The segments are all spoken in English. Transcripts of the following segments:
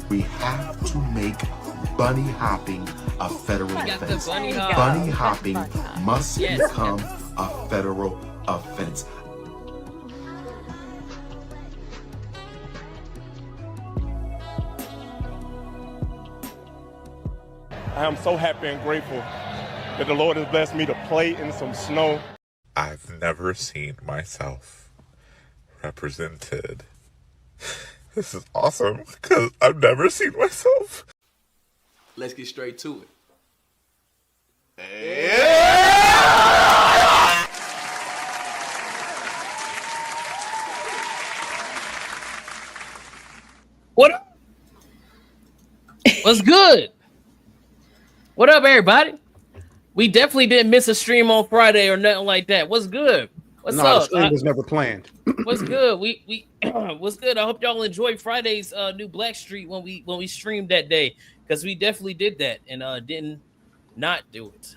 We have to make bunny hopping a federal offense. Bunny hopping must become a federal offense. I am so happy and grateful that the Lord has blessed me to play in some snow. I've never seen myself represented. This is awesome because I've never seen myself. Let's get straight to it. What up? What's good? What up, everybody? We definitely didn't miss a stream on Friday or nothing like that. What's good? What's up? The stream was never planned. What's good? We what's good? I hope y'all enjoyed Friday's new Black Street when we streamed that day, because we definitely did that and didn't not do it.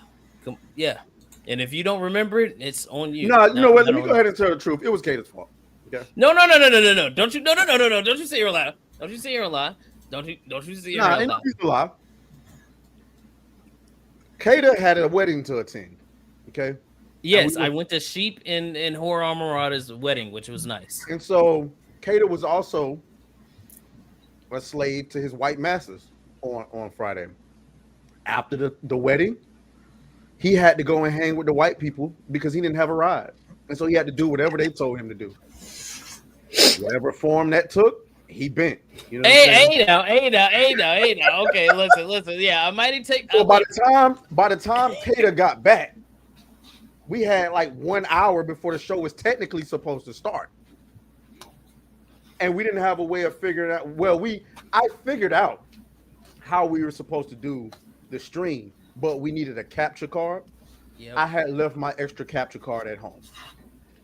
Yeah, and if you don't remember it, it's on you. No, you know what? Let me go ahead and tell the truth. It was Kada's fault. Okay. No. Don't you? No. Don't you say you're alive? Don't you say you're alive? Don't you say you're alive? He's alive. Kada had a wedding to attend. Okay. Yes, I went to Sheep in Horror Armorada's wedding, which was nice. And so Kada was also a slave to his white masters on Friday. After the wedding, he had to go and hang with the white people because he didn't have a ride. And so he had to do whatever they told him to do. Whatever form that took, he bent. You know hey now. Okay, listen. Yeah, I might take. So by the time Kada got back, we had like 1 hour before the show was technically supposed to start, and we didn't have a way of figuring out. Well, I figured out how we were supposed to do the stream, but we needed a capture card. Yep. I had left my extra capture card at home.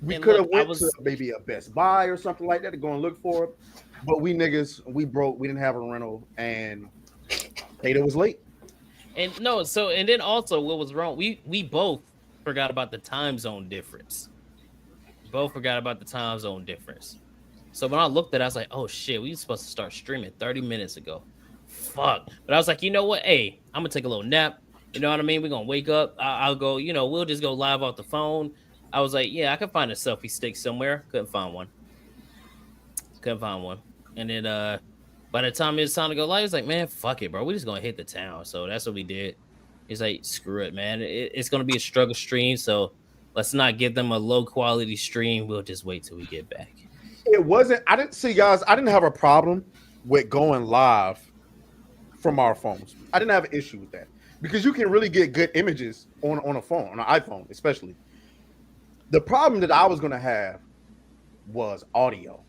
We could have went to maybe a Best Buy or something like that to go and look for it. But we broke. We didn't have a rental, and Kada was late. And then also what was wrong? We both forgot about the time zone difference. So when I looked at it, I was like, oh shit, we were supposed to start streaming 30 minutes ago. Fuck. But I was like, you know what? Hey, I'm gonna take a little nap. You know what I mean? We're gonna wake up. I'll go. We'll just go live off the phone. I was like, yeah, I could find a selfie stick somewhere. Couldn't find one. And then by the time it was time to go live, it's like, man, fuck it, bro. We're just gonna hit the town. So that's what we did. It's like, screw it, man. It's gonna be a struggle stream. So let's not give them a low quality stream. We'll just wait till we get back. It wasn't. I didn't have a problem with going live from our phones. I didn't have an issue with that because you can really get good images on a phone, on an iPhone, especially. The problem that I was gonna have was audio.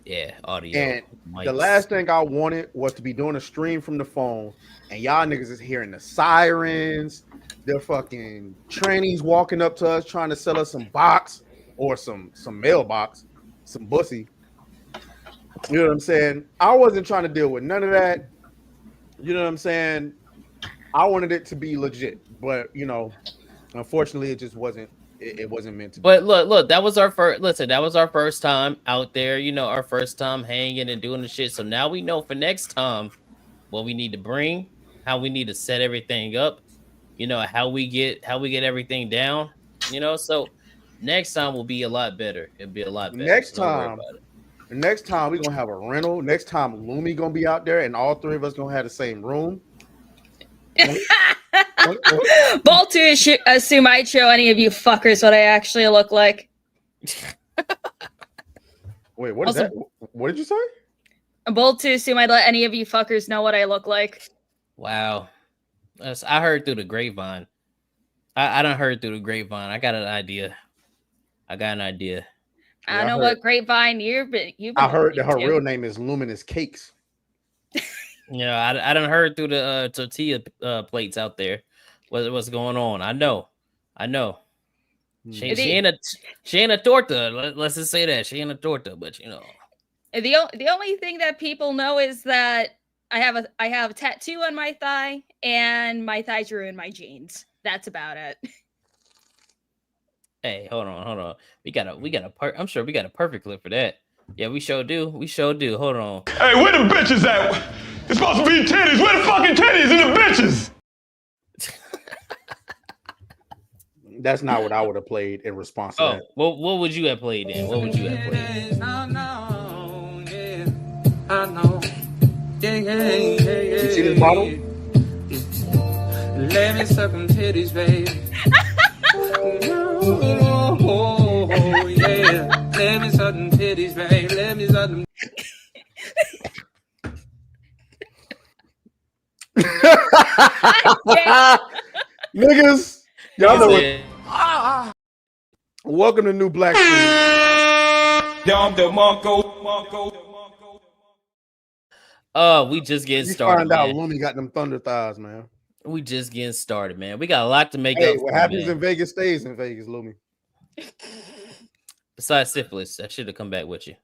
Yeah, audio. And the last thing I wanted was to be doing a stream from the phone, and y'all niggas is hearing the sirens, the fucking trannies walking up to us trying to sell us some box or some mailbox, some bussy. You know what I'm saying? I wasn't trying to deal with none of that. You know what I'm saying? I wanted it to be legit, but unfortunately, it just wasn't. It wasn't meant to be. But look, that was our first. Listen, that was our first time out there. Our first time hanging and doing the shit. So now we know for next time what we need to bring, how we need to set everything up. How we get everything down. So next time will be a lot better. It'll be a lot better. Next time we're gonna have a rental. Next time Lumi gonna be out there, and all three of us gonna have the same room. Bold to assume I'd show any of you fuckers what I actually look like. Wait, what is that? What did you say? I'm bold to assume I'd let any of you fuckers know what I look like. Wow. I heard through the grapevine. I done heard through the grapevine. I got an idea. I don't know what grapevine you've been. I heard that her real name is Luminous Cakes. Yeah, I done heard through the tortilla plates out there what's going on. I know. She ain't a torta. Let's just say that she ain't a torta, but the only thing that people know is that I have a tattoo on my thigh, and my thighs ruin my jeans. That's about it. Hey, hold on. I'm sure we got a perfect clip for that. Yeah, we sure do. Hold on. Hey, where the bitches at? It's supposed to be titties. Where the fucking titties and the bitches? That's not what I would have played in response to that. What would you have played then? What would you have played? I know. Yeah. You see this bottle? Let me suck them titties, baby. Oh, yeah. Let me suck them titties, baby. Let me suck them. Niggas, y'all know what? Welcome to New Black Street. We just getting You started. find out Man. Lumi got them thunder thighs, man. We just getting started, man. We got a lot to make Hey, up what for, happens man. in Vegas stays in Vegas, Lumi. Besides syphilis, I should have come back with you.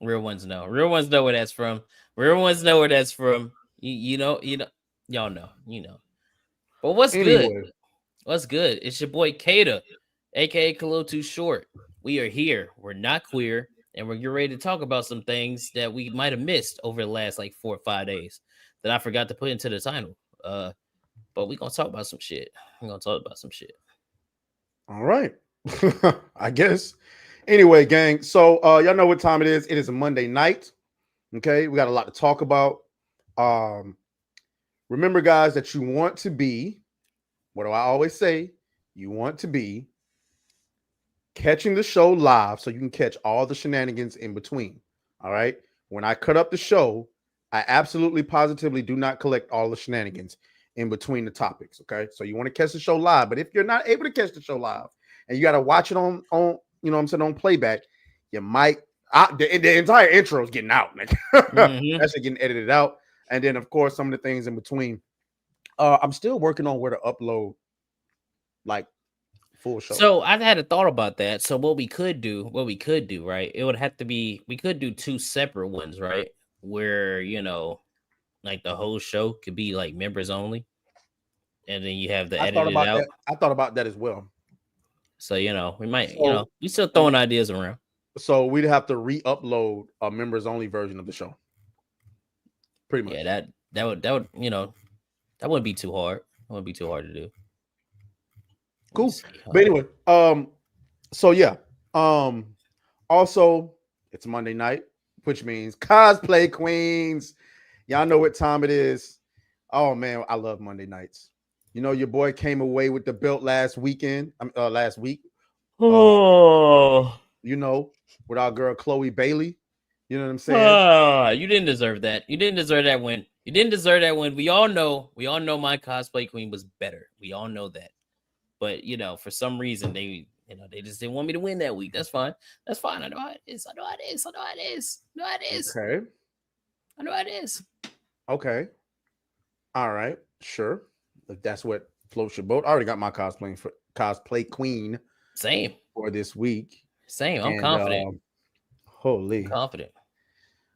Real ones know. Real ones know where that's from. Real ones know where that's from. You know, y'all know, you know. But what's good? What's good? It's your boy Kada, aka Khalil Too Short. We are here. We're not queer, and we're getting ready to talk about some things that we might have missed over the last like 4 or 5 days that I forgot to put into the title. But we're gonna talk about some shit. All right. I guess. Anyway, gang. So y'all know what time it is. It is a Monday night. Okay, we got a lot to talk about. Remember, guys, that you want to be, what do I always say? You want to be catching the show live so you can catch all the shenanigans in between. All right. When I cut up the show, I absolutely positively do not collect all the shenanigans in between the topics. Okay. So you want to catch the show live, but if you're not able to catch the show live and you got to watch it on, you know what I'm saying, on playback, you might, the entire intro is getting out. Like, that's getting edited out. And then, of course, some of the things in between. I'm still working on where to upload like full show. So I've had a thought about that. So what we could do, right? It would have to be, we could do 2 separate ones, right? Where, you know, like the whole show could be like members only. And then you have the edited out. I thought about that as well. So, you know, we might, you know, we still throwing ideas around. So we'd have to re-upload a members only version of the show. Pretty much. Yeah, that would, you know, that wouldn't be too hard. It wouldn't be too hard to do. Cool. But anyway, so yeah. Also, it's Monday night, which means cosplay queens. Y'all know what time it is. Oh man, I love Monday nights. You know, your boy came away with the belt last week. You know, with our girl Chloe Bailey. You know what I'm saying? You didn't deserve that. You didn't deserve that win. You didn't deserve that win. We all know my cosplay queen was better. We all know that. But you know, for some reason they just didn't want me to win that week. That's fine. I know how it is. Okay. I know how it is. Okay. All right. Sure. If that's what floats your boat. I already got my cosplay queen. Same. For this week. Same. I'm confident. Holy. Confident.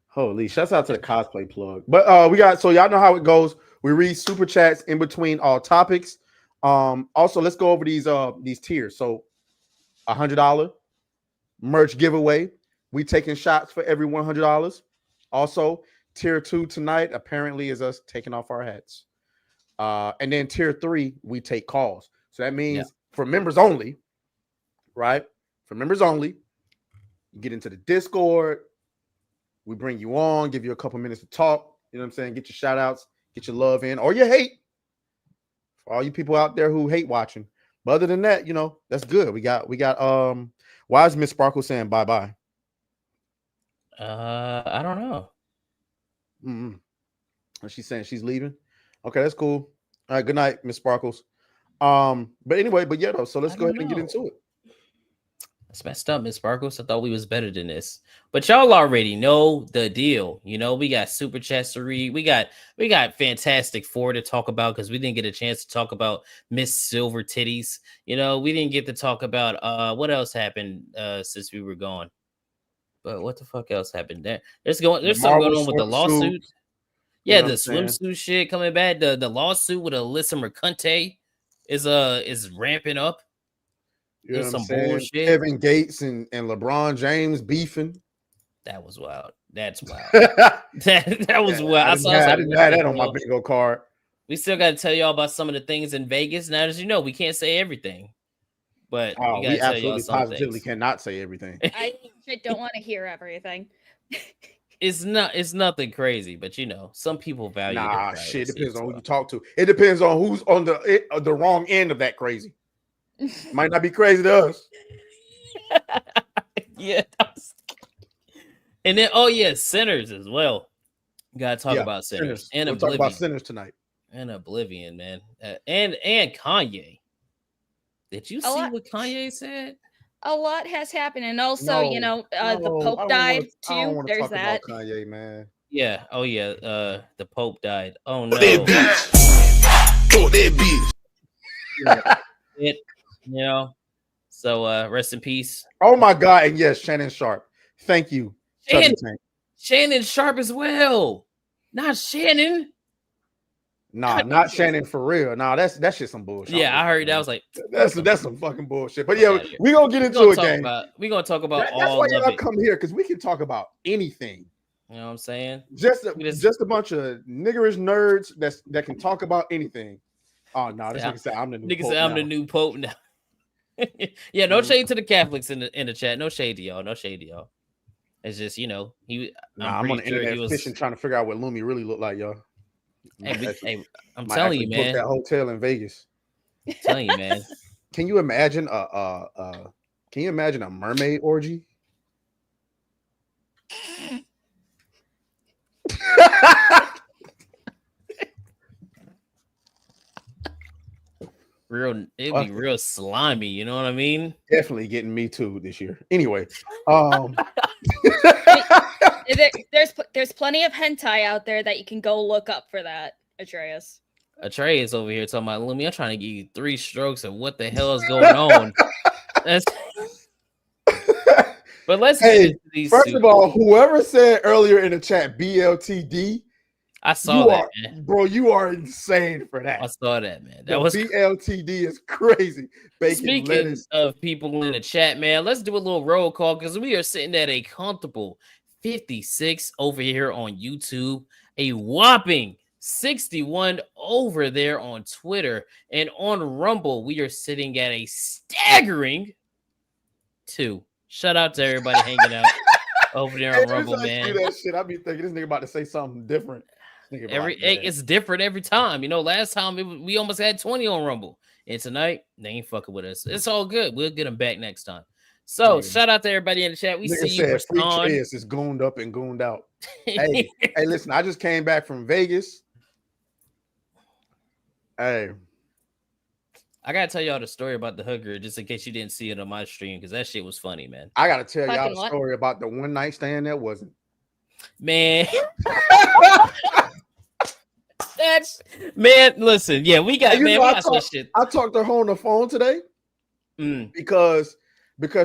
Holy. Shouts out to the cosplay plug. But we got, so y'all know how it goes. We read super chats in between all topics. Also, let's go over these tiers. So $100 merch giveaway. We taking shots for every $100. Also, tier 2 tonight apparently is us taking off our hats. And then tier 3, we take calls. So that means for members only, right? For members only, you get into the Discord. We bring you on, give you a couple minutes to talk. You know what I'm saying? Get your shout outs, get your love in, or your hate. For all you people out there who hate watching. But other than that, you know, that's good. We got why is Miss Sparkle saying bye-bye? I don't know. She's saying she's leaving. Okay, that's cool. All right, good night, Miss Sparkles. But anyway, but yeah, though, so let's go ahead and get into it. It's messed up, Miss Sparkles. I thought we was better than this. But y'all already know the deal. You know, we got super chats to read. We got Fantastic Four to talk about because we didn't get a chance to talk about Miss Silver Titties. You know, we didn't get to talk about what else happened since we were gone. But what the fuck else happened there? There's something going on with the lawsuit. Yeah, the swimsuit shit coming back. The lawsuit with Alyssa Mercante is ramping up. You know some bullshit. Kevin Gates and LeBron James beefing. That was wild. That's wild. I that was wild. didn't have that on my bingo card. We still got to tell y'all about some of the things in Vegas. Now, as you know, we can't say everything, but we got to tell y'all some positively things. cannot say everything. I don't want to hear everything. It's nothing crazy, but you know, some people value. Nah, shit. It depends on who you talk to. It depends on who's on the wrong end of that crazy. Might not be crazy to us. Yeah. And then, sinners as well. Gotta talk about sinners. And we'll talk about sinners tonight. And Oblivion, man. And Kanye. Did you see what Kanye said? A lot has happened, and also, the Pope died too. There's that. Kanye, man. Yeah. Oh yeah. The Pope died. Oh no. So rest in peace. Oh my God, and yes, Shannon Sharp. Thank you. Shannon Sharp as well. Not Shannon. Nah, not Shannon for real. Nah, that's shit some bullshit. Yeah, I heard that. I was like, that's some fucking bullshit. But yeah, we gonna get into it, gang. We're gonna talk about that's all why of y'all it. come here, because we can talk about anything. You know what I'm saying? Just a bunch of niggerish nerds that can talk about anything. Oh no, this nigga said I'm the new nigga Pope said I'm now. the new Pope now. Yeah, no shade to the Catholics in the chat. No shade to y'all. No shade to y'all. It's just, I'm on the internet fishing, trying to figure out what Lumi really looked like, y'all. Hey, I'm telling you, man. That hotel in Vegas. I'm telling you, man. Can you imagine a mermaid orgy? It'd be real slimy, you know what I mean? Definitely getting me too this year. Anyway, there's plenty of hentai out there that you can go look up for that, Atraes. Atraes over here talking about Lumi. I'm trying to give you 3 strokes of what the hell is going on. But let's get into these. First of all, whoever said earlier in the chat BLTD, I saw that, man. Bro, you are insane for that. I saw that, man. That was BLTD is crazy. Speaking of people in the chat, man, let's do a little roll call because we are sitting at a comfortable 56 over here on YouTube, a whopping 61 over there on Twitter, and on Rumble, we are sitting at a staggering 2. Shout out to everybody hanging out over there on Rumble, man. That shit, I be thinking this nigga about to say something different. It's different every time. Last time we almost had 20 on Rumble, and tonight they ain't fucking with us. It's all good. We'll get them back next time. So shout out to everybody in the chat. We see you. It's gooned up and gooned out. Hey, listen, I just came back from Vegas. Hey, I gotta tell y'all the story about the hooker, just in case you didn't see it on my stream, because that shit was funny, man. I gotta tell y'all the story about the one night stand that wasn't. Man. Listen, yeah, we got we got some shit. I talked to her on the phone today because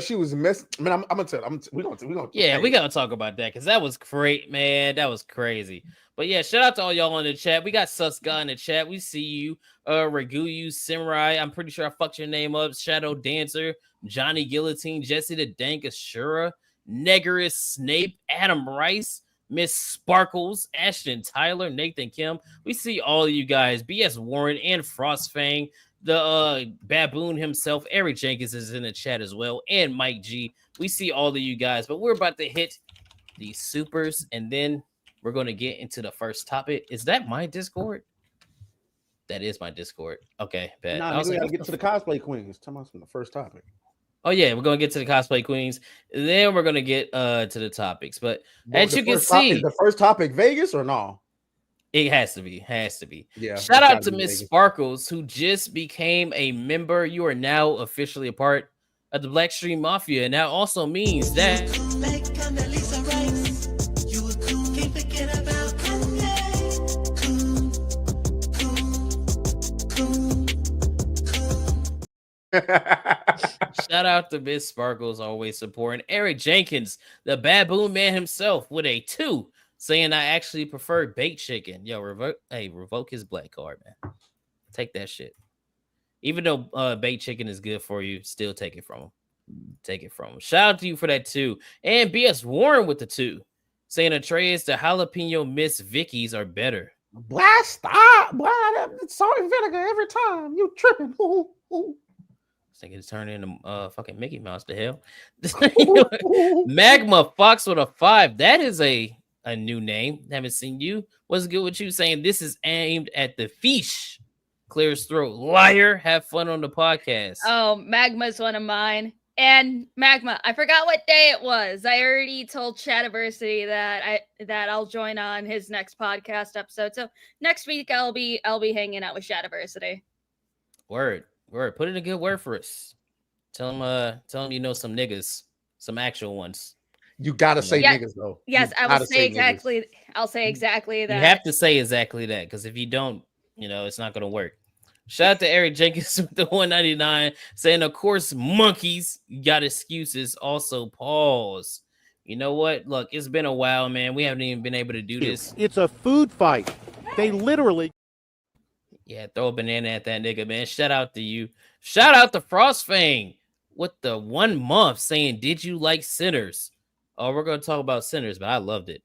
she was messing. I mean, I'm gonna tell. We gotta talk about that because that was great, man. That was crazy. But yeah, shout out to all y'all in the chat. We got Sus Guy in the chat. We see you, Raguyu, Simrai. I'm pretty sure I fucked your name up. Shadow Dancer, Johnny Guillotine, Jesse the Dank, Ashura, Negerus, Snape, Adam Rice, Miss Sparkles, Ashton Tyler, Nathan Kim. We see all of you guys. BS Warren and Frostfang, the baboon himself. Eric Jenkins is in the chat as well, and Mike G. We see all of you guys, but we're about to hit these supers, and then we're going to get into the first topic. Is that my Discord? That is my Discord. Okay, bad. Nah, we gotta get to the cosplay queens. Tell us from the first topic. Oh yeah, we're gonna get to the cosplay queens. Then we're gonna get to the topics. But as you can see, is the first topic Vegas or no? It has to be. Yeah. Shout out to Miss Sparkles, who just became a member. You are now officially a part of the Black Stream Mafia, and that also means that shout out to Miss Sparkles, always supporting Eric Jenkins, the baboon man himself, with a 2, saying I actually prefer baked chicken. Yo, revoke his black card, man. Take that shit. Even though baked chicken is good for you, still take it from him. Shout out to you for that 2. And BS Warren with the 2. saying Atraes, the jalapeno Miss Vickies are better. Boy, stop. Boy, that's salt and vinegar every time. You tripping. Ooh, ooh. I think it's turning into fucking Mickey Mouse. The hell. Magma Fox with a 5. That is a new name. Haven't seen you. What's good with you? Saying this is aimed at the fish. Clear his throat. Liar. Have fun on the podcast. Oh, Magma's one of mine. And Magma, I forgot what day it was. I already told Shadiversity that I'll join on his next podcast episode. So next week I'll be hanging out with Shadiversity. Word. Put in a good word for us. Tell him you know some niggas, some actual ones. You gotta say niggas though. Yes, I will say exactly. I'll say exactly that. You have to say exactly that, because if you don't, it's not gonna work. Shout out to Eric Jenkins with the 199 saying, of course, monkeys got excuses. Also, pause. You know what? Look, it's been a while, man. We haven't even been able to do this. It's a food fight. They literally. Yeah, throw a banana at that nigga, man. Shout out to you. Shout out to Frostfang with the 1 month saying, did you like Sinners? Oh, we're going to talk about Sinners, but I loved it.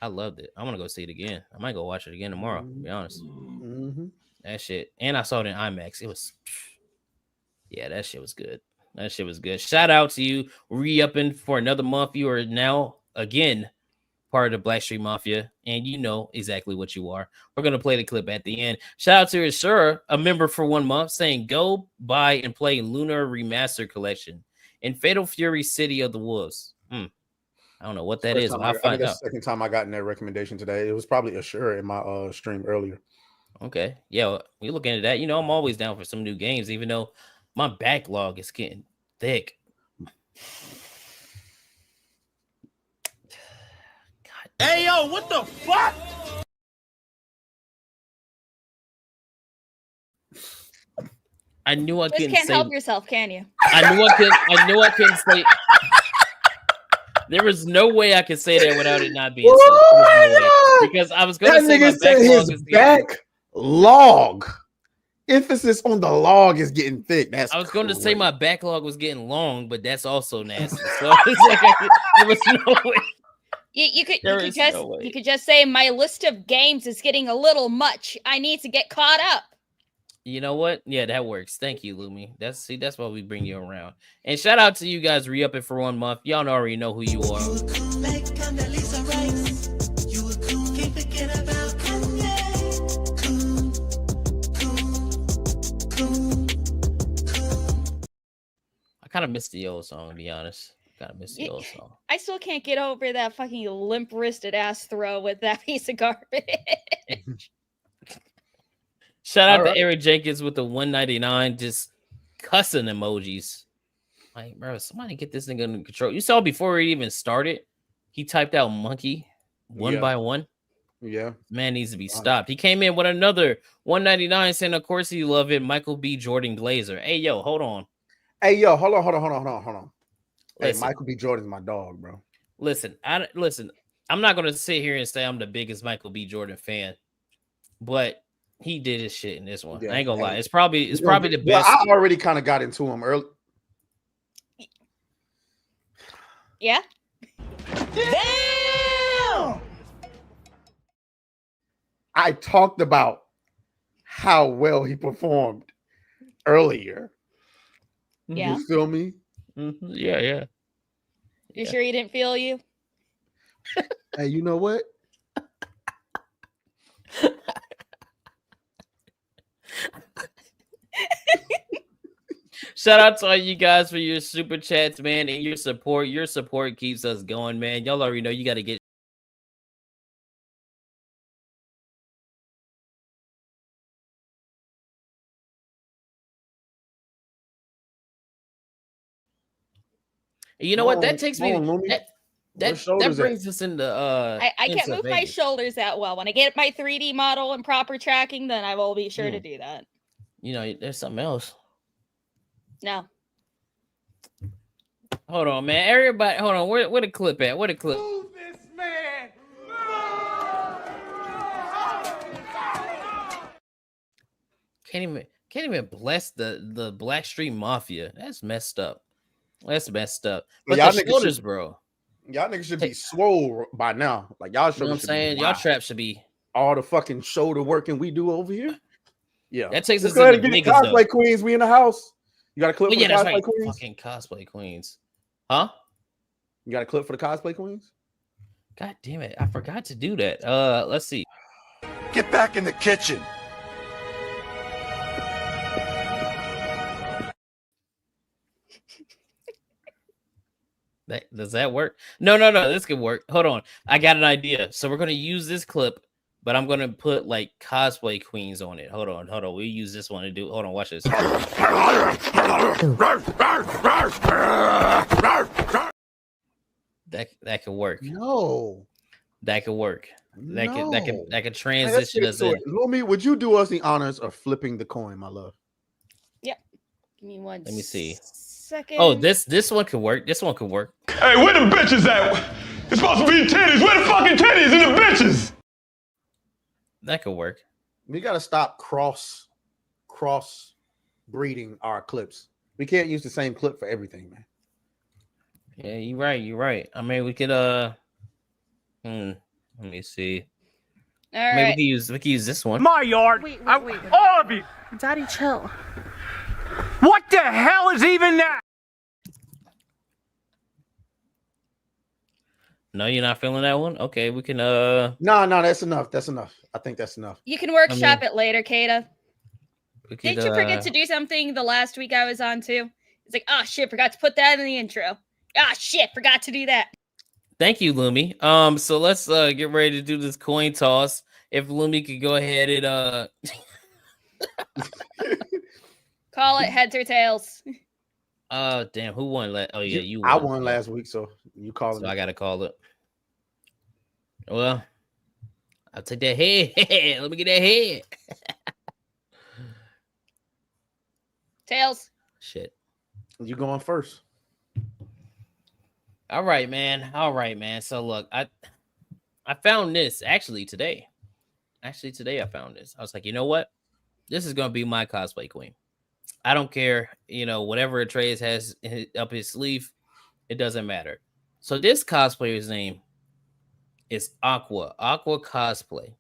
I'm going to go see it again. I might go watch it again tomorrow, to be honest. Mm-hmm. That shit. And I saw it in IMAX. It was, yeah, that shit was good. Shout out to you, re-upping for another month. You are now, again, part of the Blackstreet Mafia, and you know exactly what you are. We're going to play the clip at the end. Shout out to Ashura, a member for 1 month, saying, go buy and play Lunar Remastered Collection in Fatal Fury City of the Wolves. I don't know what that is. I'll find out. Second time I got in that recommendation today. It was probably Ashura in my stream earlier. Okay. Yeah, we look into that. I'm always down for some new games, even though my backlog is getting thick. Hey, yo, what the fuck? I knew I couldn't can't say. help yourself, can you? I knew I couldn't say. There was no way I could say that without it not being so. Because I was going to say my backlog is backlog. Emphasis on the log is getting thick. I was going to say my backlog was getting long, but that's also nasty. So it's like there was no way. You could just say my list of games is getting a little much. I need to get caught up. You know what? Yeah, that works. Thank you, Lumi. That's why we bring you around. And shout out to you guys re-upping for 1 month. Y'all already know who you are. I kind of missed the old song, to be honest. I still can't get over that fucking limp-wristed ass throw with that piece of garbage. Shout out to Eric Jenkins with the 199, just cussing emojis. Like, bro, somebody get this nigga under control. You saw before it even started, he typed out monkey one by one. Yeah. Man needs to be stopped. He came in with another 199 saying, of course you love it. Michael B. Jordan Glazer. Hey, yo, hold on. Hey, hold on. Hey, Michael B. Jordan's my dog, bro. Listen. I'm not gonna sit here and say I'm the biggest Michael B. Jordan fan, but he did his shit in this one. Yeah, I ain't gonna lie. It's probably the best. I already kind of got into him early. Yeah. Damn! I talked about how well he performed earlier. Yeah. You feel me? Mm-hmm. Yeah. You sure he didn't feel you? Hey, you know what? Shout out to all you guys for your super chats, man, and your support. Your support keeps us going, man. Y'all already know you got to get. You know what? That takes me. That brings us into. I can't move my shoulders that well. When I get my 3D model and proper tracking, then I will be sure to do that. You know, there's something else. No. Hold on, man. Everybody, hold on. Where the clip at? Where the clip? Move this man. Can't even bless the Blackstreet Mafia. That's messed up. But the shoulders, bro. Y'all niggas should be swole by now. Like y'all should. You know what I'm saying? Y'all trap should be all the fucking shoulder working we do over here. Yeah, that takes let's us go ahead and into get niggas, cosplay though. queens. We in the house. You got a clip for the that's cosplay right. queens? Fucking cosplay queens, huh? You got a clip for the cosplay queens? God damn it! I forgot to do that. Let's see. Get back in the kitchen. Does that work? No. This could work. Hold on. I got an idea. So we're gonna use this clip, but I'm gonna put like cosplay queens on it. Hold on. We'll use this one to do. Hold on. Watch this. That could work. No. That could work. That could Hey, transition us in. Lumi, would you do us the honors of flipping the coin, my love? Yep. Give me one. Let me see. Second. Oh, this one could work. This one could work. Hey, where the bitches at? It's supposed to be titties. Where the fucking titties and the bitches? That could work. We gotta stop cross breeding our clips. We can't use the same clip for everything, man. Yeah, you're right. I mean, we could let me see. All Maybe right. we could use this one. My yard. Wait. All of you. Daddy, chill. What the hell is even that? No, you're not feeling that one? Okay, we can No, that's enough. That's enough. I think that's enough. You can workshop it later, Kada. we could, Didn't you forget to do something the last week I was on too? It's like, oh shit, forgot to put that in the intro. Ah shit, forgot to do that. Thank you, Lumi. So let's get ready to do this coin toss. If Lumi could go ahead and Call it heads or tails. damn, who won? Oh yeah, you I won. won last week, so you call it. So I gotta call it. Well, I'll take that head. Let me get that head. Tails. Shit. You going first? All right, man. So look, I found this actually today. Today I found this. I was like, you know what? This is gonna be my cosplay queen. I don't care, whatever Atraes has up his sleeve, it doesn't matter. So this cosplayer's name is Aqua Cosplay,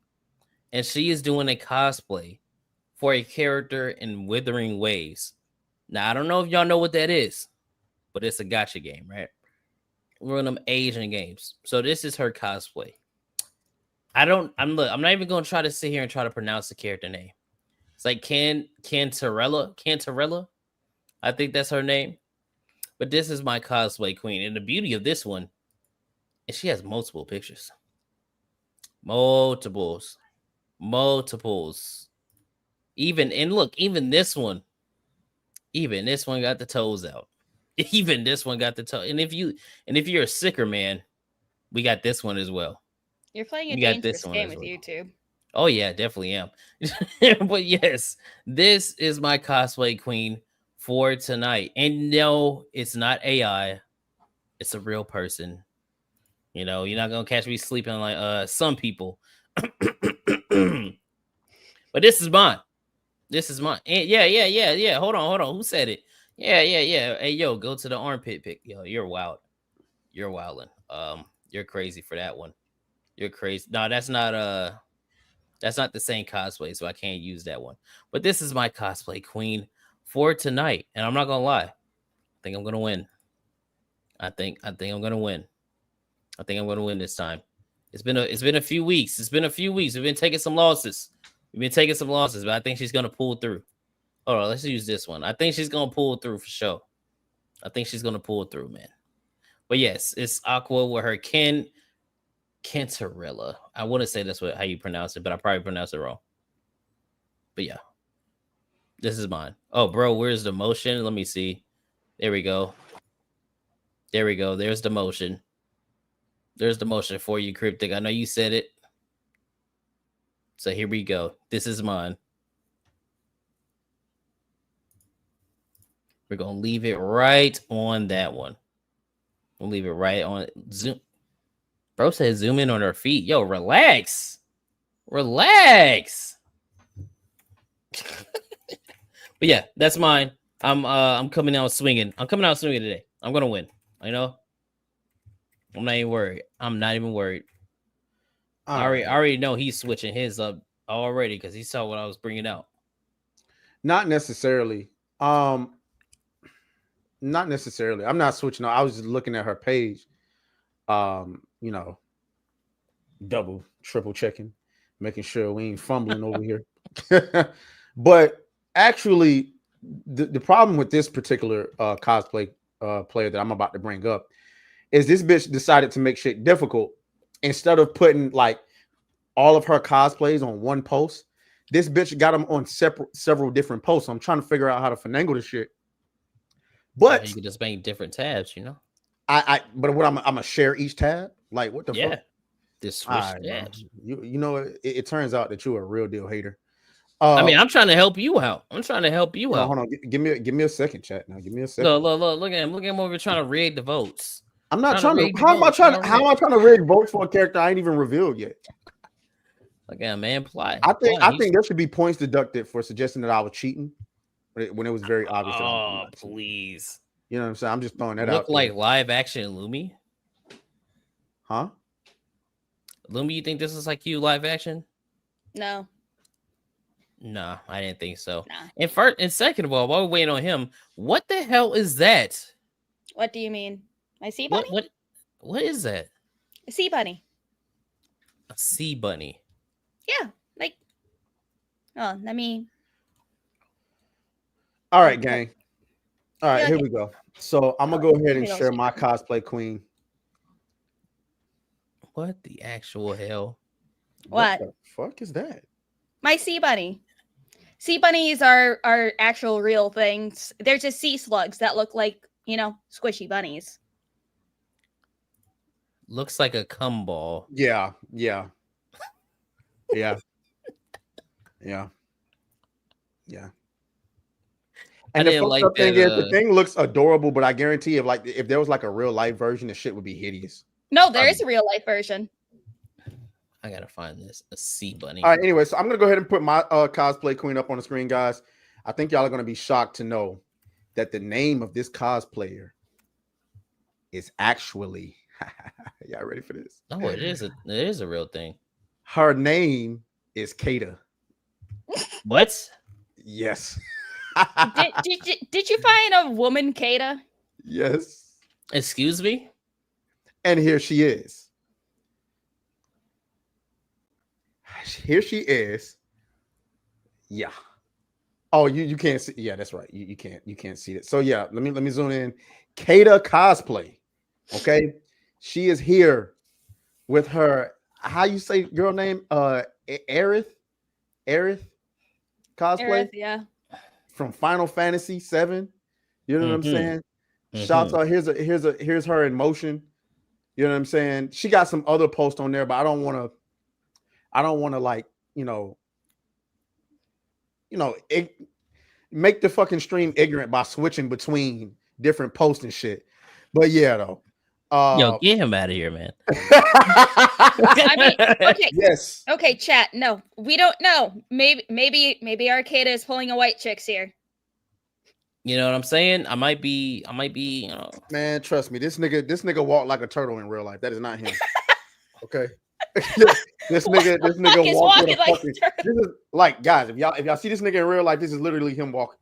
and she is doing a cosplay for a character in Withering Waves. Now I don't know if y'all know what that is, but it's a gacha game, right? We're in them Asian games. So this is her cosplay. I'm not even gonna try to sit here and try to pronounce the character name. It's like Cantarella. I think that's her name. But this is my cosplay queen. And the beauty of this one is she has multiple pictures. Multiples. Even this one got the toes out. Even this one got the toe. And if you're a sicker man, we got this one as well. You're playing a We got dangerous this one game as with well. YouTube. Oh yeah, definitely am. But yes, this is my cosplay queen for tonight. And no, it's not AI. It's a real person. You're not gonna catch me sleeping like some people. But this is mine. And yeah. Hold on. Who said it? Yeah. Hey, yo, go to the armpit pic. Yo, you're wild. You're wilding. You're crazy for that one. You're crazy. No, that's not the same cosplay, so I can't use that one. But this is my cosplay queen for tonight, and I'm not gonna lie. I think I'm gonna win. I think I'm gonna win. I think I'm gonna win this time. It's been a few weeks. We've been taking some losses. But I think she's gonna pull through. Hold on, let's use this one. I think she's gonna pull through for sure. I think she's gonna pull through, man. But yes, it's Aqua with her Cantarella. I want to say that's how you pronounce it, but I probably pronounced it wrong. But yeah, this is mine. Oh, bro, where's the motion? Let me see. There we go. There's the motion. There's the motion for you, Cryptic. I know you said it. So here we go. This is mine. We're going to leave it right on that one. We'll leave it right on zoom. Bro said zoom in on her feet. Yo, relax. But yeah, that's mine. I'm coming out swinging. I'm coming out swinging today. I'm gonna win. I'm not even worried. I'm not even worried. All I right. already know he's switching his up already because he saw what I was bringing out. Not necessarily. Not necessarily. I'm not switching. I was just looking at her page. You know, double, triple checking, making sure we ain't fumbling over here. But actually, the problem with this particular cosplay player that I'm about to bring up is this bitch decided to make shit difficult. Instead of putting like all of her cosplays on one post, this bitch got them on several different posts. So I'm trying to figure out how to finagle this shit. But you could just make different tabs, you know. But what I'm gonna share each tab? Like what the fuck? Just switch Right, tabs. You know it turns out that you're a real deal hater. I mean, I'm trying to help you out. I'm trying to help you out. Hold on, give me a second, chat. Now, give me a second. Look at him. Look at him over trying to rig the votes. I'm not trying to. How am I trying to rig votes for a character I ain't even revealed yet? Look at him, man. Play. I think there should be points deducted for suggesting that I was cheating when it was very obvious. Oh, please. You know what I'm saying? I'm just throwing that out. Look like live action Lumi? Huh? Lumi, you think this is like you live action? No. Nah, I didn't think so. Nah. And second of all, while we're waiting on him, what the hell is that? What do you mean? My sea bunny? What is that? A sea bunny. A sea bunny. Yeah, like. Oh, let me. All right, gang. All right, here we go. So I'm gonna go ahead and share my cosplay queen. What the actual hell? What the fuck is that? My sea bunny. Sea bunnies are actual real things. They're just sea slugs that look like, squishy bunnies. Looks like a cum ball. Yeah. And the fucked up thing is, the thing looks adorable, but I guarantee if there was like a real life version, the shit would be hideous. No, there is a real life version. I gotta find this. A sea bunny. All right, anyway, so I'm gonna go ahead and put my cosplay queen up on the screen, guys. I think y'all are gonna be shocked to know that the name of this cosplayer is actually y'all ready for this? Oh, it is a real thing. Her name is Kada. What? Yes. Did you find a woman, Kada? Yes. Excuse me? And here she is. Here she is. Yeah. Oh, you can't see. Yeah, that's right. You can't see it. So yeah, let me zoom in. Kada cosplay. Okay. She is here with her, how you say girl name? Aerith cosplay. Aerith, yeah. From Final Fantasy 7. You know what I'm saying? Shouts out. Here's her in motion. You know what I'm saying? She got some other posts on there, but I don't want to like, make the fucking stream ignorant by switching between different posts and shit. But yeah, though. Yo, get him out of here, man. I mean, okay. Yes. Okay, chat. No, we don't know. Maybe Arcada is pulling a white chicks here. You know what I'm saying? I might be, Man, trust me, this nigga walk like a turtle in real life. That is not him. Okay. this nigga walk with a like fucking, this is like, guys, if y'all see this nigga in real life, this is literally him walking.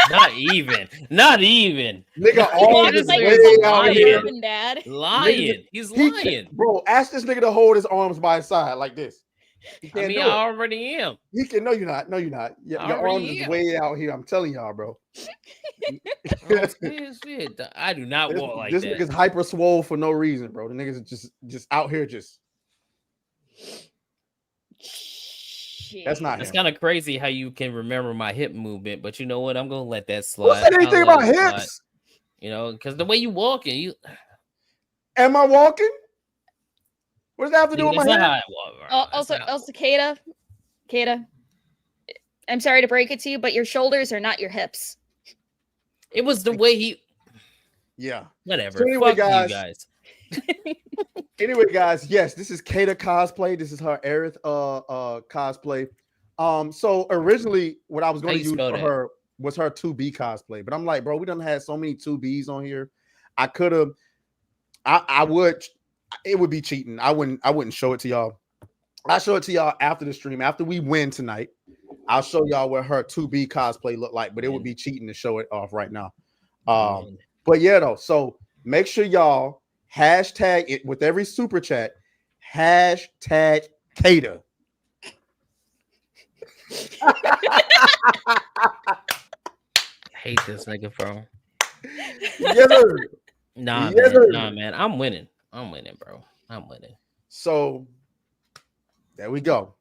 Not even. Nigga, all this like way out here. Dad. Lying. He's lying. Bro, ask this nigga to hold his arms by his side like this. I already am. He can. No, you're not. No, you're not. Your arms is way out here. I'm telling y'all, bro. I do not walk like this that. This nigga's hyper swole for no reason, bro. The niggas just out here just. That's not. It's kind of crazy how you can remember my hip movement, but you know what? I'm gonna let that slide. What's that anything about hips? Because the way you walking, you. Am I walking? What does that have to do with my head? Also, Kada, I'm sorry to break it to you, but your shoulders are not your hips. It was the way he. Yeah. Whatever. So anyway, Fuck you guys. Anyway, guys, yes, this is Kada cosplay. This is her Aerith cosplay. So originally, what I was going to use for her was her 2B cosplay, but I'm like, bro, we done had so many 2Bs on here. I could have I would. It would be cheating. I wouldn't show it to y'all. I'll show it to y'all after the stream. After we win tonight, I'll show y'all what her 2B cosplay look like. But it would be cheating to show it off right now. But yeah, though. So make sure y'all hashtag it with every super chat. Hashtag Kada. Hate this nigga, bro. Yes, sir. Nah, Yes, man. sir. Nah, man. I'm winning, bro. I'm winning. So there we go.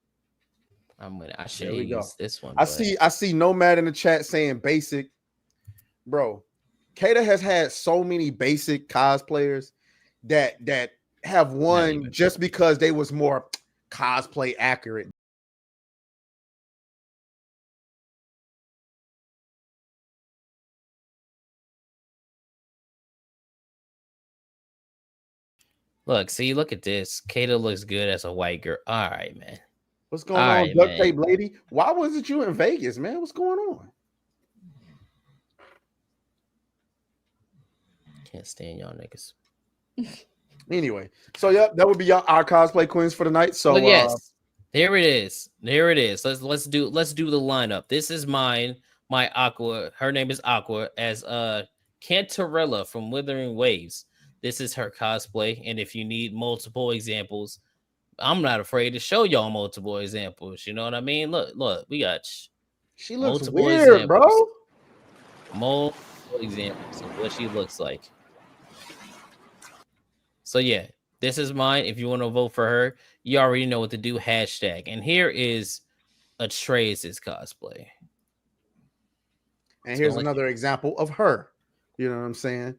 I'm winning. I should use this one. I see Nomad in the chat saying basic. Bro, Kada has had so many basic cosplayers that have won just because they was more cosplay accurate. Look at this. Kada looks good as a white girl. All right, man. What's going on, duct tape lady? Why wasn't you in Vegas, man? What's going on? Can't stand y'all niggas. Anyway, so yeah, that would be our cosplay queens for the night. So yes, there it is. There it is. Let's do the lineup. This is mine. My Aqua. Her name is Aqua as Cantarella from Withering Waves. This is her cosplay, and if you need multiple examples, I'm not afraid to show y'all multiple examples. You know what I mean? Look, we got. She looks weird, bro. Multiple examples of what she looks like. So yeah, this is mine. If you want to vote for her, you already know what to do. Hashtag. And here is Atraes' cosplay. And here's another example of her. You know what I'm saying?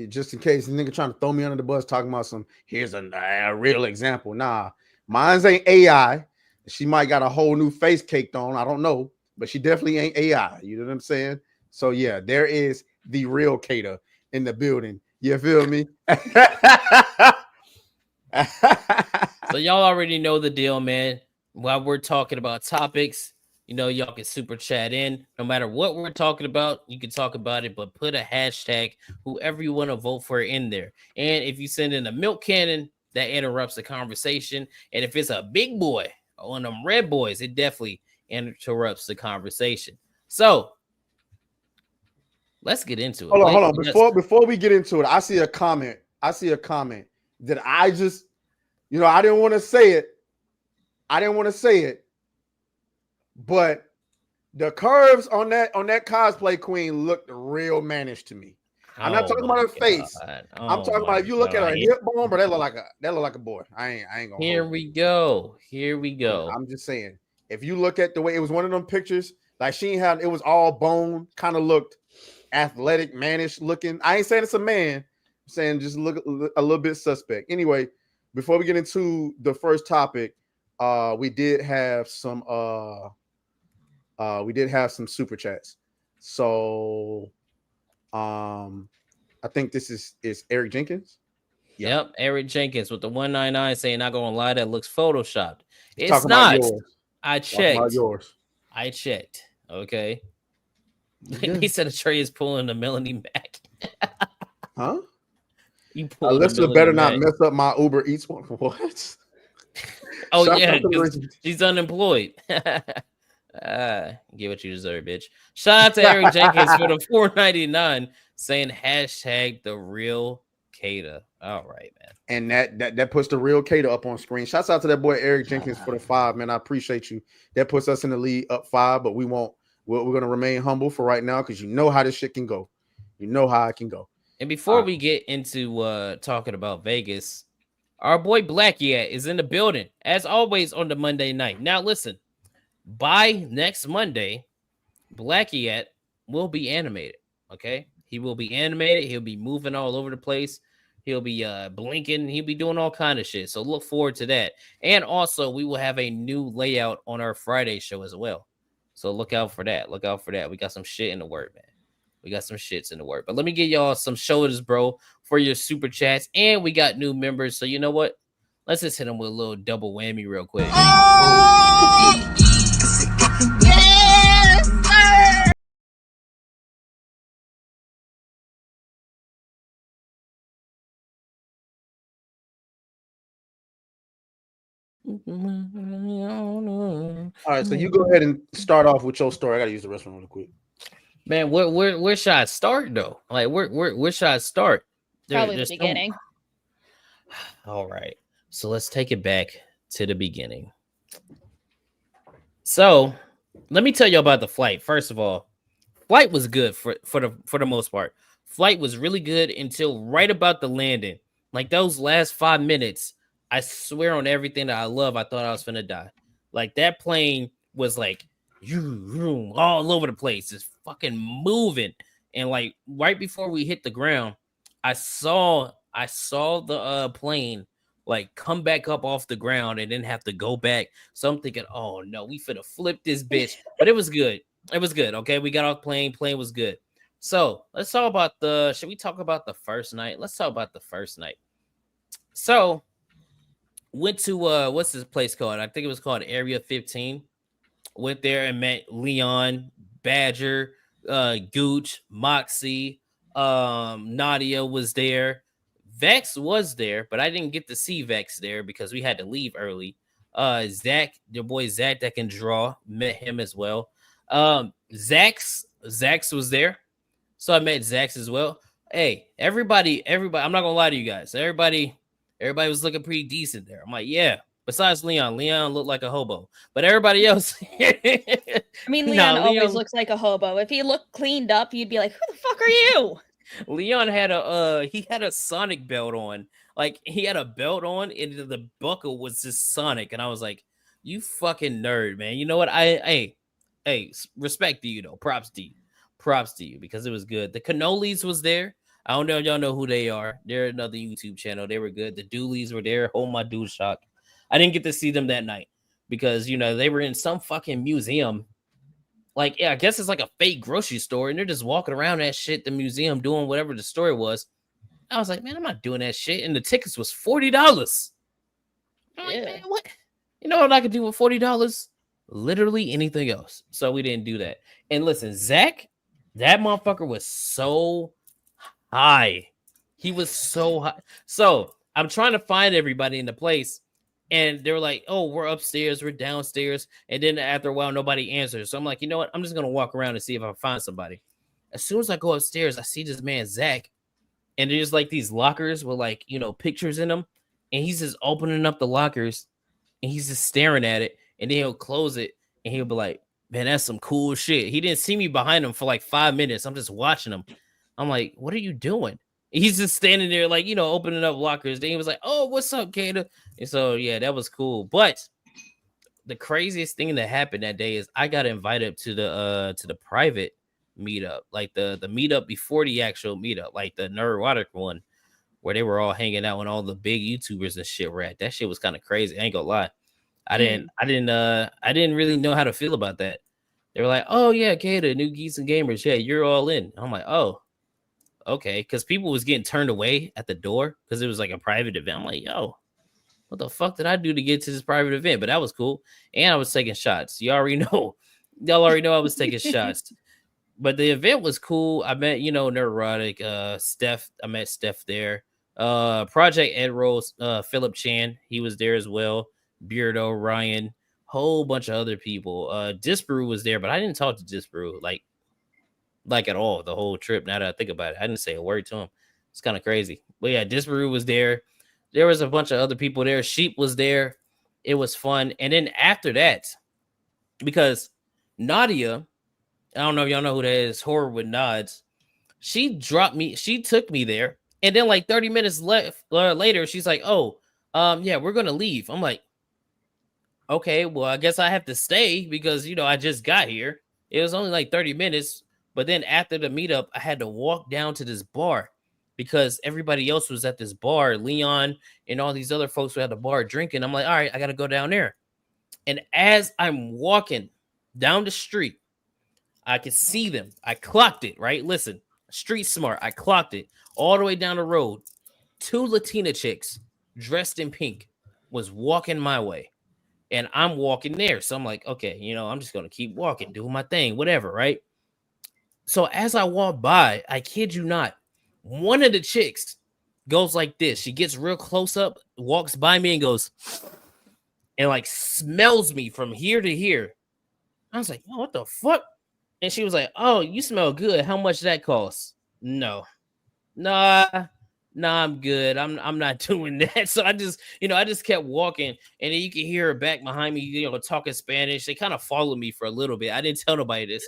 Just in case the nigga trying to throw me under the bus talking about here's a real example. Nah, mine's ain't AI. She might got a whole new face caked on. I don't know, but she definitely ain't AI. You know what I'm saying? So yeah, there is the real Kada in the building. You feel me? So y'all already know the deal, man. While we're talking about topics, you know, y'all can super chat in. No matter what we're talking about, you can talk about it, but put a hashtag, whoever you want to vote for in there. And if you send in a milk cannon, that interrupts the conversation. And if it's a big boy, one of them red boys, it definitely interrupts the conversation. So let's get into it. Hold on. Before we get into it, I see a comment that I just, I didn't want to say it. But the curves on that cosplay queen looked real mannish to me. I'm not talking about her face. I'm talking about if you look at her hip bone, but that look like a boy. I ain't gonna. Here we go. I'm just saying. If you look at the way it was one of them pictures, like it was all bone, kind of looked athletic, mannish looking. I ain't saying it's a man. I'm saying just look a little bit suspect. Anyway, before we get into the first topic, we did have some super chats. So I think this is Eric Jenkins. Yep, Eric Jenkins with the 199 saying, not gonna lie, that looks photoshopped. It's not. I checked. I checked. Okay. Yeah. He said Atraes is pulling the Melanie back. Huh? Alyssa better not mess up my Uber Eats one. What? Oh, yeah, she's unemployed. Get what you deserve, bitch. Shout out to Eric Jenkins for the $4.99 saying hashtag the real Kada. All right, man. And that puts the real Kada up on screen. Shouts out to that boy Eric Jenkins for the 5, man. I appreciate you. That puts us in the lead up 5, but we're gonna remain humble for right now because you know how this shit can go. You know how it can go. And before we get into talking about Vegas, our boy Blackie is in the building as always on the Monday night. Now listen, by next Monday, Blackie will be animated. Okay, he will be animated. He'll be moving all over the place. He'll be blinking. He'll be doing all kind of shit. So look forward to that. And also, we will have a new layout on our Friday show as well. So look out for that. Look out for that. We got some shit in the work, man. We got some shits in the work. But let me give y'all some shoulders, bro, for your super chats. And we got new members. So you know what? Let's just hit them with a little double whammy real quick. All right, so you go ahead and start off with your story. I gotta use the restroom real quick. Man, where should I start though? Like where should I start? Probably the beginning. All right. So let's take it back to the beginning. So let me tell you about the flight. First of all, flight was good for the most part. Flight was really good until right about the landing. Like those last 5 minutes, I swear on everything that I love, I thought I was finna die. Like that plane was like all over the place, just fucking moving. And like right before we hit the ground, I saw the plane like come back up off the ground and then have to go back. So I'm thinking, oh no, we finna flip this bitch. But it was good. It was good. Okay, we got off plane. Plane was good. So let's talk about should we talk about the first night? Let's talk about the first night. So went to what's this place called? I think it was called Area 15. Went there and met Leon, Badger, Gooch, Moxie, Nadia was there. Vex was there, but I didn't get to see Vex there because we had to leave early. Zach, your boy Zach that can draw, met him as well. Zax was there, so I met Zax as well. Hey, everybody, I'm not gonna lie to you guys. Everybody was looking pretty decent there. I'm like, yeah. Besides Leon looked like a hobo, but everybody else. I mean, Leon always looks like a hobo. If he looked cleaned up, you'd be like, "Who the fuck are you?" Leon had a Sonic belt on. Like he had a belt on, and the buckle was just Sonic, and I was like, "You fucking nerd, man." You know what? Hey, respect to you though. Props to you because it was good. The Cannolis was there. I don't know if y'all know who they are. They're another YouTube channel. They were good. The Doolies were there. Oh my dude shock. I didn't get to see them that night because they were in some fucking museum. Like, yeah, I guess it's like a fake grocery store, and they're just walking around that shit, the museum, doing whatever the story was. I was like, man, I'm not doing that shit. And the tickets was $40. I'm like, man, what? You know what I could do with $40? Literally anything else. So we didn't do that. And listen, Zach, that motherfucker was so high. He was so high. So I'm trying to find everybody in the place. And they were like, oh, we're upstairs, we're downstairs. And then after a while, nobody answers. So I'm like, you know what? I'm just going to walk around and see if I find somebody. As soon as I go upstairs, I see this man, Zach. And there's like these lockers with like, pictures in them. And he's just opening up the lockers. And he's just staring at it. And then he'll close it. And he'll be like, man, that's some cool shit. He didn't see me behind him for like 5 minutes. I'm just watching him. I'm like, what are you doing? He's just standing there, like, opening up lockers. Then he was like, oh, what's up, Kada? And so, yeah, that was cool. But the craziest thing that happened that day is I got invited to the private meetup, like the meetup before the actual meetup, like the Neurotic one, where they were all hanging out when all the big YouTubers and shit were at. That shit was kind of crazy. I ain't gonna lie. I didn't really know how to feel about that. They were like, oh, yeah, Kada, New Geeks and Gamers. Yeah, you're all in. I'm like, oh. Okay, because people was getting turned away at the door because it was like a private event. I'm like, yo, what the fuck did I do to get to this private event? But that was cool. And I was taking shots. Y'all already know I was taking shots. But the event was cool. I met, Neurotic, Steph. I met Steph there. Project Ed Rose, Philip Chan, he was there as well. Beardo, Ryan, whole bunch of other people. Disbrew was there, but I didn't talk to Disbrew like at all the whole trip. Now that I think about it, I didn't say a word to him. It's kind of crazy. But yeah, Disbrew was there. There was a bunch of other people there. Sheep was there. It was fun. And then after that, because Nadia, I don't know if y'all know who that is, Horror with Nods, she took me there. And then like 30 minutes later, she's like, oh, yeah, we're gonna leave. I'm like, okay, well, I guess I have to stay because I just got here. It was only like 30 minutes. But then after the meetup, I had to walk down to this bar because everybody else was at this bar. Leon and all these other folks were at the bar drinking. I'm like, all right, I got to go down there. And as I'm walking down the street, I could see them. I clocked it, right? Listen, street smart. I clocked it all the way down the road. 2 Latina chicks dressed in pink was walking my way. And I'm walking there. So I'm like, okay, I'm just going to keep walking, doing my thing, whatever, right? So as I walk by, I kid you not, one of the chicks goes like this. She gets real close up, walks by me and goes, and like smells me from here to here. I was like, oh, what the fuck? And she was like, oh, you smell good. How much that costs? No. Nah, I'm good. I'm not doing that. So I just kept walking, and then you can hear her back behind me, talking Spanish. They kind of followed me for a little bit. I didn't tell nobody this.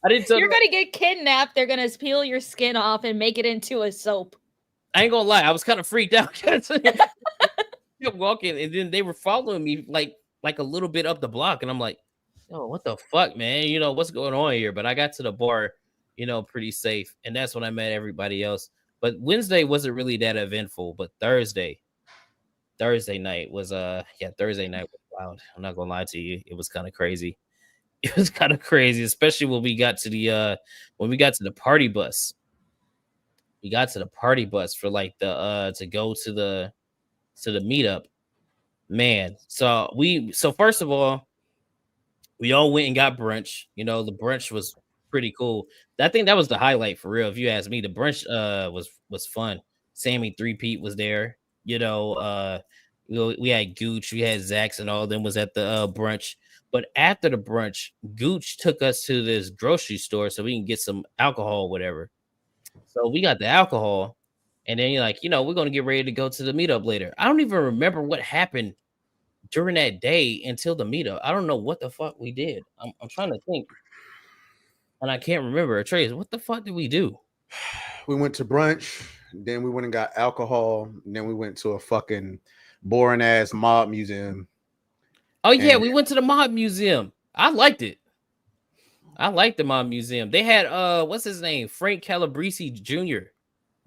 I didn't tell You're gonna get kidnapped. They're gonna peel your skin off and make it into a soap. I ain't gonna lie, I was kind of freaked out. Kept walking, and then they were following me like a little bit up the block, and I'm like, oh, what the fuck, man? What's going on here? But I got to the bar, pretty safe, and that's when I met everybody else. But Wednesday wasn't really that eventful, but Thursday night was Thursday night was wild. I'm not gonna lie to you, it was kind of crazy. It was kind of crazy, especially when we got to the party bus. We got to the party bus for like to go to the meetup, man. So first of all, we all went and got brunch. The brunch was pretty cool. I think that was the highlight for real. If you ask me, the brunch was fun. Sammy 3-Pete was there. We had Gooch, we had Zax, and all of them was at the brunch. But after the brunch, Gooch took us to this grocery store so we can get some alcohol, whatever. So we got the alcohol, and then you're like, we're gonna get ready to go to the meetup later. I don't even remember what happened during that day until the meetup. I don't know what the fuck we did. I'm trying to think, and I can't remember. Atraes, what the fuck did we do? We went to brunch, then we went and got alcohol, and then we went to a fucking boring ass mob museum. Oh yeah, we went to the mob museum. I liked it. I liked the mob museum. They had what's his name? Frank Calabrese Jr.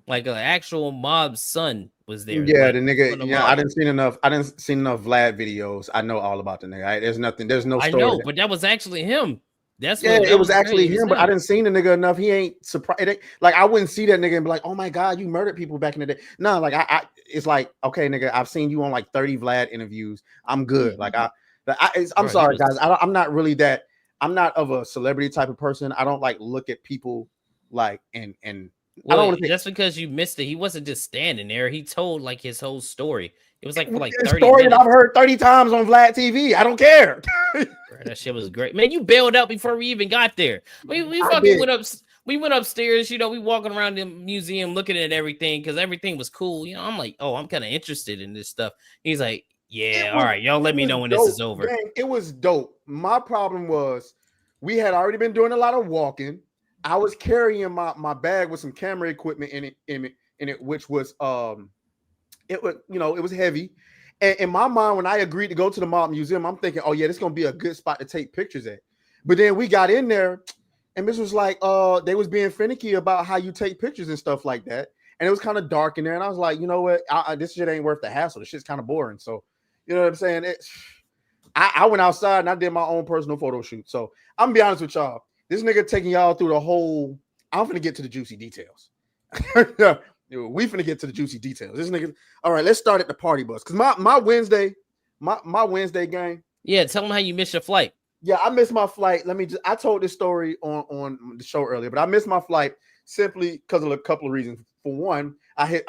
Like an actual mob's son was there. Yeah, like, the nigga. Yeah, I didn't see enough Vlad videos. I know all about the nigga. There's no story. I know, but that was actually him. It was actually him, but I didn't see the nigga enough. He ain't surprised. Like I wouldn't see that nigga and be like, "Oh my god, you murdered people back in the day." No, like it's like, okay, nigga, I've seen you on like 30 Vlad interviews. I'm good. Like I'm sorry, guys. I'm not really that. I'm not of a celebrity type of person. I don't like look at people like and well, I don't want to. That's because you missed it. He wasn't just standing there. He told like his whole story. It was like for like 30 story minutes. That I've heard 30 times on Vlad TV. I don't care. Bro, that shit was great, man. You bailed out before we even got there. We fucking went up. We went upstairs. We walking around the museum looking at everything because everything was cool. I'm like, oh, I'm kind of interested in this stuff. He's like, yeah, all right, y'all let me know when this is over. Dang, it was dope. My problem was we had already been doing a lot of walking. I was carrying my bag with some camera equipment in it, which was it was heavy. And in my mind, when I agreed to go to the mob museum, I'm thinking, oh yeah, this is gonna be a good spot to take pictures at. But then we got in there, and this was like, they was being finicky about how you take pictures and stuff like that. And it was kind of dark in there, and I was like, you know what, this shit ain't worth the hassle. This shit's kind of boring. So, you know what I'm saying? I went outside and I did my own personal photo shoot. So I'm gonna be honest with y'all. This nigga taking y'all through the whole. I'm finna get to the juicy details. We finna get to the juicy details. This nigga. All right, let's start at the party bus. Cause my Wednesday game. Yeah, tell them how you missed your flight. Yeah, I missed my flight. I told this story on the show earlier, but I missed my flight simply because of a couple of reasons. For one, I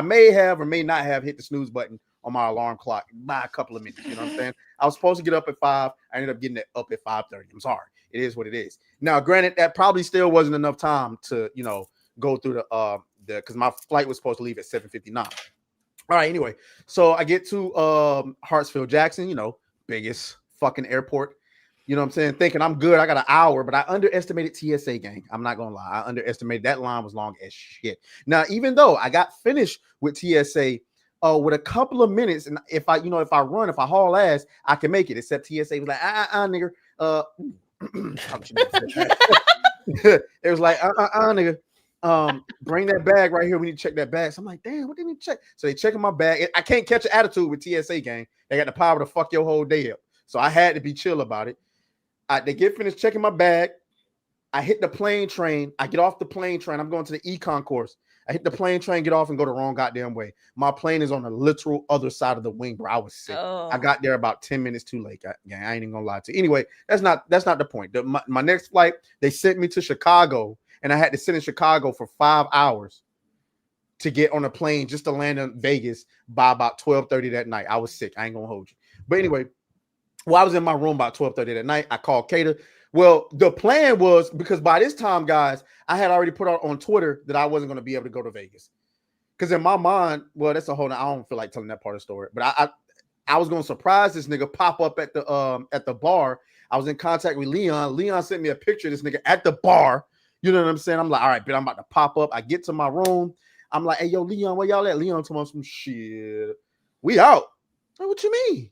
may have or may not have hit the snooze button on my alarm clock by a couple of minutes. You know what I'm saying? I was supposed to get up at 5. I ended up getting up at 5:30. I'm sorry. It is what it is. Now, granted, that probably still wasn't enough time to, go through the because my flight was supposed to leave at 7:59. All right, anyway. So I get to Hartsfield Jackson, biggest fucking airport. You know what I'm saying? Thinking I'm good. I got an hour, but I underestimated TSA, gang. I'm not gonna lie. I underestimated that line was long as shit. Now, even though I got finished with TSA with a couple of minutes, and if I haul ass, I can make it. Except TSA was like, nigga. It was like, nigga. Bring that bag right here. We need to check that bag. So I'm like, damn, what did they check? So they checking my bag. I can't catch an attitude with TSA, gang. They got the power to fuck your whole day up. So I had to be chill about it. They get finished checking my bag. I hit the plane train. I get off the plane train. I'm going to the econ course. I hit the plane train, get off, and go the wrong goddamn way. My plane is on the literal other side of the wing, bro. I was sick. I got there about 10 minutes too late. I ain't even gonna lie to you. Anyway, that's not the point. My next flight, they sent me to Chicago, and I had to sit in Chicago for 5 hours to get on a plane just to land in Vegas by about 12:30 that night. I was sick. I ain't gonna hold you. But anyway, I was in my room about 12:30 that night. I called Kada. Well, the plan was, because by this time, guys, I had already put out on Twitter that I wasn't going to be able to go to Vegas. Because in my mind, well, that's a whole. I don't feel like telling that part of the story, but I was going to surprise this nigga, pop up at the bar. I was in contact with Leon. Leon sent me a picture of this nigga at the bar. You know what I'm saying? I'm like, all right, but I'm about to pop up. I get to my room. I'm like, hey, yo, Leon, where y'all at? Leon told me some shit. We out. Like, what you mean?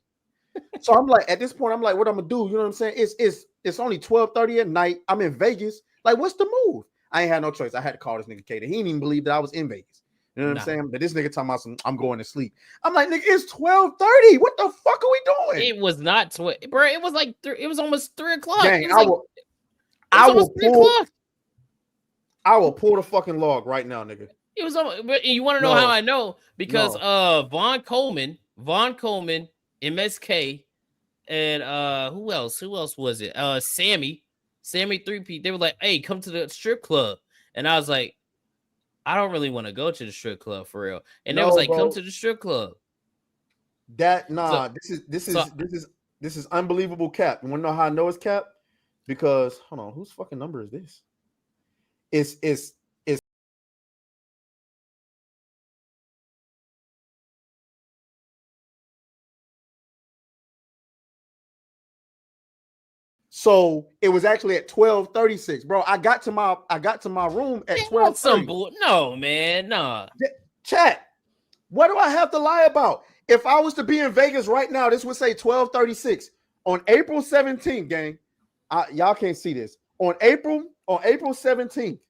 So I'm like, at this point, I'm like, what I'm gonna do? You know what I'm saying? It's only 12:30 at night. I'm in Vegas. Like, what's the move? I ain't had no choice. I had to call this nigga Kada. He didn't even believe that I was in Vegas. You know what I'm saying? But this nigga talking about I'm going to sleep. I'm like, nigga, it's 12:30. What the fuck are we doing? It was not 12, bro. It was like it was almost 3 o'clock. Dang, I will pull the fucking log right now, nigga. It was almost, but you want to know how I know? Because Vaughn Coleman, MSK, and who else was it? Sammy 3P. They were like, hey, come to the strip club. And I was like, I don't really want to go to the strip club for real. And they was like, come to the strip club. This is unbelievable cap. You want to know how I know it's cap? Because hold on, whose fucking number is this? It's so it was actually at 12:36, bro. I got to my room at 12:30. No, man, nah. Chat, what do I have to lie about? If I was to be in Vegas right now, this would say 12:36 on April 17th, gang. Y'all can't see this. On April 17th,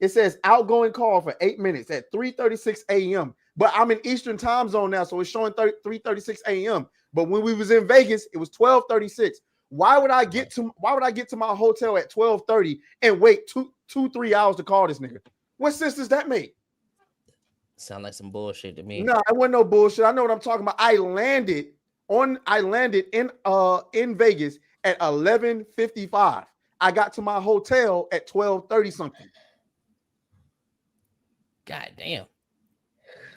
it says outgoing call for 8 minutes at 3:36 a.m. But I'm in Eastern time zone now, so it's showing 3:36 a.m. But when we was in Vegas, it was 12:36. Why would I get to my hotel at 12:30 and wait 3 hours to call this nigga? What sense does that make? Sound like some bullshit to me. No, I wasn't no bullshit. I know what I'm talking about. I landed in Vegas at 11:55. I got to my hotel at 12:30 something. God damn.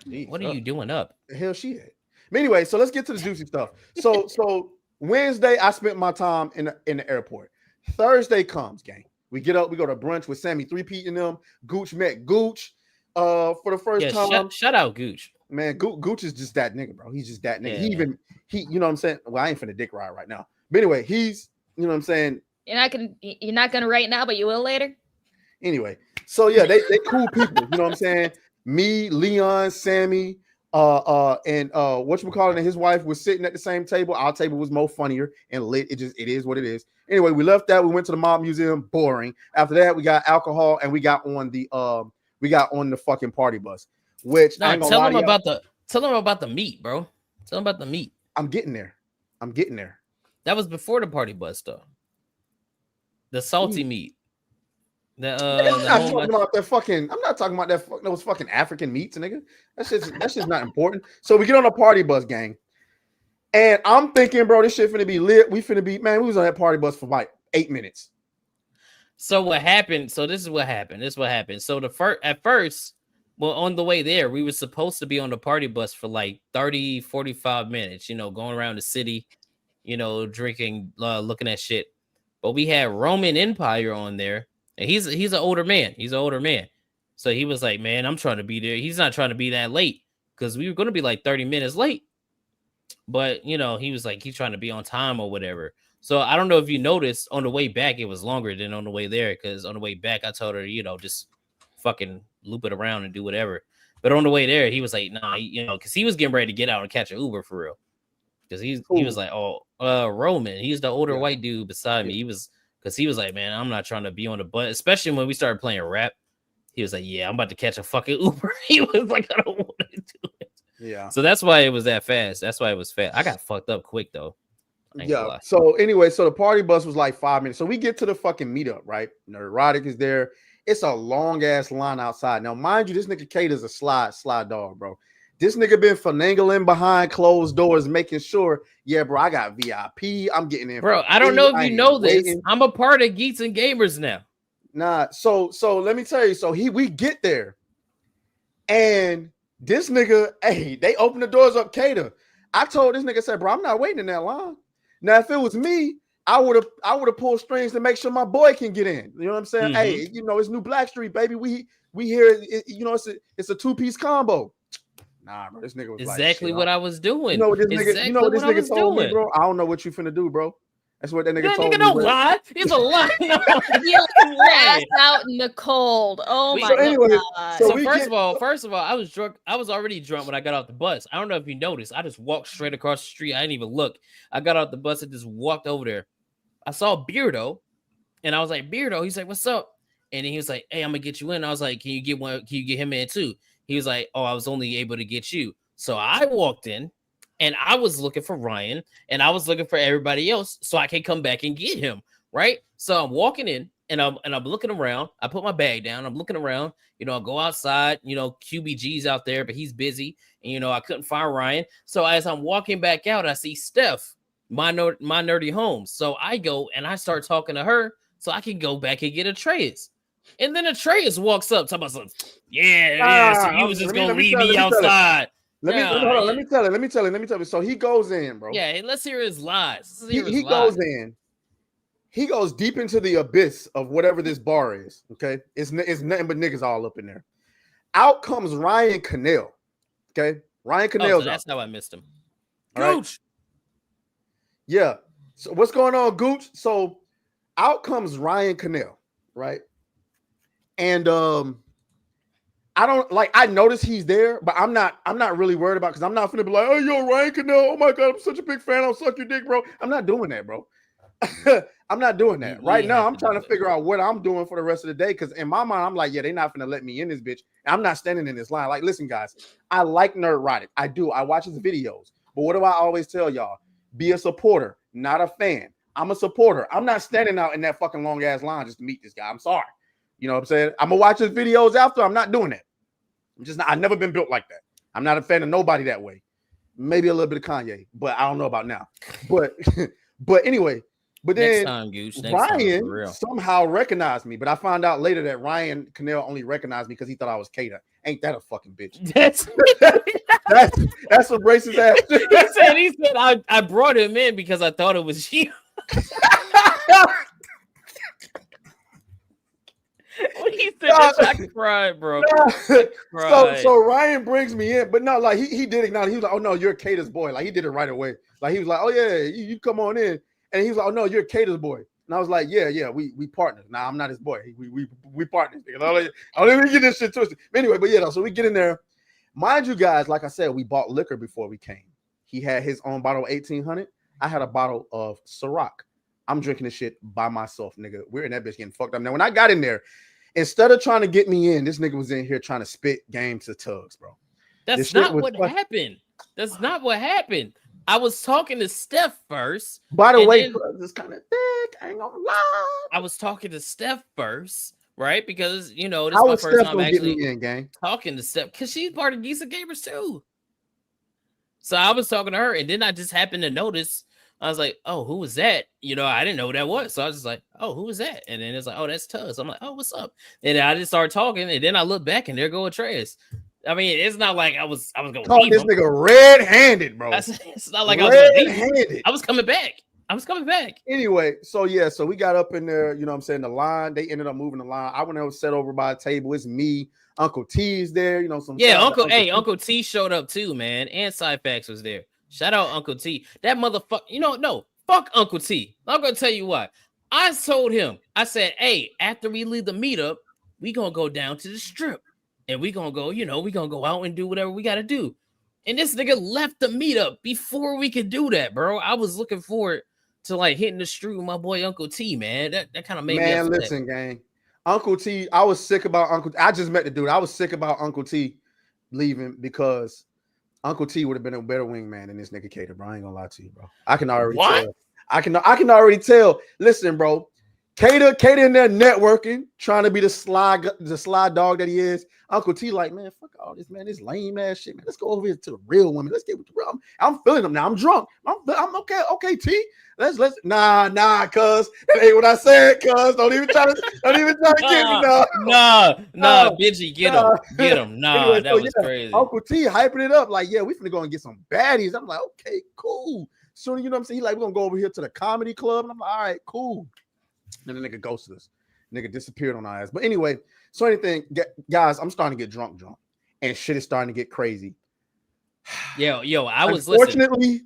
Jeez, what are you doing up? The hell she had. But anyway, so let's get to the juicy stuff. So Wednesday, I spent my time in the airport. Thursday comes, gang. We get up, we go to brunch with Sammy 3P and them. Gooch met Gooch for the first time. Shout out Gooch. Man, Gooch is just that nigga, bro. He's just that nigga. Yeah. He, you know what I'm saying? Well, I ain't finna dick ride right now. But anyway, he's, you know what I'm saying? You're not gonna right now, but you will later. Anyway, so yeah, they cool people, you know what I'm saying? Me, Leon, Sammy, and whatchamacallit and his wife was sitting at the same table. Our table was more funnier and lit. It is what it is. Anyway, we left that. We went to the mob museum. Boring. After that, we got alcohol and we got on the fucking party bus. Which tell them about the meat, bro. Tell them about the meat. I'm getting there. That was before the party bus though. The salty meat. I'm not talking about those fucking African meats, nigga. That's just not important. So we get on a party bus, gang. And I'm thinking, bro, this shit finna be lit. We was on that party bus for like 8 minutes. So what happened? So this is what happened. So at first, well, on the way there, we were supposed to be on the party bus for like 30, 45 minutes, going around the city, drinking, looking at shit. But we had Roman Empire on there. And he's an older man. So he was like, man, I'm trying to be there. He's not trying to be that late because we were going to be like 30 minutes late. But, he was like, he's trying to be on time or whatever. So I don't know if you noticed on the way back, it was longer than on the way there. Because on the way back, I told her, just fucking loop it around and do whatever. But on the way there, he was like, nah, because he was getting ready to get out and catch an Uber for real. Because he was like, Roman, he's the older white dude beside me. Because he was like, man, I'm not trying to be on the bus, especially when we started playing rap. He was like, yeah, I'm about to catch a fucking Uber. He was like, I don't want to do it. Yeah. So that's why it was that fast. That's why it was fast. I got fucked up quick, though. Yeah. So anyway, so the party bus was like 5 minutes. So we get to the fucking meetup, right? Neurotic is there. It's a long-ass line outside. Now, mind you, this nigga Kate is a slide dog, bro. This nigga been finagling behind closed doors, making sure, yeah, bro, I got VIP. I'm getting in. Bro, I don't know if you know this. I'm a part of Geeks and Gamers now. Nah, so let me tell you. So we get there. And this nigga, hey, they opened the doors up, Kada. I told this nigga, said, bro, I'm not waiting in that line. Now, if it was me, I would have pulled strings to make sure my boy can get in. You know what I'm saying? Hey, you know, it's New Black Street, baby. We here, you know, it's a two-piece combo. Nah, bro, this nigga was exactly like, what I was doing. You know what this nigga, exactly you know what this nigga told doing. me, bro? I don't know what you finna do, bro. That's what that nigga told me. That nigga don't lie. He's a lie. You passed out in the cold. Oh my god. So first of all, I was drunk. I was already drunk when I got off the bus. I don't know if you noticed. I just walked straight across the street. I didn't even look. I got off the bus and just walked over there. I saw Beardo, and I was like, Beardo. He's like, what's up? And then he was like, hey, I'm gonna get you in. I was like, can you get one? Can you get him in too? He was like, oh, I was only able to get you. So I walked in. And I was looking for Ryan, and I was looking for everybody else, so I can come back and get him, right? So I'm walking in, and I'm looking around. I put my bag down. I'm looking around. You know, I go outside. You know, QBG's out there, but he's busy, and you know, I couldn't find Ryan. So as I'm walking back out, I see Steph, my nerdy home. So I go and I start talking to her, so I can go back and get Atraes. And then Atraes walks up, talking about something. Yeah. So you was just gonna leave me outside. Let me tell you. So he goes in, bro. Yeah, let's hear his lies. He goes in. He goes deep into the abyss of whatever this bar is. Okay, it's nothing but niggas all up in there. Out comes Ryan Cannell. Okay, Ryan Cannell. So that's how I missed him. Gooch. Right? Yeah. So what's going on, Gooch? So out comes Ryan Cannell, right? And I noticed he's there, but I'm not really worried about, because I'm not finna be like, oh, yo, Ryan Cannell, oh my god, I'm such a big fan, I'll suck your dick, bro. I'm not doing that, bro. I'm not doing that. Right now, I'm trying to figure out what I'm doing for the rest of the day, because in my mind, I'm like, yeah, they're not finna let me in this bitch. I'm not standing in this line. Like, listen, guys, I like Nerdrotic. I do. I watch his videos. But what do I always tell y'all? Be a supporter, not a fan. I'm a supporter. I'm not standing out in that fucking long ass line just to meet this guy. I'm sorry. You know what I'm saying? I'm gonna watch his videos after. I'm not doing that. I'm just not. I've never been built like that. I'm not a fan of nobody that way. Maybe a little bit of Kanye, but I don't know about now. But anyway. But then Ryan somehow recognized me, but I found out later that Ryan Cannell only recognized me because he thought I was Kada. Ain't that a fucking bitch? That's some racist ass. He said I brought him in because I thought it was you. When he said that, I cried, bro. So Ryan brings me in, but no, like he did acknowledge. He was like, "Oh no, you're Kada's boy." Like he did it right away. Like he was like, "Oh yeah, you come on in," and he was like, "Oh no, you're Kada's boy." And I was like, "Yeah, we partners." Nah, I'm not his boy. We partners. I don't even get this shit twisted. Anyway, but yeah, so we get in there. Mind you, guys, like I said, we bought liquor before we came. He had his own bottle of 1800. I had a bottle of Ciroc. I'm drinking this shit by myself, nigga. We're in that bitch getting fucked up. Now, when I got in there, instead of trying to get me in, this nigga was in here trying to spit game to Tugs, bro. That's not what happened. That's not what happened. I was talking to Steph first. By the way, this kind of thick. I ain't gonna lie. I was talking to Steph first, right? Because you know this is my first time actually talking to Steph, because she's part of Geesa Gamers too. So I was talking to her, and then I just happened to notice. I was like, oh, who was that? You know, I didn't know who that was. So I was just like, oh, who was that? And then it's like, oh, that's Tuz. I'm like, oh, what's up? And I just started talking, and then I look back, and there go Atraes. I mean, it's not like I was going to call this nigga red-handed, bro. It's not like I was red-handed. I was coming back. Anyway, so we got up in there, you know what I'm saying, the line. They ended up moving the line. I went over, sat over by a table. It's me. Uncle T's there, you know, Uncle T showed up too, man. And Cyfax was there. Shout out Uncle T. That motherfucker, fuck Uncle T. I'm gonna tell you what. I told him, I said, hey, after we leave the meetup, we gonna go down to the strip. And we gonna go, we gonna go out and do whatever we gotta do. And this nigga left the meetup before we could do that, bro. I was looking forward to like hitting the street with my boy Uncle T, man. That kind of made me upset. Listen, gang. Uncle T, I was sick about Uncle T. I just met the dude. I was sick about Uncle T leaving because Uncle T would have been a better wingman than this nigga Kada, bro. I ain't gonna lie to you, bro. I can already tell. I can already tell. Listen, bro. Kada in there networking, trying to be the sly dog that he is. Uncle T like, man, fuck all this, man. This lame ass shit, man. Let's go over here to the real woman. Let's get with the real. I'm feeling them now. I'm drunk. I'm okay. Okay, T. Let's nah, cuz that ain't what I said, cuz. Don't even try to get me now. Nah, Benji, get him. Nah, anyway, that was crazy. Uncle T hyping it up like, yeah, we finna go and get some baddies. I'm like, okay, cool. So you know what I'm saying? He like, we're gonna go over here to the comedy club. And I'm like, all right, cool. And the nigga ghosted us. Nigga disappeared on our ass. But anyway, so anything, guys, I'm starting to get drunk. And shit is starting to get crazy. Yo, I was unfortunately.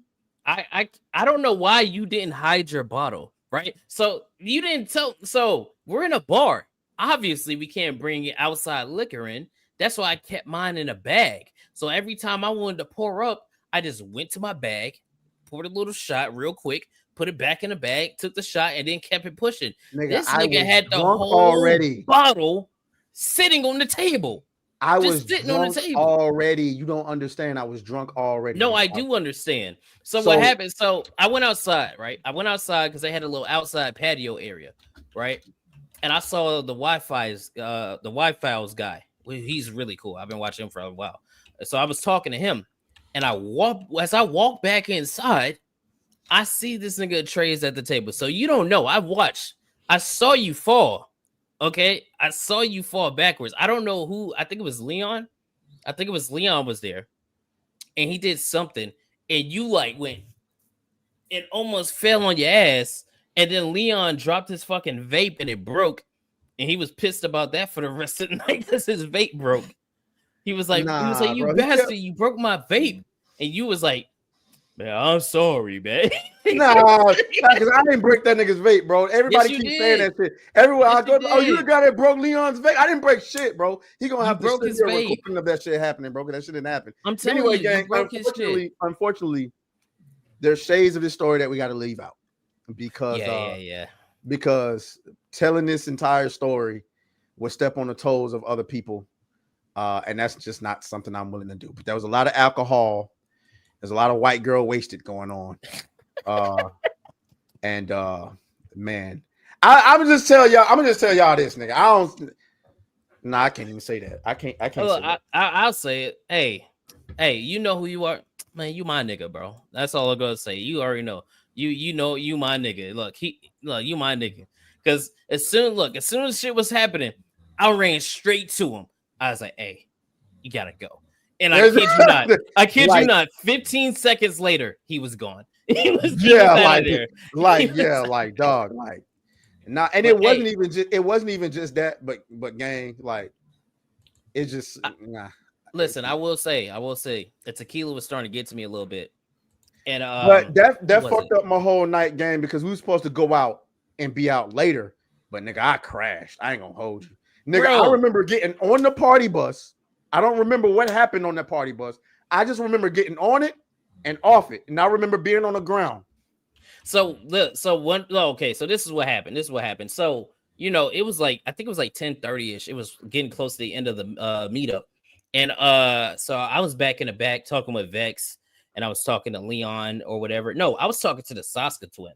I don't know why you didn't hide your bottle, right? So you didn't tell. So we're in a bar. Obviously, we can't bring outside liquor in. That's why I kept mine in a bag. So every time I wanted to pour up, I just went to my bag, poured a little shot real quick, put it back in the bag, took the shot, and then kept it pushing. This nigga had the whole bottle sitting on the table. I was drunk already. You don't understand. I was drunk already. No, I do understand. So what happened? So I went outside, right? I went outside because they had a little outside patio area, right? And I saw the Wi-Fi's guy. He's really cool. I've been watching him for a while. So I was talking to him, and as I walk back inside, I see this nigga Atraes at the table. So you don't know. I saw you fall. Okay, I saw you fall backwards. I don't know who. I think it was Leon. I think it was Leon was there, and he did something, and you like went, it almost fell on your ass, and then Leon dropped his fucking vape and it broke, and he was pissed about that for the rest of the night because his vape broke. He was like, you bro, bastard, you broke my vape, and you was like, man, I'm sorry, man. Nah, because I didn't break that nigga's vape, bro. Everybody keeps saying that shit. Everywhere I go, you the guy that broke Leon's vape. I didn't break shit, bro. He gonna have to sit here recording of that shit happening, bro. Because that shit didn't happen. I'm telling you, gang, unfortunately, there's shades of this story that we got to leave out because because telling this entire story would step on the toes of other people, and that's just not something I'm willing to do. But there was a lot of alcohol. There's a lot of white girl wasted going on. Man, I'm gonna just tell y'all this, nigga. I can't even say that. I can't say that. I'll say it. Hey, you know who you are, man. You my nigga, bro. That's all I'm gonna say. You already know. You know you my nigga. Look, you my nigga. Because as soon as shit was happening, I ran straight to him. I was like, hey, you gotta go. And I kid you not, 15 seconds later, he was gone. He was dog, like, nah, and it wasn't even just that, but gang, like, it's just nah. Listen, I will say, the tequila was starting to get to me a little bit, and but that fucked up my whole night game because we were supposed to go out and be out later, but nigga, I crashed. I ain't gonna hold you, nigga. Bro. I remember getting on the party bus. I don't remember what happened on that party bus. I just remember getting on it and off it, and I remember being on the ground. So this is what happened. So it was like, I think it was like 10:30ish. It was getting close to the end of the meetup, and so I was back in the back talking with Vex, and I was talking to Leon or whatever. No, I was talking to the Saska twin.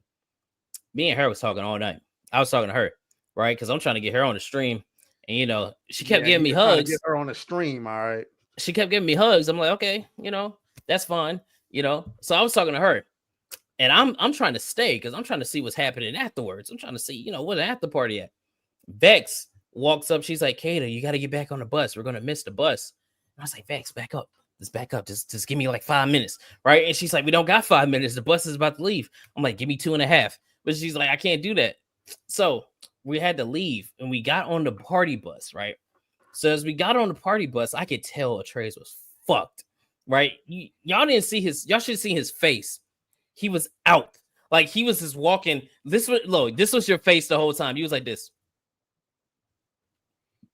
Me and her was talking all night. I was talking to her, right? Because I'm trying to get her on the stream. And she kept giving me hugs. Get her on the stream, all right. She kept giving me hugs. I'm like, okay, that's fine. So I was talking to her, and I'm trying to stay because I'm trying to see what's happening afterwards. I'm trying to see, where the after party at. Vex walks up. She's like, Kada, you got to get back on the bus. We're gonna miss the bus. And I was like, Vex, back up. Just back up. Just give me like 5 minutes, right? And she's like, we don't got 5 minutes. The bus is about to leave. I'm like, give me 2.5. But she's like, I can't do that. So we had to leave, and we got on the party bus, right? So as we got on the party bus, I could tell Atraes was fucked, right? Y'all didn't see y'all should have seen his face. He was out. Like, he was just walking. This was your face the whole time. He was like this.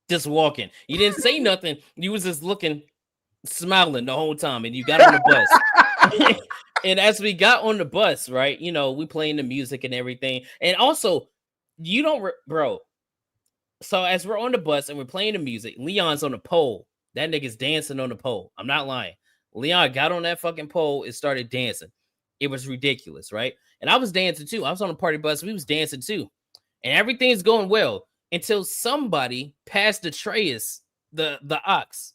Just walking. You didn't say nothing. You was just looking, smiling the whole time, and you got on the bus. And as we got on the bus, right, we playing the music and everything. And also, bro. So as we're on the bus and we're playing the music, Leon's on the pole. That nigga's dancing on the pole. I'm not lying. Leon got on that fucking pole and started dancing. It was ridiculous, right? And I was dancing too. I was on a party bus. We was dancing too. and everything's going well until somebody passed Atraes the ox.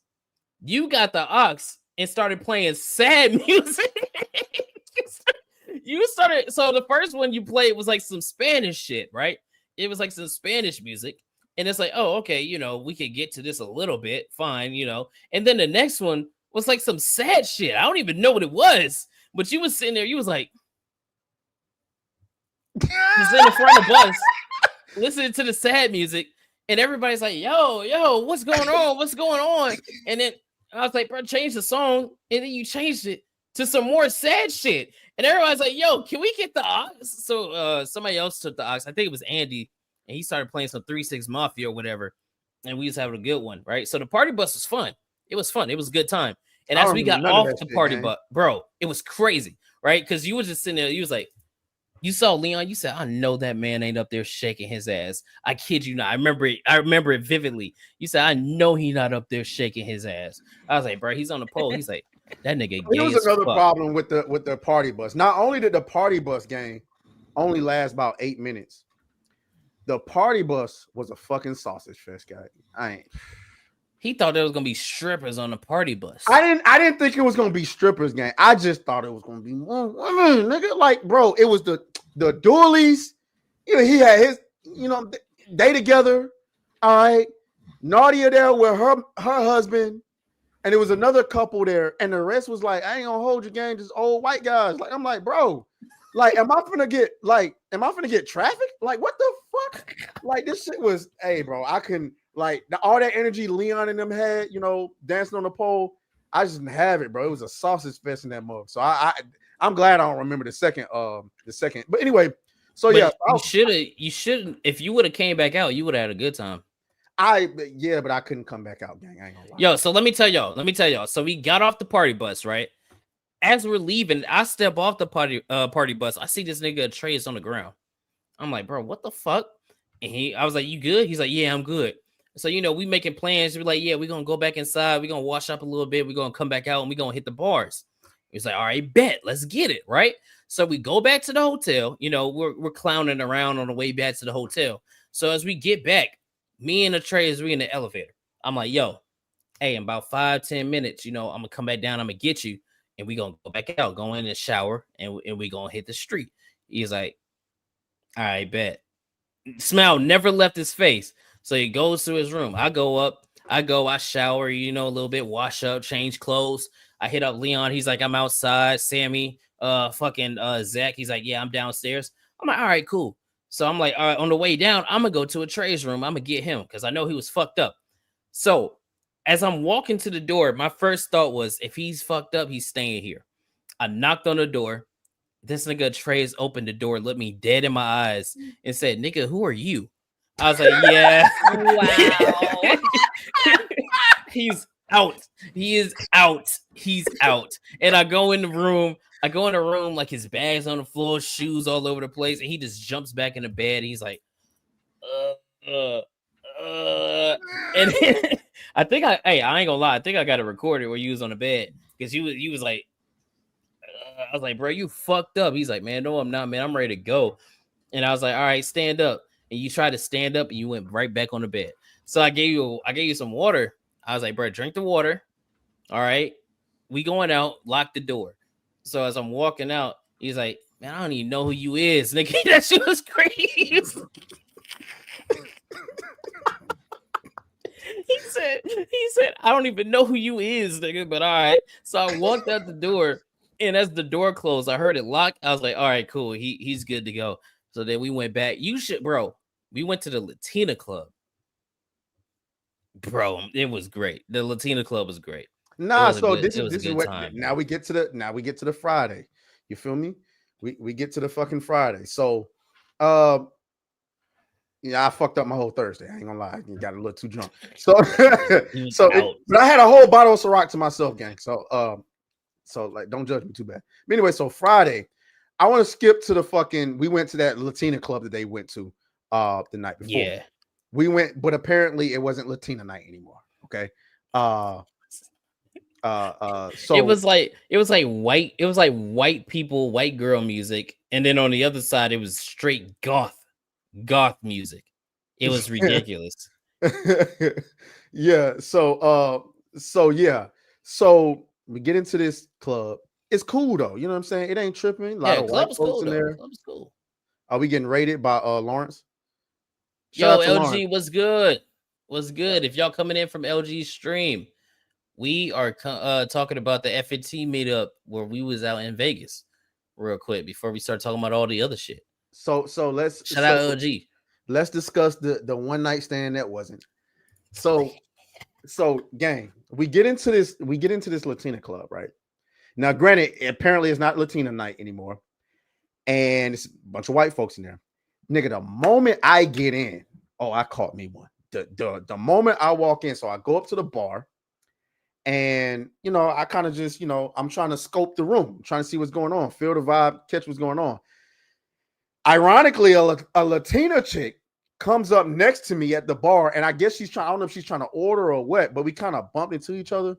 You got the ox and started playing sad music. You started. So the first one you played was like some Spanish shit, right? It was like some Spanish music, and it's like, oh, okay, you know, we could get to this a little bit, fine, you know. And then the next one was like some sad shit. I don't even know what it was, but you was sitting there, you was like, just in the front of the bus, listening to the sad music, and everybody's like, yo, what's going on? What's going on? And then I was like, bro, change the song, and then you changed it to some more sad shit. And everybody's like, yo, can we get the ox? So somebody else took the ox. I think it was Andy, and he started playing some 3-6 Mafia or whatever. And we was having a good one, right? So the party bus was fun. It was fun. It was a good time. And as we got off the party bus, bro, it was crazy, right? Because you was just sitting there, you was like, you saw Leon, you said, I know that man ain't up there shaking his ass. I kid you not. I remember it vividly. You said, I know he not up there shaking his ass. I was like, bro, he's on the pole. He's like, that nigga gay. There was another problem with the party bus. Not only did the party bus game only last about 8 minutes, the party bus was a fucking sausage fest, guy. He thought there was gonna be strippers on the party bus. I didn't think it was gonna be strippers, gang. I just thought it was gonna be women, nigga. Like, bro, it was the doolies. You know, he had his, you know, they together. All right, Nadia there with her husband. And there was another couple there, and the rest was like, I ain't gonna hold you, gang, just old white guys. Like, I'm like, bro, like, am I finna get traffic? Like, what the fuck? Like, this shit was, hey, bro, I couldn't, like, all that energy Leon and them had, you know, dancing on the pole, I just didn't have it, bro. It was a sausage fest in that mug. So I'm glad I don't remember the second. But anyway, so but yeah, you shouldn't. If you would have came back out, you would have had a good time. But I couldn't come back out, gang. I ain't gonna lie. Yo, so let me tell y'all. So we got off the party bus, right? As we're leaving, I step off the party bus. I see this nigga Atraes on the ground. I'm like, bro, what the fuck? And I was like, you good? He's like, yeah, I'm good. So, you know, we making plans. We're like, yeah, we're gonna go back inside. We're gonna wash up a little bit. We're gonna come back out and we're gonna hit the bars. He's like, all right, bet, let's get it, right? So we go back to the hotel. You know, we're clowning around on the way back to the hotel. So as we get back, me and Atraes, we in the elevator. I'm like, yo, hey, in about 5-10 minutes, you know, I'm gonna come back down, I'm gonna get you, and we gonna go back out, go in the shower, and we gonna hit the street. He's like, all right, bet. Smile never left his face. So he goes to his room. I go up, I shower, you know, a little bit, wash up, change clothes. I hit up Leon. He's like, I'm outside. Sammy, Zach. He's like, yeah, I'm downstairs. I'm like, all right, cool. So I'm like, all right, on the way down, I'm gonna go to Atraes' room. I'm gonna get him because I know he was fucked up. So as I'm walking to the door, my first thought was, if he's fucked up, he's staying here. I knocked on the door. This nigga Atraes opened the door, looked me dead in my eyes, and said, nigga, who are you? I was like, yeah. Wow. He's out. He is out. He's out. And I go in the room. Like his bag's on the floor, shoes all over the place, and he just jumps back in the bed. And he's like, and I think I ain't gonna lie. I think I got a recorded where you was on the bed because you was like, I was like, bro, you fucked up. He's like, man, no, I'm not, man. I'm ready to go. And I was like, all right, stand up. And you tried to stand up and you went right back on the bed. So I gave you some water. I was like, bro, drink the water. All right. We going out, lock the door. So as I'm walking out, he's like, man, I don't even know who you is, nigga. That shit was crazy. He said, I don't even know who you is, nigga, but all right. So I walked out the door, and as the door closed, I heard it lock. I was like, all right, cool. He's good to go. So then we went back. We went to the Latina club. Bro, it was great. The Latina club was great. Nah, so this is what time. Now we get to the Friday. You feel me? We get to the fucking Friday. So yeah, I fucked up my whole Thursday. I ain't gonna lie. I got a little too drunk. So but I had a whole bottle of Ciroc to myself, gang. So like don't judge me too bad. But anyway, so Friday, I want to skip to the fucking, we went to that Latina club that they went to the night before. Yeah. We went, but apparently it wasn't Latina night anymore. Okay. So it was like white people, white girl music, and then on the other side it was straight goth goth music. It was ridiculous. Yeah. So we get into this club. It's cool though. You know what I'm saying? It ain't tripping. A lot of club white is folks cool in though. there. Club is cool. Are we getting rated by Lawrence? Yo, Shout out to LG Lawrence. was good. Was good. If y'all coming in from LG's stream, we are talking about the FNT meetup where we was out in Vegas real quick before we start talking about all the other shit. So let's shout out LG. Let's discuss the one night stand that wasn't. So gang, we get into this Latina club, right? Now, granted, apparently it's not Latina night anymore, and it's a bunch of white folks in there. Nigga, the moment I get in, I caught me one. The moment I walk in, so I go up to the bar, and I kind of just I'm trying to scope the room, trying to see what's going on, feel the vibe, catch what's going on. Ironically, a Latina chick comes up next to me at the bar, and I guess I don't know if she's trying to order or what, but we kind of bumped into each other.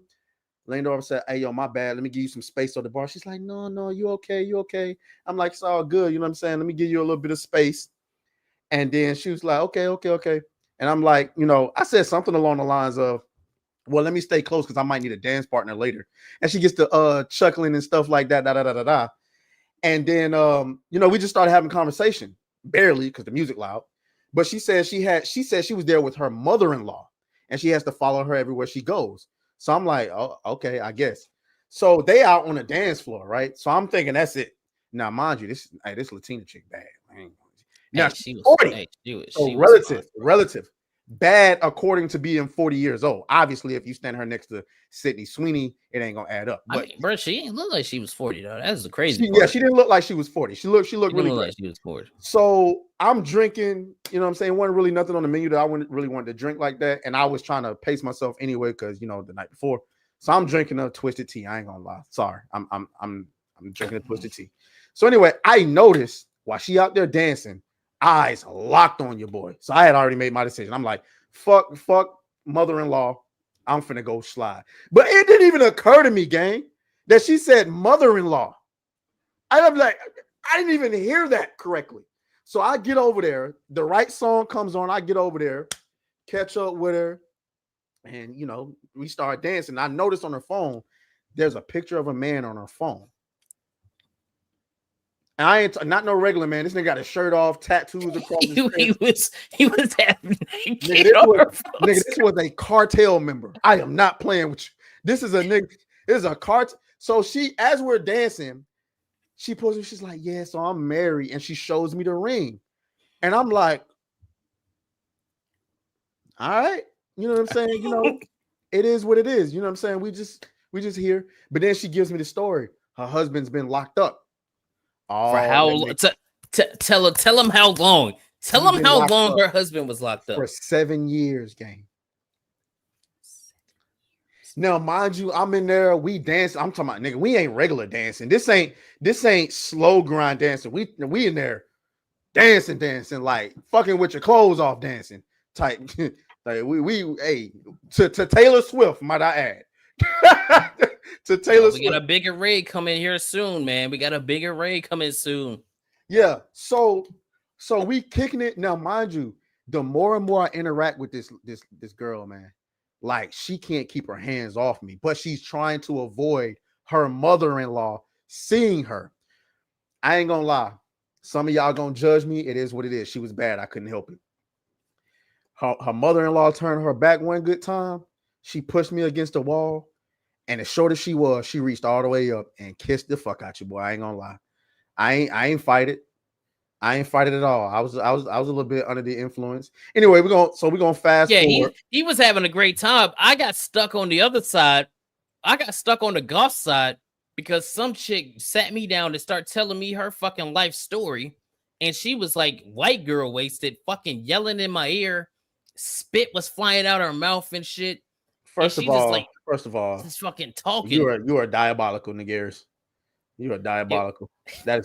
Leaned over and said, "Hey, yo, my bad. Let me give you some space on the bar." She's like, No, you okay? You okay? I'm like, it's all good. You know what I'm saying? Let me give you a little bit of space. And then she was like, okay. And I'm like, I said something along the lines of, well, let me stay close because I might need a dance partner later. And she gets to chuckling and stuff like that, da. And then, we just started having conversation, barely because the music loud. But she said she was there with her mother-in-law, and she has to follow her everywhere she goes. So I'm like, oh, okay, I guess. So they out on the dance floor, right? So I'm thinking that's it. Now, mind you, this Latina chick bad. Now she was 40. She was relative. Bad according to being 40 years old. Obviously, if you stand her next to Sydney Sweeney, it ain't gonna add up. But I mean, bro, she didn't look like she was 40 though. That's the crazy part. Yeah, she didn't look like she was 40. She looked really good. Like she was 40. So I'm drinking, you know what I'm saying? Wasn't really nothing on the menu that I wouldn't really want to drink like that. And I was trying to pace myself anyway, because the night before. So I'm drinking a twisted tea. I ain't gonna lie. Sorry. I'm drinking a twisted tea. So anyway, I noticed while she out there dancing, eyes locked on your boy. So I had already made my decision. I'm like, fuck mother-in-law. I'm finna go slide. But it didn't even occur to me, gang, that she said mother-in-law. I'm like, I didn't even hear that correctly. So I get over there. The right song comes on. I get over there, catch up with her, and we start dancing. I noticed on her phone, there's a picture of a man on her phone. And I ain't not no regular man. This nigga got his shirt off, tattoos across his face. He was having nigga, this was a cartel member. I am not playing with you. This is a nigga. This is a cartel. So as we're dancing, she pulls me. She's like, "Yeah, so I'm married," and she shows me the ring, and I'm like, "All right, you know what I'm saying? It is what it is. You know what I'm saying? We just here." But then she gives me the story. Her husband's been locked up. For how long? Tell him how long. Tell him how long her husband was locked up. For 7 years, gang. Now, mind you, I'm in there. We dance. I'm talking about, nigga, we ain't regular dancing. This ain't slow grind dancing. We in there dancing, like fucking with your clothes off dancing type. Like to Taylor Swift, might I add. To Taylor Swift. We got a bigger raid coming here soon, man. We got a bigger raid coming soon. Yeah. So we kicking it. Now, mind you, the more and more I interact with this girl, man, like she can't keep her hands off me, but she's trying to avoid her mother-in-law seeing her. I ain't gonna lie. Some of y'all gonna judge me. It is what it is. She was bad. I couldn't help it. Her mother-in-law turned her back one good time. She pushed me against the wall. And as short as she was, she reached all the way up and kissed the fuck out you, boy. I ain't gonna lie. I ain't fight it. I ain't fight it at all. I was a little bit under the influence. Anyway, we're gonna fast forward. He was having a great time. I got stuck on the other side. I got stuck on the golf side because some chick sat me down to start telling me her fucking life story. And she was like white girl wasted, fucking yelling in my ear. Spit was flying out her mouth and shit. First of all, just fucking talking. You are diabolical, niggas. You are diabolical. Yeah.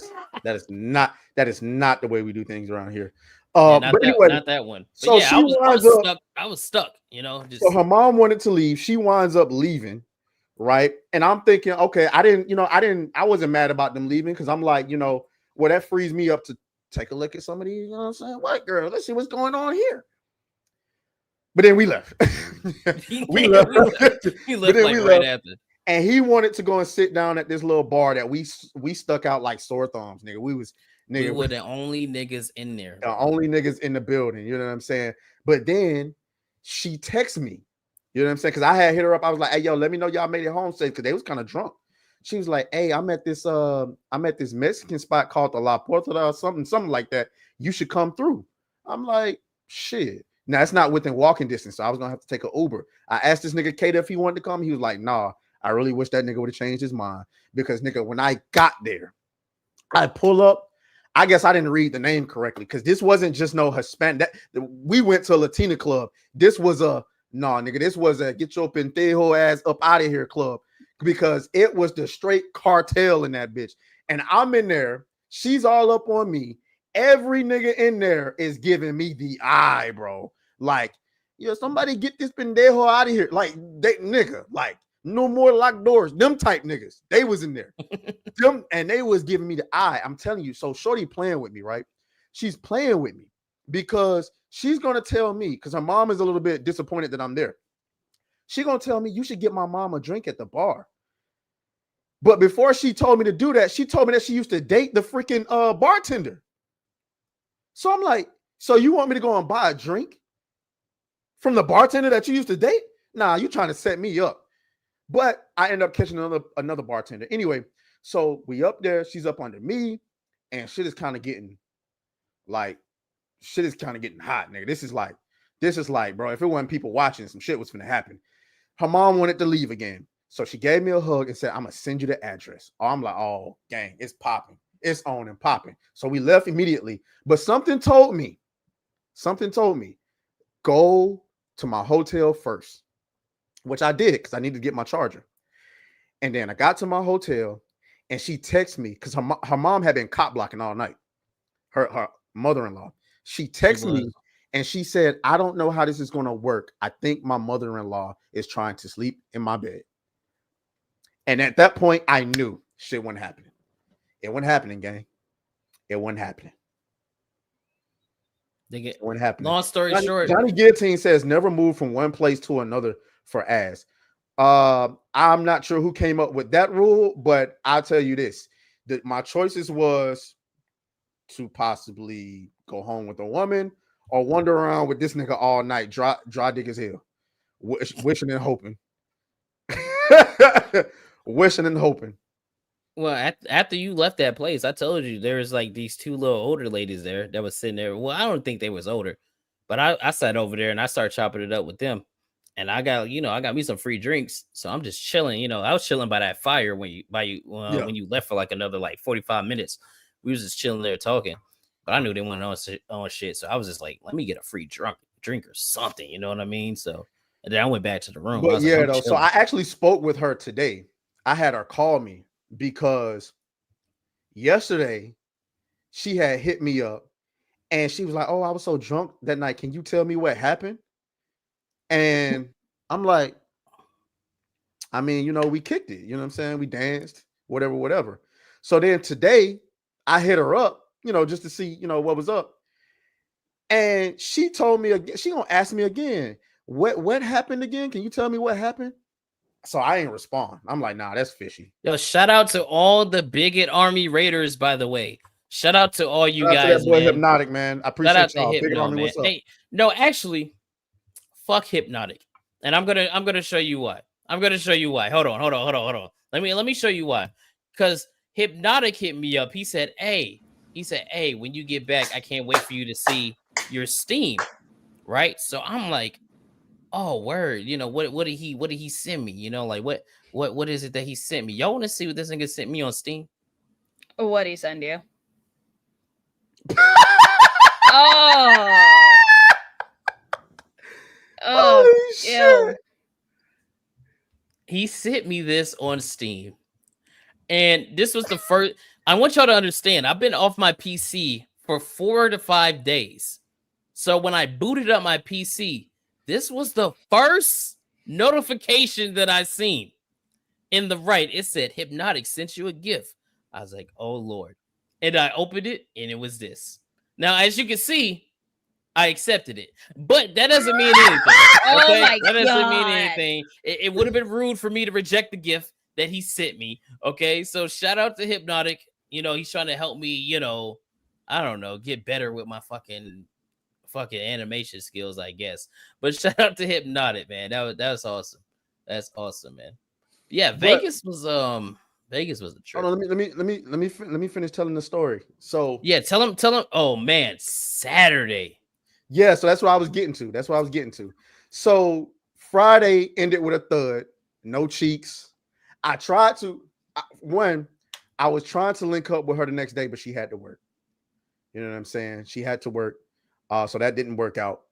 That is not the way we do things around here. But anyway, not that one. But so yeah, I was stuck. So her mom wanted to leave. She winds up leaving, right? And I'm thinking, okay, I wasn't mad about them leaving because I'm like, well, that frees me up take a look at some of these, you know what I'm saying, white girls. Let's see what's going on here. But then we left. we left. He left like right after. And he wanted to go and sit down at this little bar that we stuck out like sore thumbs, nigga. We were the only niggas in there. The only niggas in the building. You know what I'm saying? But then she texted me. You know what I'm saying? Because I had hit her up. I was like, hey, yo, let me know y'all made it home safe, because they was kind of drunk. She was like, hey, I'm at this Mexican spot called the La Puerta or something like that. You should come through. I'm like, shit. Now it's not within walking distance, so I was gonna have to take an Uber. I asked this nigga Kada if he wanted to come. He was like, nah. I really wish that nigga would have changed his mind, because nigga, when I got there, I pull up. I guess I didn't read the name correctly, because this wasn't just no Hispanic. We went to a Latina club. This was a nigga. This was a get your pendejo ass up out of here club, because it was the straight cartel in that bitch. And I'm in there. She's all up on me. Every nigga in there is giving me the eye, bro. Like, yo, somebody get this pendejo out of here. Like, they nigga, like. No more locked doors. Them type niggas. They was in there. And they was giving me the eye. I'm telling you. So shorty playing with me, right? She's playing with me because she's going to tell me, because her mom is a little bit disappointed that I'm there. She's going to tell me, you should get my mom a drink at the bar. But before she told me to do that, she told me that she used to date the freaking bartender. So I'm like, so you want me to go and buy a drink from the bartender that you used to date? Nah, you trying to set me up. But I end up catching another bartender. Anyway, so we up there. She's up under me, and shit is kind of getting hot, nigga. This is like, bro, if it wasn't people watching, some shit was gonna happen. Her mom wanted to leave again, so she gave me a hug and said, "I'm gonna send you the address." Oh, I'm like, oh, gang, it's popping, it's on and popping. So we left immediately. But something told me, go to my hotel first. Which I did, because I needed to get my charger. And then I got to my hotel, and she texted me, because her mom had been cop blocking all night. Her mother-in-law. She texted me, and she said, I don't know how this is going to work. I think my mother-in-law is trying to sleep in my bed. And at that point, I knew shit wasn't happening. It wasn't happening, gang. It wasn't happening. It wasn't happening. Long story short. Johnny Guillotine says, never move from one place to another for ass. I'm not sure who came up with that rule, but I'll tell you this: that my choices was to possibly go home with a woman or wander around with this nigga all night, dry dick as hell, wishing and hoping, wishing and hoping. Well, after you left that place, I told you there was like these two little older ladies there that was sitting there. Well, I don't think they was older, but I sat over there and I started chopping it up with them. And I got me some free drinks, so I'm just chilling. I was chilling by that fire when you left for like another like 45 minutes. We was just chilling there talking, but I knew they wanted on shit, so I was just like, let me get a free drink or something. You know what I mean? So and then I went back to the room. But yeah, though, so I actually spoke with her today. I had her call me because yesterday she had hit me up, and she was like, "Oh, I was so drunk that night. Can you tell me what happened?" And I'm like, I mean, we kicked it. You know what I'm saying? We danced, whatever. So then today I hit her up, just to see, what was up. And she told me again, she gonna ask me again, what happened again? Can you tell me what happened? So I ain't respond. I'm like, nah, that's fishy. Yo, shout out to all the Bigot Army Raiders, by the way. Shout out to all you guys. That boy, Hypnotic, man. I appreciate y'all. Bigot Army, what's up? Hey, no, actually. Fuck Hypnotic, and I'm gonna show you why. Hold on. Let me show you why. Because Hypnotic hit me up. He said, hey, when you get back, I can't wait for you to see your Steam, right? So I'm like, oh word, what did he send me? Like what is it that he sent me? Y'all want to see what this nigga sent me on Steam? What'd he send you? Oh. Oh shit. Ew. He sent me this on Steam. And this was the first. I want y'all to understand, I've been off my PC for 4 to 5 days. So when I booted up my PC, this was the first notification that I seen. In the right, it said, Hypnotic sent you a gift. I was like, oh Lord. And I opened it, and it was this. Now, as you can see, I accepted it, but that doesn't mean anything. Oh Okay? my That doesn't mean God. anything. It would have been rude for me to reject the gift that he sent me. Okay, so shout out to Hypnotic. You know, he's trying to help me. You know, I don't know, get better with my fucking animation skills, I guess. But shout out to Hypnotic, man. That was awesome. That's awesome, man. Yeah, Vegas was a trip. Hold on, let me finish telling the story. So yeah, tell him. Oh man, Saturday. Yeah, so that's what I was getting to. So Friday ended with a thud, no cheeks. I tried to I was trying to link up with her the next day, but she had to work. You know what I'm saying? She had to work. So that didn't work out.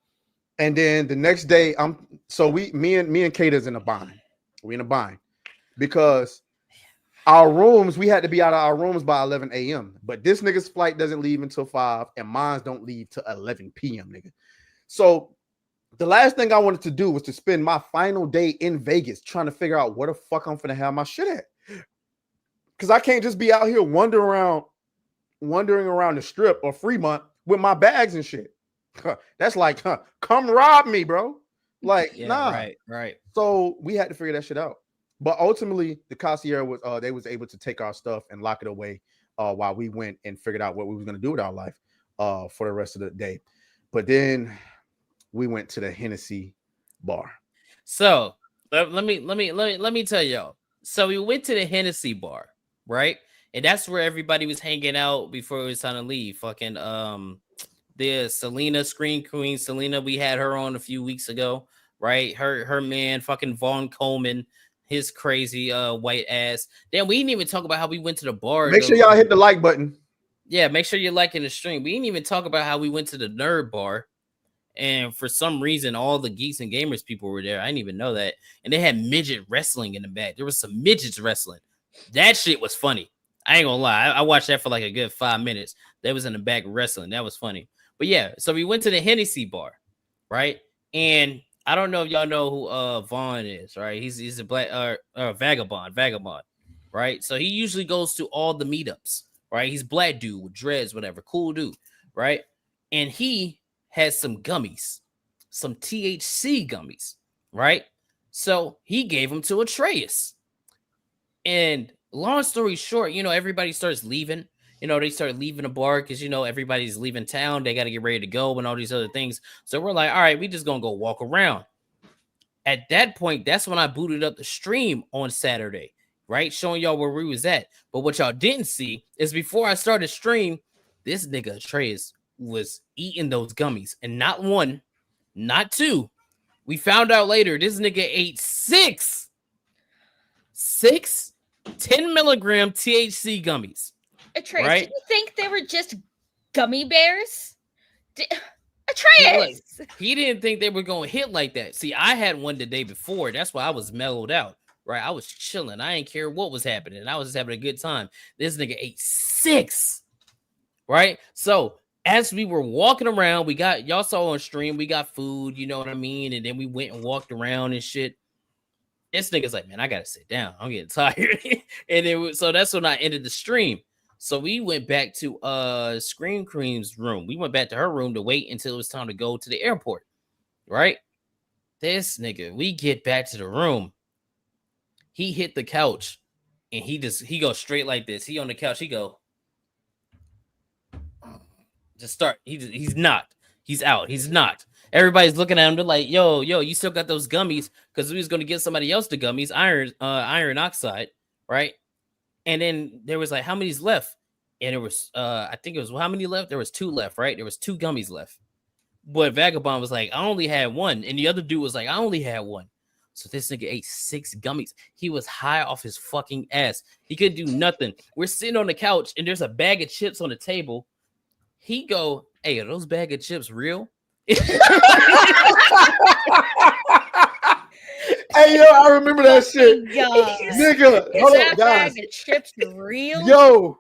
And then the next day, me and Kada's in a bind. We're in a bind because our rooms, we had to be out of our rooms by 11 a.m. But this nigga's flight doesn't leave until 5, and mine don't leave till 11 p.m. nigga. So the last thing I wanted to do was to spend my final day in Vegas trying to figure out where the fuck I'm finna have my shit at. Because I can't just be out here wandering around the strip or Fremont with my bags and shit. That's like, come rob me, bro. Like, Yeah, nah. right. So we had to figure that shit out. But ultimately, the concierge was they was able to take our stuff and lock it away while we went and figured out what we was gonna do with our life for the rest of the day. But then we went to the Hennessy bar. So let me tell y'all. So we went to the Hennessy bar, right? And that's where everybody was hanging out before it was time to leave. Fucking the Selena Screen Queen, Selena, we had her on a few weeks ago, right? Her man, fucking Vaughn Coleman, his crazy white ass. Damn, we didn't even talk about how we went to the bar. Make sure y'all hit the like button. Yeah, make sure you're liking the stream. We didn't even talk about how we went to the nerd bar. And for some reason, all the geeks and gamers people were there. I didn't even know that. And they had midget wrestling in the back. There was some midgets wrestling. That shit was funny. I ain't gonna lie. I watched that for like a good 5 minutes. They was in the back wrestling. That was funny. But yeah, so we went to the Hennessy bar, right? And I don't know if y'all know who Vaughn is, right? He's a black vagabond, right? So he usually goes to all the meetups, right? He's black dude with dreads, whatever, cool dude, right? And he has some gummies, some THC gummies, right? So he gave them to Atraes. And long story short, you know, everybody starts leaving. You know, they start leaving the bar because, you know, everybody's leaving town. They got to get ready to go and all these other things. So we're like, all right, we just going to go walk around. At that point, that's when I booted up the stream on Saturday, right? Showing y'all where we was at. But what y'all didn't see is before I started stream, this nigga Atraes was eating those gummies. And not one, not two. We found out later, this nigga ate six 10 milligram THC gummies. Atraes, right? did you think they were just gummy bears? Atraes! He didn't think they were going to hit like that. See, I had one the day before. That's why I was mellowed out, right? I was chilling. I didn't care what was happening. I was just having a good time. This nigga ate 6, right? So as we were walking around, we got, y'all saw on stream, we got food, you know what I mean? And then we went and walked around and shit. This nigga's like, man, I got to sit down. I'm getting tired. And so that's when I ended the stream. So we went back to Scream Cream's room. We went back to her room to wait until it was time to go to the airport, right? This nigga, we get back to the room. He hit the couch and he goes straight like this. He on the couch. He go, just start. He's knocked. He's out. He's knocked. Everybody's looking at him. They're like, yo, you still got those gummies? Because we was going to give somebody else the gummies, iron oxide, right? And then there was like, how many's left? And there was, I think it was, how many left? There was 2 left, right? There was 2 gummies left. But Vagabond was like, I only had 1. And the other dude was like, I only had 1. So this nigga ate 6 gummies. He was high off his fucking ass. He couldn't do nothing. We're sitting on the couch and there's a bag of chips on the table. He go, hey, are those bag of chips real? Hey, yo, I remember that shit. Nigga, hold on, guys. Bag of chips real? Yo.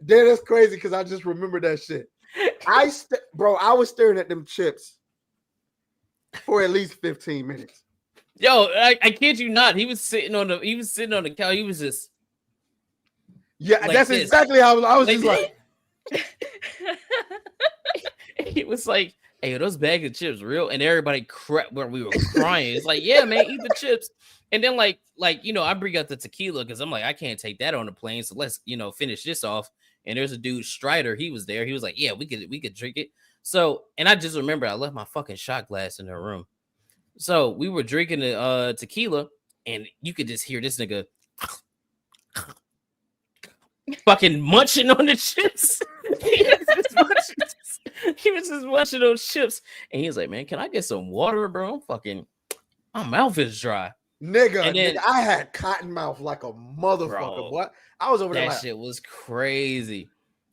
Damn, that's crazy because I just remember that shit. Bro, I was staring at them chips for at least 15 minutes. Yo, I kid you not. He was sitting on the couch. He was just like that's this. Exactly how I was like, just like, He was like, "Hey, are those bags of chips real?" And everybody crap where we were crying. It's like, "Yeah, man, eat the chips." And then like I bring out the tequila because I'm like, I can't take that on the plane. So let's finish this off. And there's a dude Strider. He was there. He was like, "Yeah, we could drink it." So and I just remember I left my fucking shot glass in the room. So we were drinking the tequila, and you could just hear this nigga fucking munching on the chips. He was just munching those chips, and he was like, "Man, can I get some water, bro? My mouth is dry." Nigga, And then, I had cotton mouth like a motherfucker. What? I was over there. That shit was crazy.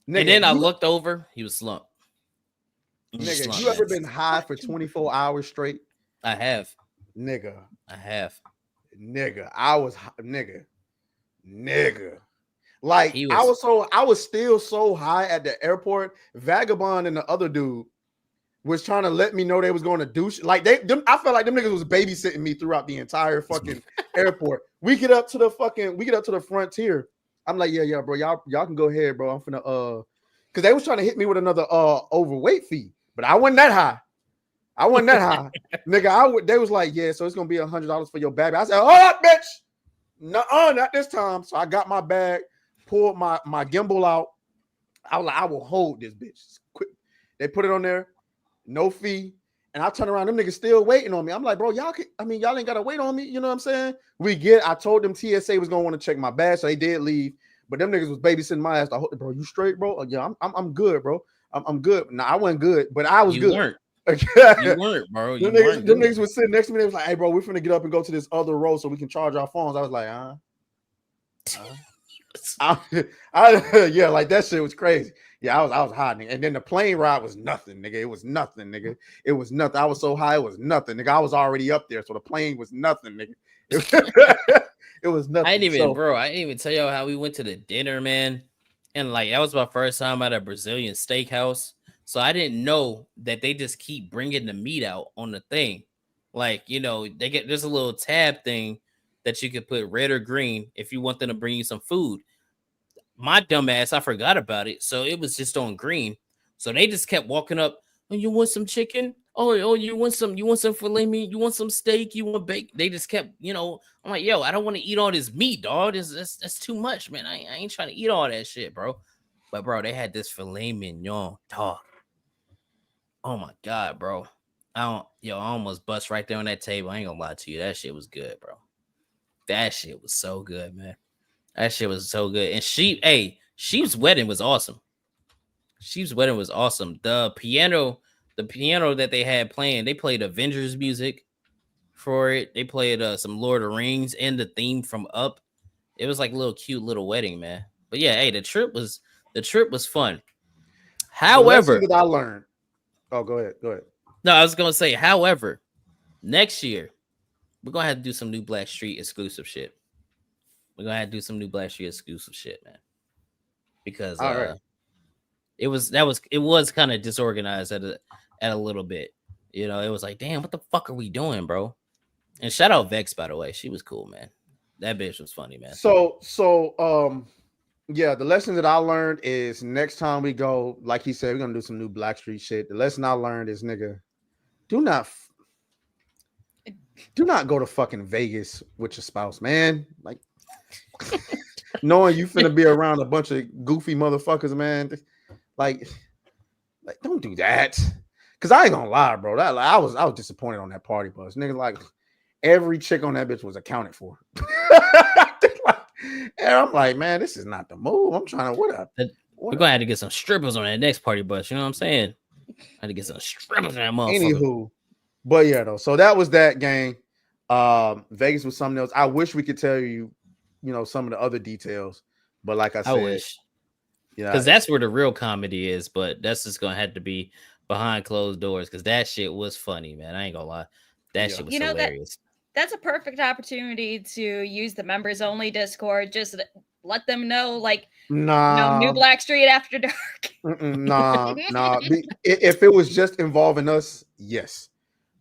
Nigga, and then I looked over. He was slumped. Nigga, you ever been high for 24 hours straight? I have. Nigga. I have. Nigga. I was nigga. Like I was still so high at the airport. Vagabond and the other dude was trying to let me know they was going to do shit. Like I felt like them niggas was babysitting me throughout the entire fucking airport. We get up to the frontier. I'm like, yeah, bro, y'all can go ahead, bro. I'm finna because they was trying to hit me with another overweight fee, but I wasn't that high. Nigga. They was like, yeah, so it's gonna be $100 for your bag. I said, oh, bitch, no, not this time. So I got my bag, pulled my gimbal out. I was like, I will hold this bitch. Quick. They put it on there, no fee. And I turn around, them niggas still waiting on me. I'm like, bro, y'all ain't gotta wait on me. You know what I'm saying? I told them TSA was gonna want to check my bag, so they did leave. But them niggas was babysitting my ass. I hope, bro, you straight, bro? Yeah, I'm good, bro. I'm good. No, I wasn't good, but I was good. Weren't. You weren't, bro. Them niggas was sitting next to me. They was like, hey, bro, we're finna get up and go to this other row so we can charge our phones. I was like, yeah, like that shit was crazy. Yeah, I was high, nigga. And then the plane ride was nothing, nigga. It was nothing, nigga. It was nothing. I was so high, it was nothing, nigga. I was already up there, so the plane was nothing, nigga. It was nothing. I didn't even tell y'all how we went to the dinner, man. And like that was my first time at a Brazilian steakhouse. So I didn't know that they just keep bringing the meat out on the thing. Like, there's a little tab thing that you could put red or green if you want them to bring you some food. My dumb ass, I forgot about it. So it was just on green. So they just kept walking up. Oh, you want some chicken? Oh, you want some filet meat? You want some steak? You want bacon? They just kept, I'm like, yo, I don't want to eat all this meat, dog. That's too much, man. I ain't trying to eat all that shit, bro. But bro, they had this filet mignon, dog. Oh my god, bro. I almost bust right there on that table. I ain't gonna lie to you. That shit was good, bro. That shit was so good, man. That shit was so good. And Sheep's wedding was awesome. Sheep's wedding was awesome. The piano that they had playing, they played Avengers music for it. They played some Lord of the Rings and the theme from Up. It was like a little cute little wedding, man. But yeah, the trip was fun. However, that I learned. Oh, go ahead. No, I was gonna say, however, next year we're gonna have to do some new Black Street exclusive shit. We're gonna have to do some new Black Street exclusive shit, man. Because it was kind of disorganized at a little bit. It was like, damn, what the fuck are we doing, bro? And shout out Vex, by the way. She was cool, man. That bitch was funny, man. So yeah, the lesson that I learned is next time we go, like he said, we're gonna do some new Black Street shit. The lesson I learned is, nigga, do not go to fucking Vegas with your spouse, man. Like, knowing you finna be around a bunch of goofy motherfuckers, man. Like don't do that. Cause I ain't gonna lie, bro. I was disappointed on that party bus, nigga. Like every chick on that bitch was accounted for. And I'm like, man, this is not the move. I'm trying to we're gonna have to get some strippers on that next party bus. You know what I'm saying? I had to get some strippers on that motherfucker. Anywho, but yeah, though. So that was that game. Vegas was something else. I wish we could tell you, some of the other details, but like I said, I wish. Yeah, because that's where the real comedy is. But that's just gonna have to be behind closed doors because that shit was funny, man. I ain't gonna lie. That shit was hilarious. That's a perfect opportunity to use the members only Discord. Just let them know, like, new Black Street after dark. Nah. If it was just involving us, yes,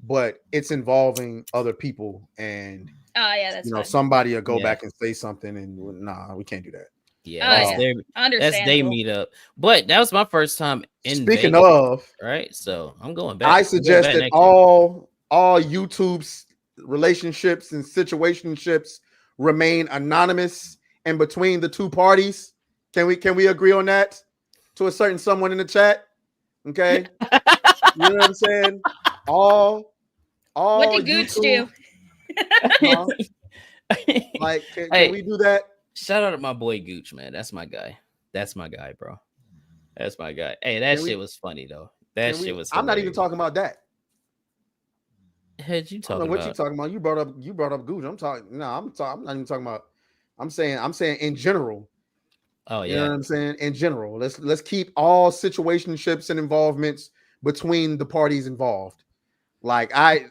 but it's involving other people, and that's somebody will go back and say something, and nah, we can't do that. Yeah, that's their Understandable. meetup. But that was my first time in Speaking Vegas, of, right? So I'm going back. I suggest that next year. all YouTube's relationships and situationships remain anonymous and between the two parties. Can we agree on that? To a certain someone in the chat. Okay. You know what I'm saying? All What did Gooch do? Like, can we do that? Shout out to my boy Gooch, man. That's my guy. That's my guy, bro. That's my guy. Hey, that shit was funny though. That shit was. I'm not even talking about that. Head, you talking what about? you talking about? You brought up Gooch. I'm talking. No, I'm not even talking about. I'm saying in general. Oh yeah. You know what I'm saying? In general, let's keep all situationships and involvements between the parties involved. Like I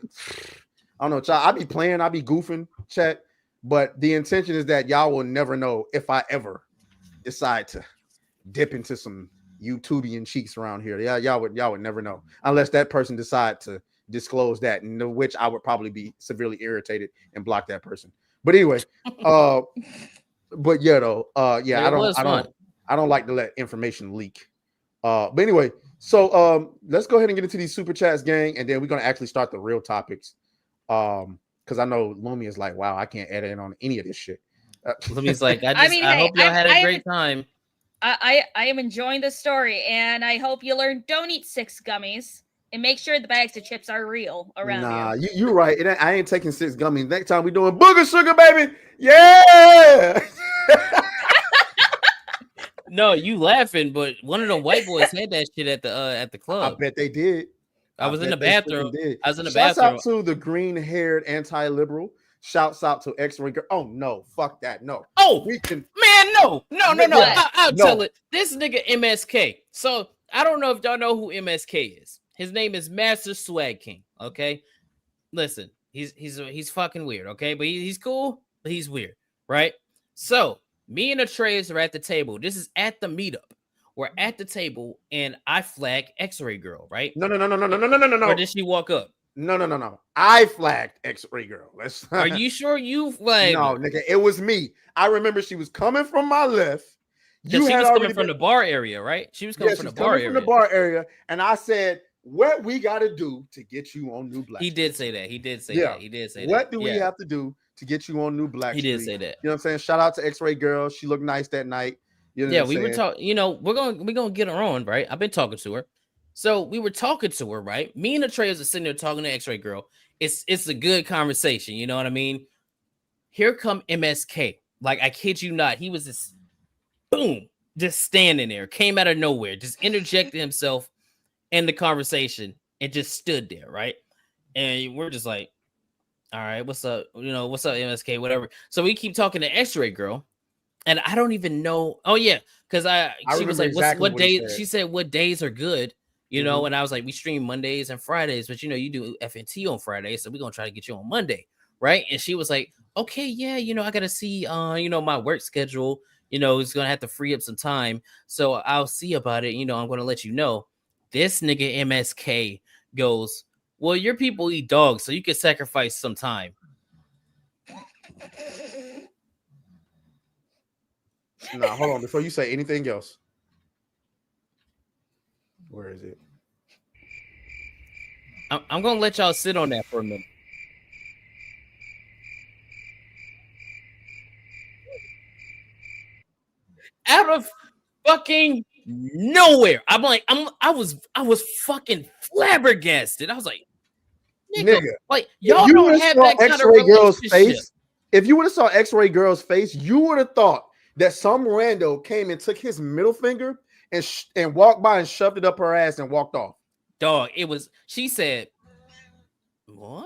don't know, I be playing, I be goofing, chat, but the intention is that y'all will never know if I ever decide to dip into some YouTubian cheeks around here. Yeah, y'all would never know unless that person decide to disclose that, in which I would probably be severely irritated and block that person. But anyway, but yeah, though, yeah, I don't like to let information leak. But anyway, so let's go ahead and get into these super chats, gang, and then we're gonna actually start the real topics. Because I know Lumi is like, wow, I can't edit in on any of this shit. Lumi's like, I hope y'all had a great time. I am enjoying the story, and I hope you learn don't eat 6 gummies and make sure the bags of chips are real around you. You're right. I ain't taking 6 gummies. Next time we doing booger sugar, baby. Yeah. No, you laughing, but one of the white boys had that shit at the club. I bet they did. I was in the bathroom. Shouts out to the green-haired anti-liberal. Shouts out to X-Ray Girl. Oh no, fuck that. No. Oh, we can, man, no. I'll tell it. This nigga MSK. So I don't know if y'all know who MSK is. His name is Master Swag King. Okay, listen, he's fucking weird. Okay, but he's cool, but he's weird, right? So me and Atraes are at the table. This is at the meetup. We're at the table, and I flag X-Ray Girl, right? No. Or did she walk up? No. I flagged X-Ray Girl. Are you sure you flagged? No, nigga, it was me. I remember she was coming from my left. She was coming from the bar area, right? She was coming from the bar area. And I said, what we got to do to get you on New Black Street? He did say that. What do we have to do to get you on New Black Street? He did say that. You know what I'm saying? Shout out to X-Ray Girl. She looked nice that night. You know we were talking, we're gonna get her on, right? I've been talking to her. So we were talking to her, right? Me and Atraes are sitting there talking to X-Ray Girl. It's a good conversation, you know what I mean? Here come MSK. Like, I kid you not, he was just boom, just standing there, came out of nowhere, just interjected himself in the conversation and just stood there, right? And we're just like, all right, what's up? What's up, MSK, whatever. So we keep talking to X-Ray Girl. And I don't even know. Oh yeah, because she was like, exactly what days? She said, what days are good? You know, and I was like, we stream Mondays and Fridays, but you do FNT on Fridays, so we're gonna try to get you on Monday, right? And she was like, okay, yeah, I gotta see my work schedule. It's gonna have to free up some time. So I'll see about it. I'm gonna let you know. This nigga MSK goes, well, your people eat dogs, so you can sacrifice some time. No, hold on. Before you say anything else, where is it? I'm gonna let y'all sit on that for a minute. Out of fucking nowhere, I'm like, I was fucking flabbergasted. I was like, nigga. Like, y'all don't have that kind of relationship. If you would have saw X-Ray Girl's face, you would have thought that some rando came and took his middle finger and walked by and shoved it up her ass and walked off. Dog, she said, what?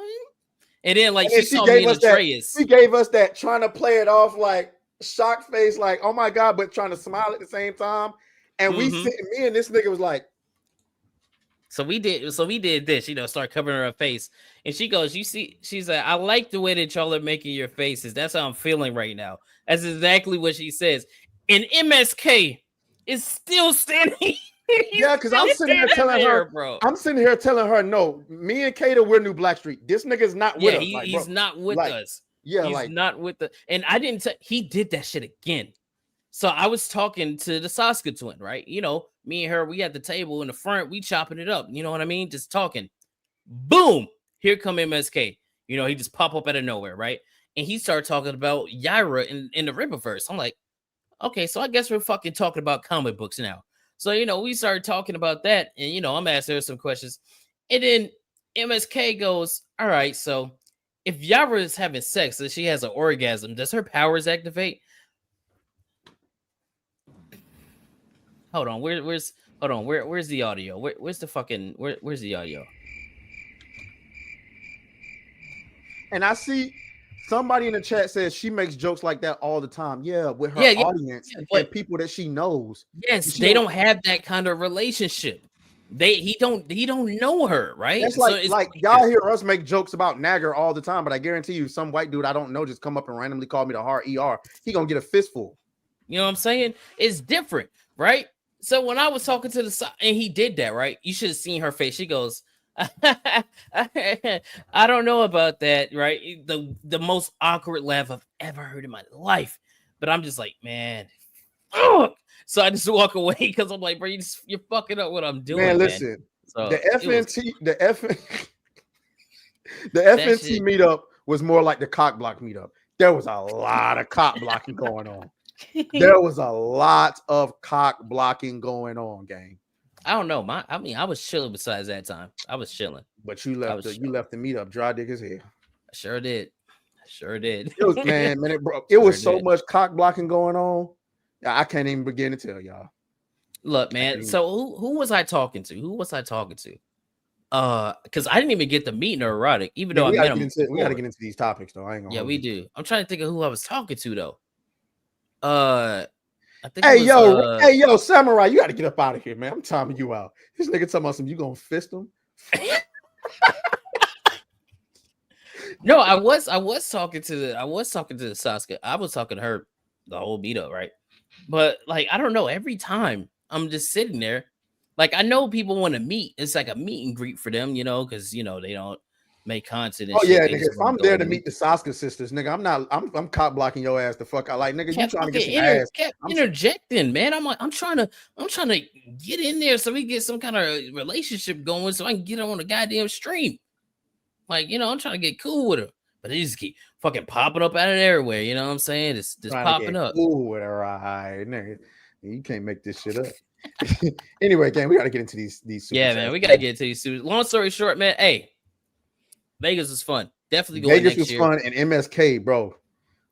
And then she saw me in the trays. She gave us that trying to play it off like shock face, like, oh my God, but trying to smile at the same time. And me and this nigga was like, So we did this, start covering her face. And she goes, she's like, I like the way that y'all are making your faces. That's how I'm feeling right now. That's exactly what she says. And MSK is still standing. Yeah, because I'm sitting here telling her, bro. I'm sitting here telling her, no, me and Kada, we're New Black Street. This nigga's not with us. He's not with us. Yeah, he's not with the. And I didn't. He did that shit again. So I was talking to the Sasuke twin, right? You know, me and her, we at the table in the front, we chopping it up. You know what I mean? Just talking. Boom! Here come MSK. You know, he just pop up out of nowhere, right? And he started talking about Yaira in the Rippaverse. I'm like, okay, so I guess we're fucking talking about comic books now. So, you know, we started talking about that, and you know, I'm asking her some questions. And then MSK goes, all right, so if Yaira is having sex and she has an orgasm, does her powers activate? Hold on, where's the audio? Where's the fucking where's the audio? And I see somebody in the chat says she makes jokes like that all the time. Yeah, with her audience and people that she knows. Yes, they don't have that kind of relationship. He don't know her, right? That's So like y'all hear us make jokes about Nagger all the time, but I guarantee you, some white dude I don't know just come up and randomly call me the hard ER. He gonna get a fistful. You know what I'm saying? It's different, right? So when I was talking to and he did that, right? You should have seen her face. She goes, I don't know about that, right? The most awkward laugh I've ever heard in my life. But I'm just like, man, ugh. So I just walk away because I'm like, bro, you're fucking up what I'm doing. Man, listen, so the FNT meetup was more like the cock block meetup. There was a lot of cock blocking going on. There was a lot of cock blocking going on, gang. I don't know. I was chilling besides that time. I was chilling. But you left the meetup dry dick as hell. I sure did. It was it was so much cock blocking going on. I can't even begin to tell y'all. Look, man. So who was I talking to? Because I didn't even get to meet Neurotic, even though I met him. We gotta get into these topics though. I ain't gonna we do. I'm trying to think of who I was talking to though. I think hey yo, Samurai, you got to get up out of here, man. I'm timing you out. This nigga talking about you gonna fist him. No, I was talking to the Sasuke. I was talking to her the whole meetup, right? But like, I don't know. Every time I'm just sitting there, like I know people want to meet. It's like a meet and greet for them, you know, because you know they don't make content. And nigga, if I'm there to meet the Sasuke sisters, nigga, I'm cop blocking your ass the fuck out. Like, nigga, you trying to get some ass. Kept interjecting, man. I'm trying to get in there so we get some kind of relationship going so I can get on the goddamn stream. Like, you know, I'm trying to get cool with her. But they just keep fucking popping up out of everywhere, you know what I'm saying? It's just popping up. Cool with her, right, nigga. You can't make this shit up. Anyway, gang, we gotta get into these super man, chats. we gotta get into these super. Long story short, man, hey. Vegas was fun. Definitely going Vegas next was fun, and MSK, bro.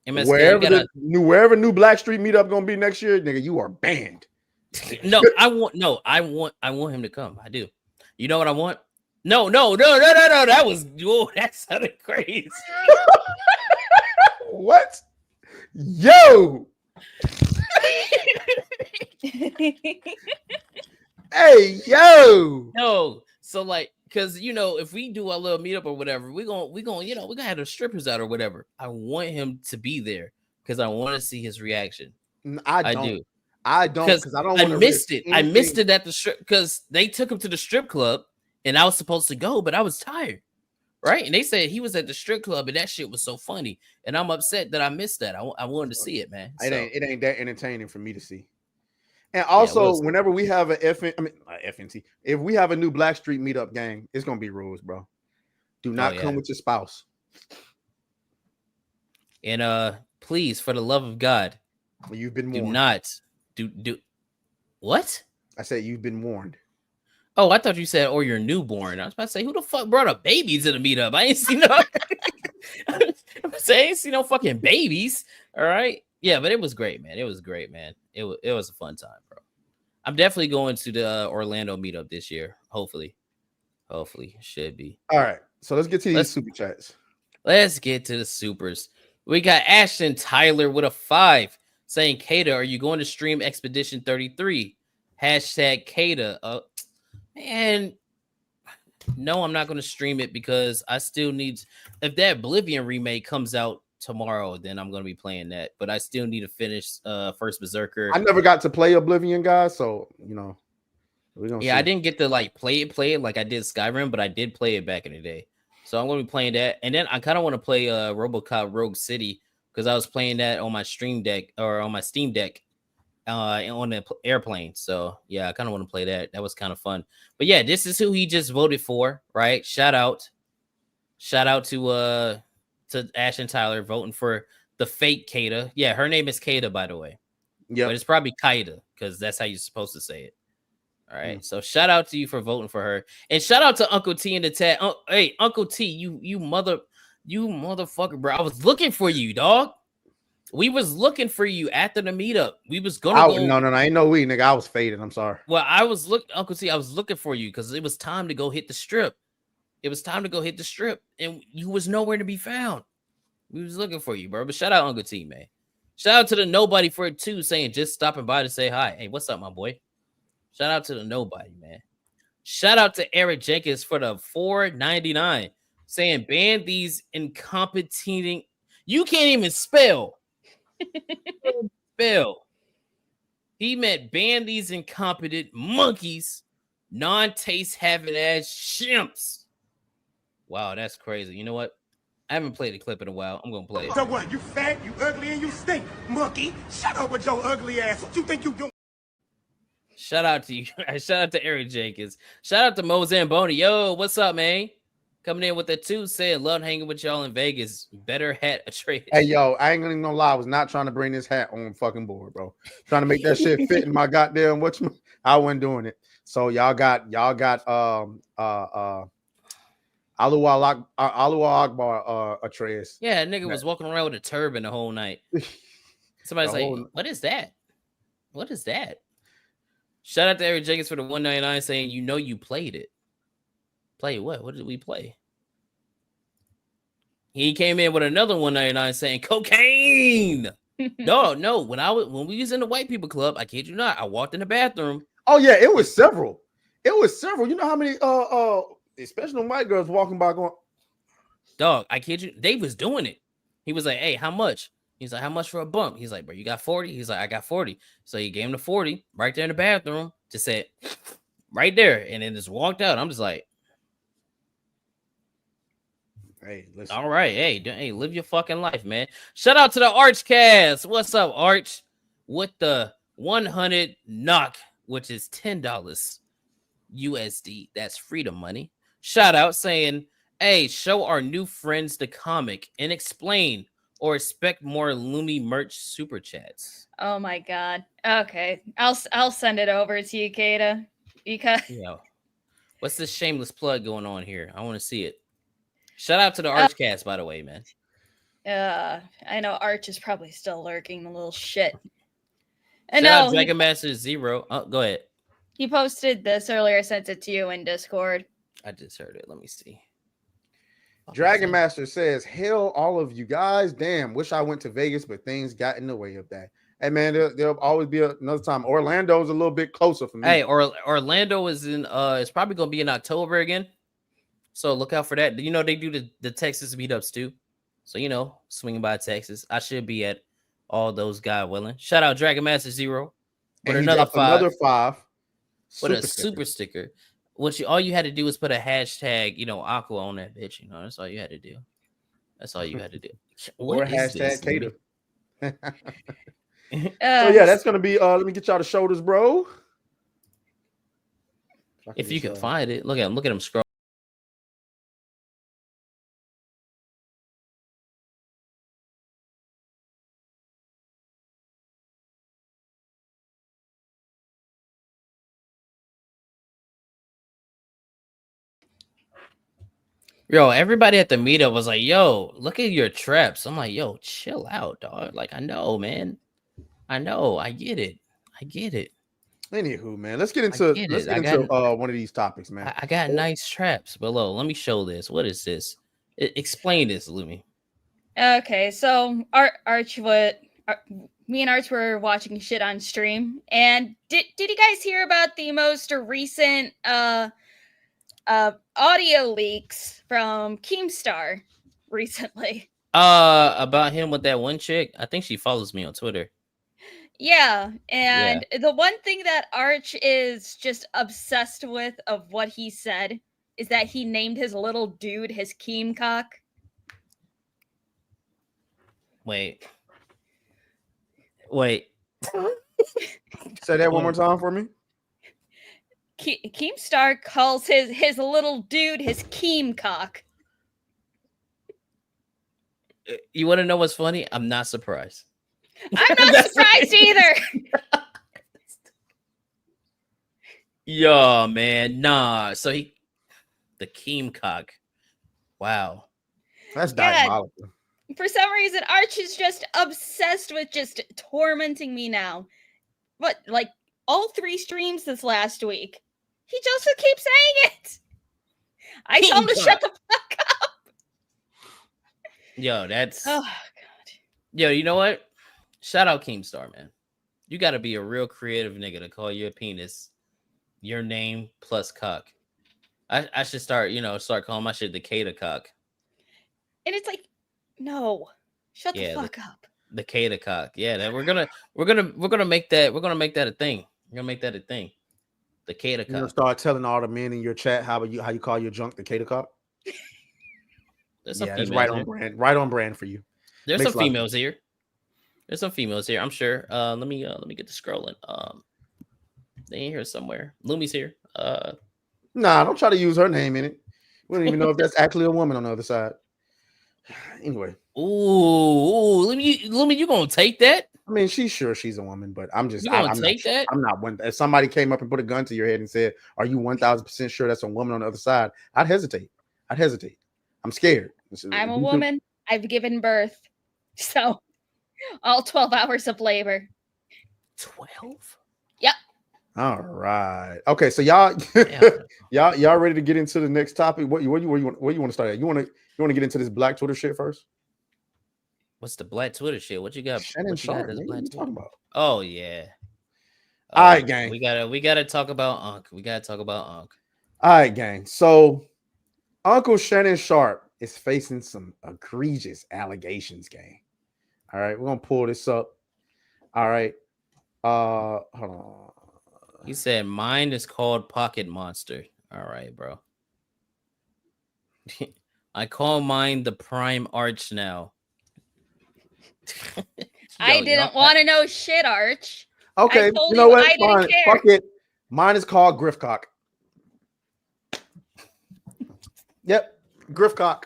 MSK, wherever New Black Street meetup gonna be next year, nigga, you are banned. I want him to come. I do. You know what I want? No. That sounded crazy. What? Yo. Hey, yo. No. So like, because you know, if we do a little meetup or whatever, we're gonna have the strippers out or whatever. I want him to be there because I want to see his reaction. I do because I don't. I missed it. I missed it at the strip because they took him to the strip club and I was supposed to go, but I was tired. Right, and they said he was at the strip club, and that shit was so funny, and I'm upset that I missed that. I wanted to see it, man. It ain't that entertaining for me to see. And also, whenever we have FNT, if we have a new Black Street meetup gang, it's gonna be rules, bro. Do not come with your spouse. And please, for the love of God, you've been warned. Do not do what? I said you've been warned. Oh, I thought you said, or you're newborn. I was about to say, who the fuck brought a baby to the meetup? I ain't seen no. I ain't seen no fucking babies. All right, yeah, but it was great, man. It was great, man. It was a fun time, bro. I'm definitely going to the Orlando meetup this year. Hopefully, should be. All right, so let's get to these super chats. Let's get to the supers. We got Ashton Tyler with a 5 saying, Kada, are you going to stream Expedition 33? Hashtag Kada. Man, no, I'm not going to stream it because I still need. If that Oblivion remake comes out tomorrow, then I'm going to be playing that. But I still need to finish First Berserker. I never got to play Oblivion, guys, so you know. We're gonna see. I didn't get to like play it like I did Skyrim, but I did play it back in the day. So I'm going to be playing that, and then I kind of want to play RoboCop Rogue City because I was playing that on my Stream Deck or on my Steam Deck on the airplane. So yeah, I kind of want to play that. That was kind of fun. But yeah, this is who he just voted for, right? Shout out to Ashton Tyler voting for the fake Kada. Yeah, her name is Kada, by the way. Yeah, but it's probably Kaida because that's how you're supposed to say it. All right. So shout out to you for voting for her, and shout out to Uncle T in the chat. Hey, Uncle T, you motherfucker, bro. I was looking for you, dog. We was looking for you after the meetup. We was gonna go. No, ain't no we, nigga. I was fading. I'm sorry. Well, Uncle T, I was looking for you because it was time to go hit the strip. It was time to go hit the strip, and you was nowhere to be found. We was looking for you, bro. But shout out Uncle T, man. Shout out to the nobody for it too, saying just stopping by to say hi. Hey, what's up, my boy? Shout out to the nobody, man. Shout out to Eric Jenkins for the $4.99, saying ban these incompetent. You can't even spell. He meant ban these incompetent monkeys, non-taste having ass chimps. Wow, that's crazy. You know what? I haven't played the clip in a while. I'm gonna play it. So what? You fat, you ugly, and you stink, monkey. Shut up with your ugly ass. What you think you doing? Shout out to you. Shout out to Eric Jenkins. Shout out to Mo Zamboni. Yo, what's up, man? Coming in with the 2 saying, love hanging with y'all in Vegas. Better hat Atraes. Hey, yo, I ain't gonna lie. I was not trying to bring this hat on fucking board, bro. Trying to make that shit fit in my goddamn I wasn't doing it. So y'all got Alua Akbar Atraes. Yeah, nigga was walking around with a turban the whole night. Somebody's like, what is that? What is that? Shout out to Eric Jenkins for the $1.99 saying, you played it. Play what? What did we play? He came in with another $1.99 saying cocaine. No. When we was in the white people club, I kid you not, I walked in the bathroom. Oh yeah, it was several. You know how many especially the white girls walking by going, dog, I kid you, they was doing it. He was like, hey, how much? He's like, how much for a bump? He's like, bro, you got 40? He's like, I got 40. So he gave him the 40 right there in the bathroom, just said right there, and then just walked out. I'm just like, hey, listen. All right, hey, live your fucking life, man. Shout out to the Archcast. What's up, Arch? With the 100 knock, which is $10 USD. That's freedom money. Shout out saying, hey, show our new friends the comic and explain or expect more Lumi merch super chats. Oh my god. Okay, I'll send it over to you, Kada. What's this shameless plug going on here? I want to see it. Shout out to the Archcast, by the way, man. I know Arch is probably still lurking, the little shit. Shout out Dragon Master Zero. Oh, go ahead. He posted this earlier. I sent it to you in Discord. I just heard it. Let me see. Dragon Master says, hell, all of you guys. Damn, wish I went to Vegas, but things got in the way of that. Hey, man, there'll always be another time. Orlando's a little bit closer for me. Hey, Orlando is in, it's probably going to be in October again. So look out for that. They do the Texas meetups too. So, swinging by Texas. I should be at all those, God willing. Shout out Dragon Master Zero. With another five. With a super sticker. All you had to do was put a hashtag, Aqua on that bitch. That's all you had to do. Or hashtag Kada. So yeah, that's gonna be. Let me get y'all the shoulders, bro. If you can find it, look at him scroll. Yo, everybody at the meetup was like, yo, look at your traps. I'm like, yo, chill out, dog. Like, I know, man. I know. I get it. Anywho, man, let's get into one of these topics, man. I got nice traps below. Let me show this. What is this? Explain this, Lumi. Okay, so me and Arch were watching shit on stream, and did you guys hear about the most recent audio leaks from Keemstar recently? About him with that one chick. I think she follows me on Twitter. Yeah, and the one thing that Arch is just obsessed with of what he said is that he named his little dude his Keemcock. Wait. Say that one more time for me. Keemstar calls his little dude his Keemcock. You want to know what's funny? I'm not surprised. I'm not surprised either. Yo, man, nah. So the Keemcock. Wow. That's diabolical. For some reason, Arch is just obsessed with just tormenting me now. But like all 3 streams this last week, he just keeps saying it. I told him to shut the fuck up. Yo, that's oh god. Yo, you know what? Shout out Keemstar, man. You got to be a real creative nigga to call your penis your name plus cock. I should start calling my shit the Kada cock. And it's like, no, shut the fuck up. The Kada cock. Yeah, that we're gonna make that a thing. We're gonna make that a thing. The Kada cock. You're gonna start telling all the men in your chat how you call your junk the Kada cock. That's right on brand. Right on brand for you. There's some females here. There's some females here, I'm sure. Let me get to scrolling. They ain't here somewhere. Lumi's here. Nah, don't try to use her name in it. We don't even know if that's actually a woman on the other side. Anyway. Ooh, Lumi, you gonna take that? I mean, she's sure she's a woman, but I'm just I'm take that. I'm not one. If somebody came up and put a gun to your head and said, "Are you 1,000% sure that's a woman on the other side?" I'd hesitate. I'm scared. I'm a woman. I've given birth. So all 12 hours of labor. 12? Yep. All right. Okay, so y'all y'all ready to get into the next topic? What you want to start at? You want to get into this Black Twitter shit first? What's the Black Twitter shit? What you got? Shannon Sharp. What you talking about? Oh yeah. All right, gang. We gotta talk about Unc. All right, gang. So Uncle Shannon Sharp is facing some egregious allegations, gang. All right, we're gonna pull this up. All right. Hold on. He said mine is called Pocket Monster. All right, bro. I call mine the Prime Arch now. I didn't want to know shit, Arch. Okay, you know what? Fine. Fuck it. Mine is called Griffcock. Yep, Griffcock.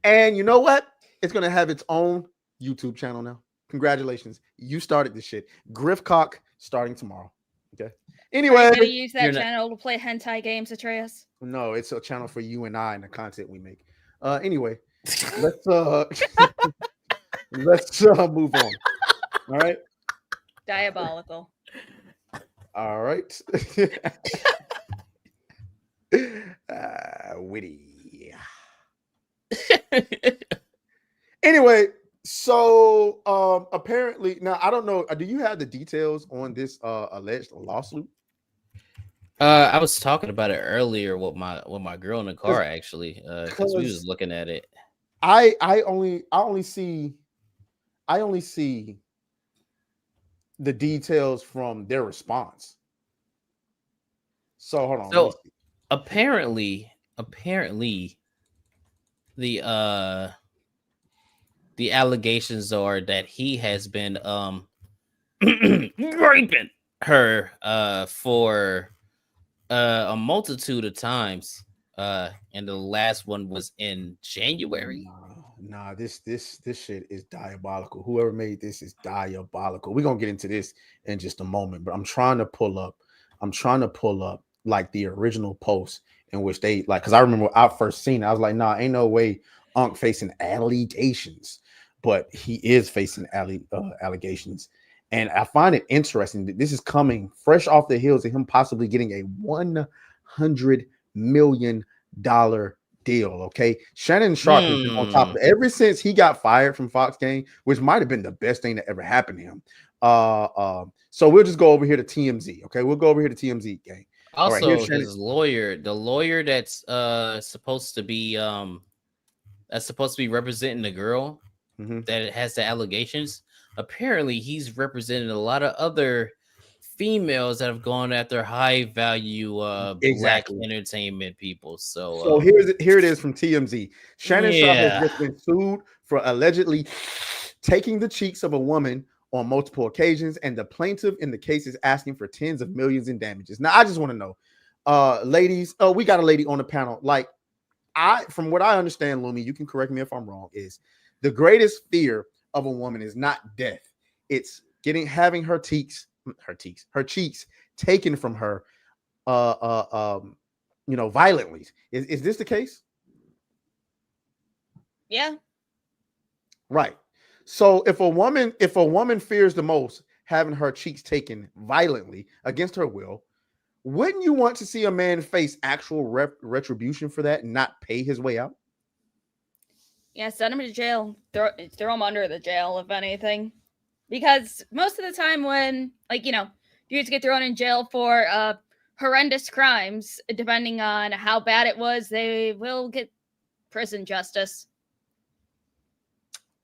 And you know what? It's gonna have its own YouTube channel now. Congratulations, you started this shit. Griffcock starting tomorrow. Okay. Anyway, are you gonna use that channel to play hentai games, Atraes? No, it's a channel for you and I and the content we make. Anyway, let's let's move on. All right. Diabolical. All right. Witty. Anyway, so apparently now I don't know. Do you have the details on this alleged lawsuit? I was talking about it earlier with my girl in the car actually, because we was looking at it. I only see the details from their response. So hold on. So apparently the allegations are that he has been raping her for a multitude of times, and the last one was in January. Nah, this shit is diabolical. Whoever made this is diabolical. We're gonna get into this in just a moment, but I'm trying to pull up like the original post in which they like, because I remember when I first seen it, I was like, nah, ain't no way Unc facing allegations, but he is facing allegations. And I find it interesting that this is coming fresh off the heels of him possibly getting a $100 million deal. Okay, Shannon Sharp has been on top of it ever since he got fired from Fox Game, which might have been the best thing that ever happened to him. So we'll just go over here to TMZ. Okay, we'll go over here to TMZ, gang. Also, his lawyer, the lawyer that's supposed to be representing the girl that has the allegations. Apparently, he's represented a lot of other females that have gone after high value black entertainment people. So here it is from TMZ. Shannon Sharp has just been sued for allegedly taking the cheeks of a woman on multiple occasions, and the plaintiff in the case is asking for tens of millions in damages. Now, I just want to know, ladies, we got a lady on the panel. Like, from what I understand, Lumi, you can correct me if I'm wrong, is the greatest fear of a woman is not death. It's having her cheeks taken from her, violently. Is this the case? Yeah. Right. So if a woman fears the most having her cheeks taken violently against her will, wouldn't you want to see a man face actual retribution for that and not pay his way out? Yeah, send him to jail. Throw him under the jail, if anything. Because most of the time when, dudes get thrown in jail for horrendous crimes, depending on how bad it was, they will get prison justice.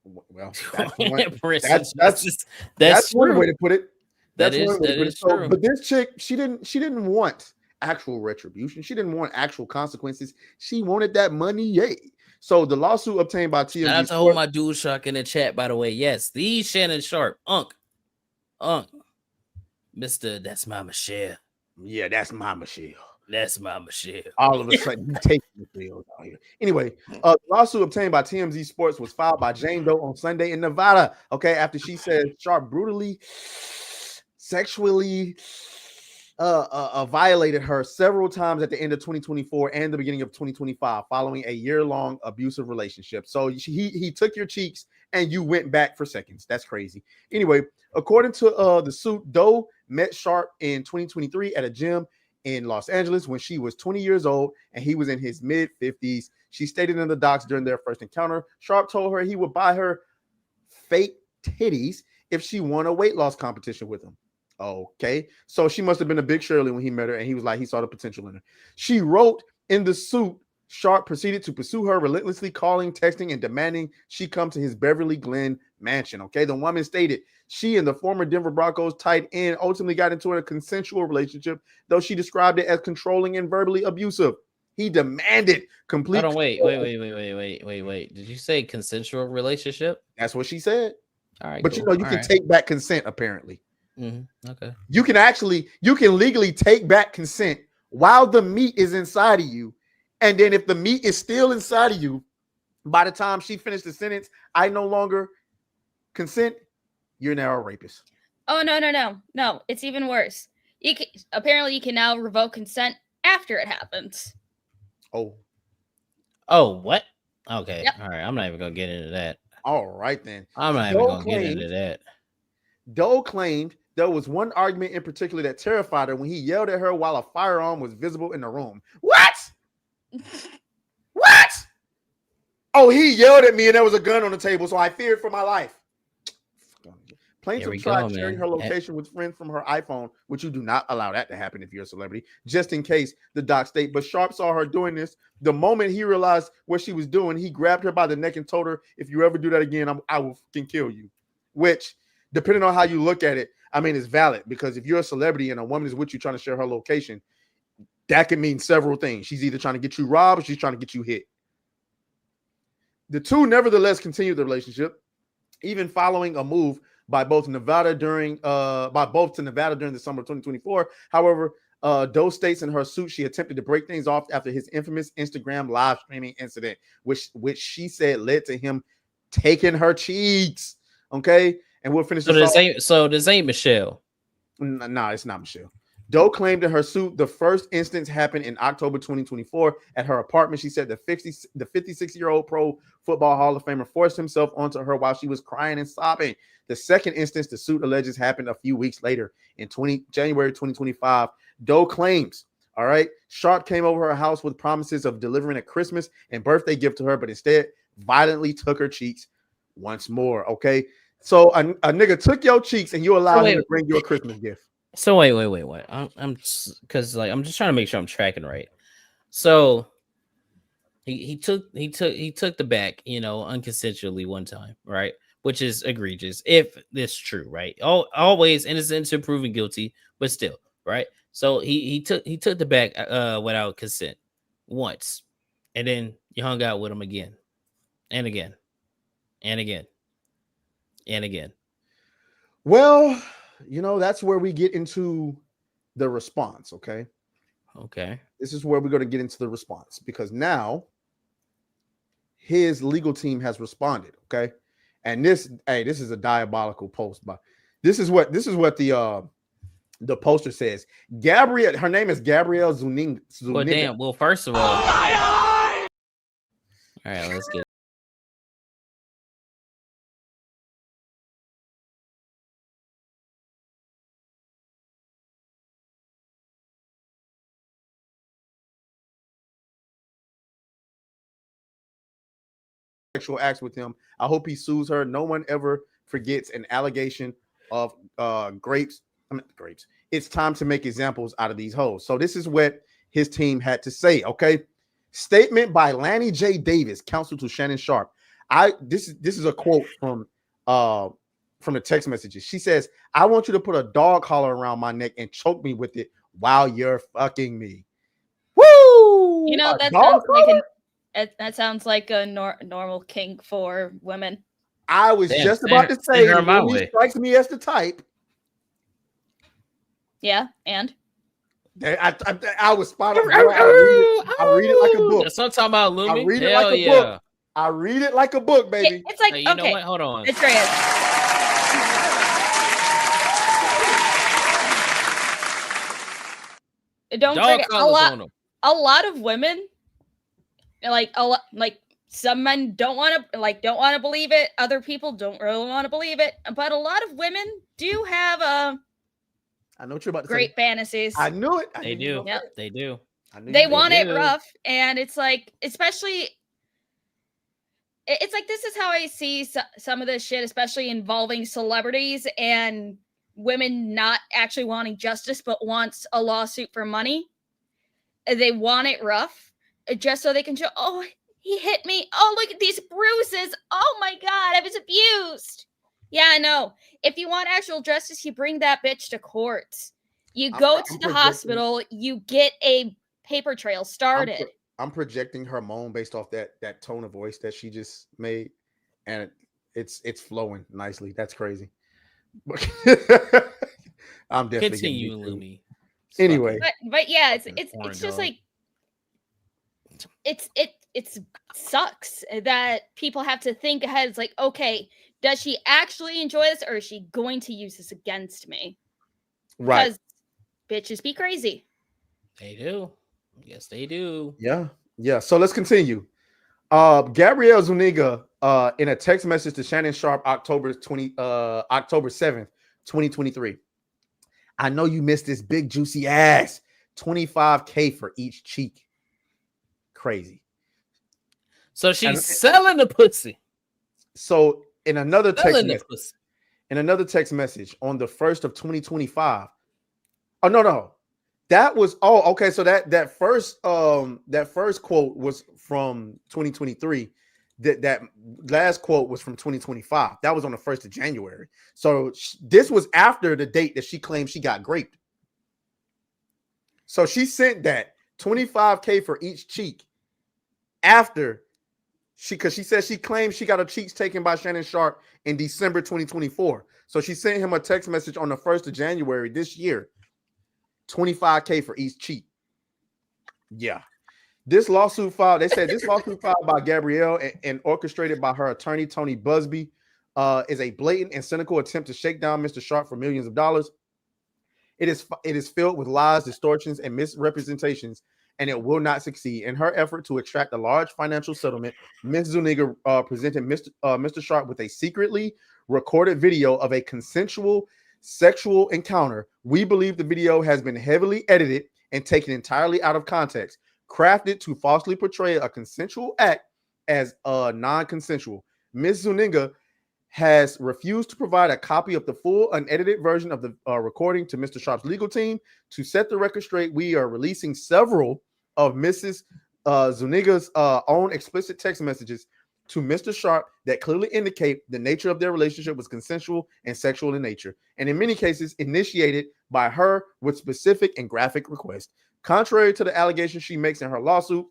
Well, that's one, that's one way to put it. That is true. But this chick, she didn't want actual retribution. She didn't want actual consequences. She wanted that money. Yay. So the lawsuit obtained by TMZ. Shout out to hold my dude Shark in the chat, by the way. Yes, the Shannon Sharp. Mr. That's my Michelle. Yeah, that's my Michelle. That's my Michelle. All of a sudden, you take Michelle out here. Anyway, the lawsuit obtained by TMZ Sports was filed by Jane Doe on Sunday in Nevada. Okay, after she said Sharp brutally, sexually violated her several times at the end of 2024 and the beginning of 2025, following a year-long abusive relationship. So he took your cheeks and you went back for seconds. That's crazy. Anyway, according to the suit, Doe met Sharp in 2023 at a gym in Los Angeles when she was 20 years old and he was in his mid-50s. She stated in the docs during their first encounter, Sharp told her he would buy her fake titties if she won a weight loss competition with him. Okay, so she must have been a big Shirley when he met her, and he was like, he saw the potential in her. She wrote in the suit, Sharp proceeded to pursue her relentlessly, calling, texting, and demanding she come to his Beverly Glen mansion. Okay, the woman stated she and the former Denver Broncos tight end ultimately got into a consensual relationship, though she described it as controlling and verbally abusive. He demanded complete. Hold on, wait. Did you say consensual relationship? That's what she said. All right, but cool. you can take back consent apparently. Okay. You can legally take back consent while the meat is inside of you. And then if the meat is still inside of you, by the time she finished the sentence, I no longer consent, you're now a rapist. Oh, no. It's even worse. Apparently you can now revoke consent after it happens. Oh, what? Okay. Yep. All right. I'm not even going to get into that. All right, then. I'm not even going to get into that. Doe claimed there was one argument in particular that terrified her when he yelled at her while a firearm was visible in the room. What? Oh, he yelled at me and there was a gun on the table, so I feared for my life. Plaintiff tried sharing her location with friends from her iPhone, which you do not allow that to happen if you're a celebrity, just in case, the doc state. But Sharp saw her doing this. The moment he realized what she was doing, he grabbed her by the neck and told her, if you ever do that again, I will fucking kill you. Which, depending on how you look at it, I mean, it's valid, because if you're a celebrity and a woman is with you trying to share her location, that can mean several things. She's either trying to get you robbed or she's trying to get you hit. The two nevertheless continued the relationship, even following a move by both to Nevada during the summer of 2024. However, Doe states in her suit she attempted to break things off after his infamous Instagram live streaming incident, which she said led to him taking her cheeks. Okay, and we'll finish this. This ain't Michelle. No, it's not Michelle. Doe claimed in her suit the first instance happened in October 2024 at her apartment. She said the 56-year-old pro football Hall of Famer forced himself onto her while she was crying and sobbing. The second instance the suit alleges happened a few weeks later in January 2025. Doe claims, all right, Sharp came over her house with promises of delivering a Christmas and birthday gift to her, but instead violently took her cheeks once more. Okay, so a nigga took your cheeks and you allowed him to bring you a Christmas gift. So wait. I'm because I'm just trying to make sure I'm tracking right. So he took the back, unconsensually one time, right? Which is egregious if this true, right? Always innocent until proven guilty, but still, right? So he took the back without consent once, and then you hung out with him again, and again, and again, and again. Well, that's where we get into the response. Okay. This is where we're going to get into the response because now his legal team has responded. Okay. And this is a diabolical post, but this is what the poster says. Gabrielle, her name is Gabrielle Zuniga. Well, damn. Well, first of all, all right, let's get. Sexual acts with him. I hope he sues her. No one ever forgets an allegation of grapes. It's time to make examples out of these hoes. So this is what his team had to say. Okay. Statement by Lanny J. Davis, counsel to Shannon Sharp. This is a quote from the text messages. She says, "I want you to put a dog collar around my neck and choke me with it while you're fucking me." Woo! That sounds like a normal kink for women. I was just about to say, he strikes me as the type. Yeah, and I was spot on. I read it like a book. That's what I'm talking about, Lumi. I read it like a book. I read it like a book, baby. It's like, hey, you know what? Hold on. It's great. Don't forget, a lot of women, like some men don't want to believe it. Other people don't really want to believe it. But a lot of women do have I know what you're about to great say. fantasies. I knew it. They do. Yep. They do. They want it rough, and it's like, especially, it's like, this is how I see some of this shit, especially involving celebrities and women not actually wanting justice, but wants a lawsuit for money. They want it rough, just so they can show, oh, he hit me. Oh, look at these bruises. Oh my God, I was abused. Yeah, I know. If you want actual justice, you bring that bitch to court. You go to the hospital, you get a paper trail started. I'm projecting her moan based off that tone of voice that she just made, and it's flowing nicely. That's crazy. I'm definitely continue, Lumi. Anyway, but yeah, it's just like it sucks that people have to think ahead. It's like, okay, does she actually enjoy this, or is she going to use this against me? Right. Because bitches be crazy. They do. Yes, they do. Yeah. So let's continue. Gabrielle Zuniga, in a text message to Shannon Sharp, October 7th, 2023. I know you missed this big juicy ass. $25K for each cheek. Crazy. So she's selling the pussy. So in another text message on the 1st of 2025. Oh no. That was okay. So that first quote was from 2023. That last quote was from 2025. That was on the 1st of January. So this was after the date that she claimed she got raped. So she sent that $25K for each cheek after because she said she claimed she got her cheeks taken by Shannon Sharp in December 2024. So she sent him a text message on the 1st of January this year. $25K for each cheek. Yeah. This lawsuit filed by Gabrielle and orchestrated by her attorney, Tony Busby, is a blatant and cynical attempt to shake down Mr. Sharp for millions of dollars. It is filled with lies, distortions, and misrepresentations, and it will not succeed. In her effort to extract a large financial settlement, Ms. Zuniga presented Mr. Sharp with a secretly recorded video of a consensual sexual encounter. We believe the video has been heavily edited and taken entirely out of context, crafted to falsely portray a consensual act as non-consensual. Ms. Zuniga has refused to provide a copy of the full unedited version of the recording to Mr. Sharp's legal team. To set the record straight, we are releasing several of Mrs. Zuniga's own explicit text messages to Mr. Sharp that clearly indicate the nature of their relationship was consensual and sexual in nature, and in many cases initiated by her with specific and graphic requests. Contrary to the allegations she makes in her lawsuit,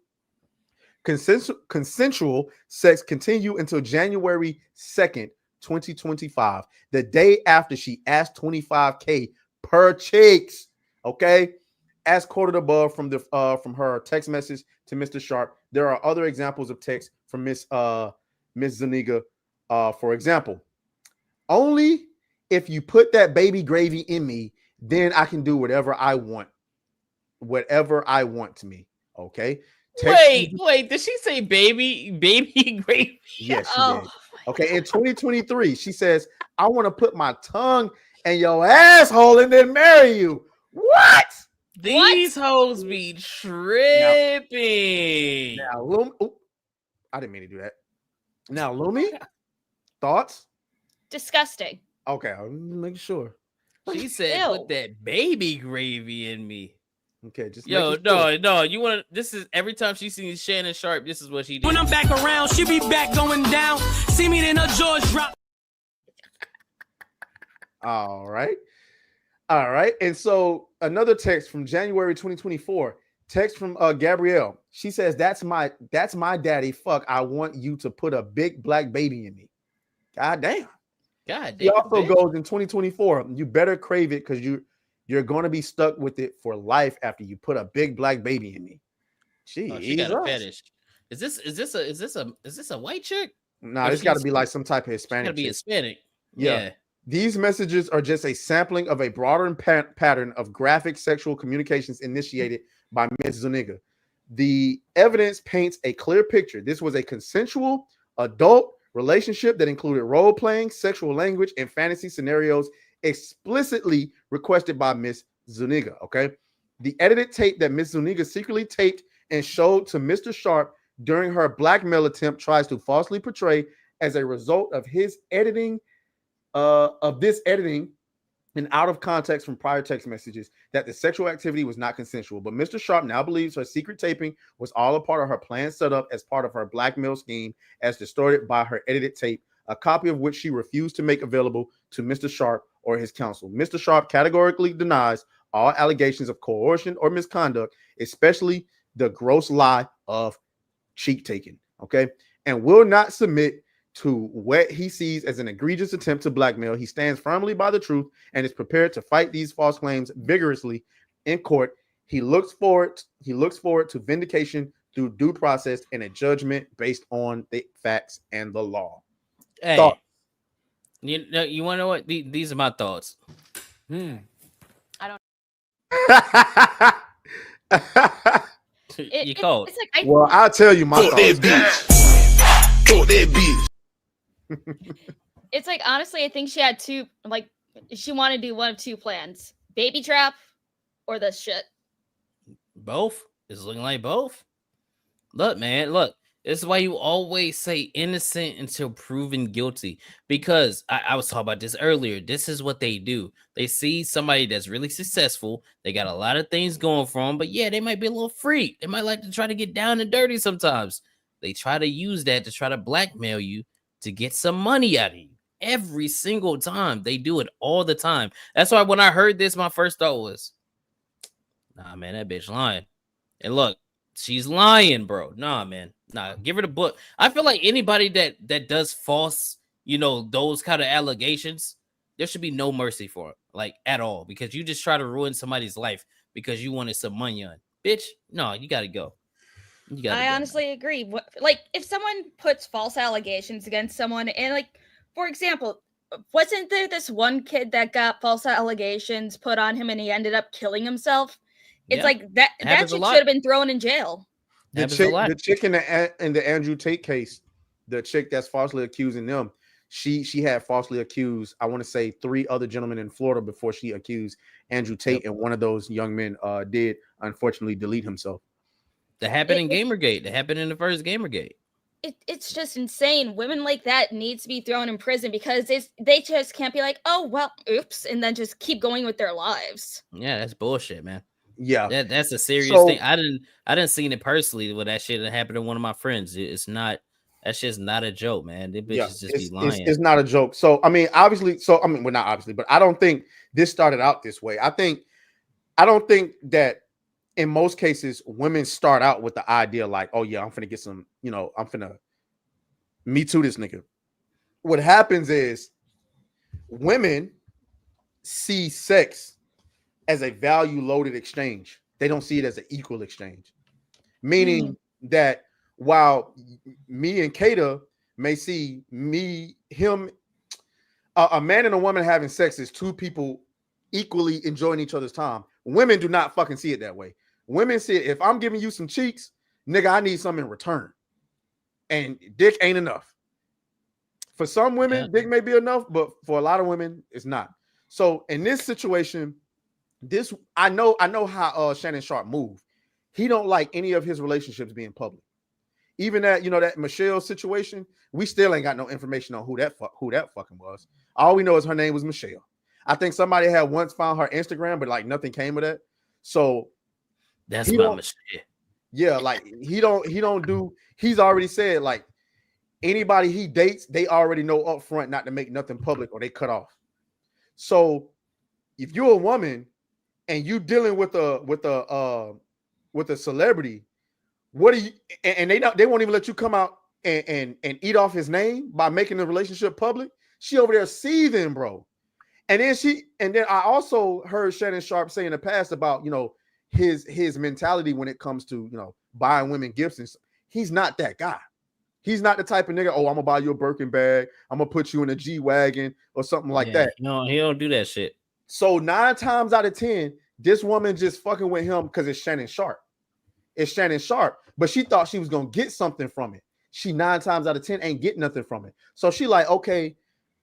consensual sex continued until January 2nd, 2025, the day after she asked $25K per chicks. Okay, as quoted above from her text message to Mr. Sharp. There are other examples of text from Miss Zuniga. For example, only if you put that baby gravy in me, then I can do whatever I want. Whatever I want to me. Okay. Wait, did she say baby gravy? Yes, she did. Okay, in 2023, she says, I want to put my tongue in your asshole and then marry you. What? These hoes be tripping. Now Lumi, I didn't mean to do that. Now, Lumi, thoughts? Disgusting. Okay, I'm making sure. She said, "Put that baby gravy in me." Okay, just no. You want to? This is every time she sees Shannon Sharp. This is what she did. When I'm back around, she be back going down. See me then her jaws drop. All right. And so another text from January 2024. Text from Gabrielle. She says, "That's my daddy. Fuck, I want you to put a big black baby in me." God damn. He also goes in 2024. You better crave it because you're going to be stuck with it for life after you put a big black baby in me. She got a fetish. Is this a white chick? No, it's got to be like some type of Hispanic. Got to be Hispanic. Yeah. These messages are just a sampling of a broader pattern of graphic sexual communications initiated by Ms. Zuniga. The evidence paints a clear picture. This was a consensual adult relationship that included role-playing, sexual language, and fantasy scenarios explicitly requested by Ms. Zuniga. Okay. The edited tape that Ms. Zuniga secretly taped and showed to Mr. Sharp during her blackmail attempt tries to falsely portray as a result of his editing and out of context from prior text messages that the sexual activity was not consensual. But Mr. Sharp now believes her secret taping was all a part of her planned setup as part of her blackmail scheme, as distorted by her edited tape, a copy of which she refused to make available to Mr. Sharp or his counsel. Mr. Sharp categorically denies all allegations of coercion or misconduct, especially the gross lie of cheek taking, okay, and will not submit to what he sees as an egregious attempt to blackmail. He stands firmly by the truth and is prepared to fight these false claims vigorously in court. He looks forward to vindication through due process and a judgment based on the facts and the law. Hey, you want to know what? These are my thoughts. I don't. You cold. It's like Well, I'll tell you my thoughts. It's like, honestly, I think she had two, like, she wanted to do one of two plans: baby trap or this shit. Both. It's looking like both. Look, man, look. This is why you always say innocent until proven guilty. Because I was talking about this earlier. This is what they do. They see somebody that's really successful. They got a lot of things going for them. But yeah, they might be a little freak. They might like to try to get down and dirty sometimes. They try to use that to try to blackmail you to get some money out of you. Every single time. They do it all the time. That's why when I heard this, my first thought was, nah, man, that bitch lying. And look, she's lying, bro. Nah, man. Nah, give her the book. I feel like anybody that does false, those kind of allegations, there should be no mercy for it, like, at all, because you just try to ruin somebody's life because you wanted some money on. Bitch, no, you gotta go. I honestly agree. Like, if someone puts false allegations against someone, and, like, for example, wasn't there this one kid that got false allegations put on him and he ended up killing himself? It's like that shit should have been thrown in jail. The chick in the Andrew Tate case, the chick that's falsely accusing them, she had falsely accused, I want to say, 3 other gentlemen in Florida before she accused Andrew Tate, and one of those young men did unfortunately delete himself. That happened in Gamergate. That happened in the first Gamergate. It's just insane. Women like that need to be thrown in prison because they just can't be like, oh, well, oops, and then just keep going with their lives. Yeah, that's bullshit, man. Yeah, that's a serious thing. I didn't see it personally with that shit that happened to one of my friends. It's not. That's just not a joke, man. They bitches just be lying. It's not a joke. So I mean, obviously, well, not obviously, but I don't think this started out this way. I don't think that in most cases women start out with the idea like, oh yeah, I'm finna get some, I'm finna me too this nigga. what happens is women see sex as a value loaded exchange. They don't see it as an equal exchange. Meaning that while me and Kada may see him, a man and a woman having sex is two people equally enjoying each other's time. Women do not fucking see it that way. Women see it, if I'm giving you some cheeks, nigga, I need something in return. And dick ain't enough. For some women, dick may be enough, but for a lot of women, it's not. So in this situation, I know how Shannon Sharp moved. He don't like any of his relationships being public. Even that, that Michelle situation, we still ain't got no information on who that fucking was. All we know is her name was Michelle. I think somebody had once found her Instagram, but like nothing came of that. So that's about Michelle. Yeah, like he's already said like anybody he dates, they already know up front not to make nothing public or they cut off. So if you're a woman and you dealing with a celebrity, what do you, and they won't even let you come out and eat off his name by making the relationship public. She over there seething, bro. And then I also heard Shannon Sharp say in the past about his mentality when it comes to buying women gifts, and he's not that guy. He's not the type of nigga, oh, I'm gonna buy you a Birkin bag, I'm gonna put you in a G-Wagon or something like that. No, he don't do that shit. So 9 times out of 10, this woman just fucking with him because it's Shannon Sharp. It's Shannon Sharp, but she thought she was gonna get something from it. She 9 times out of 10 ain't getting nothing from it. So she like, okay,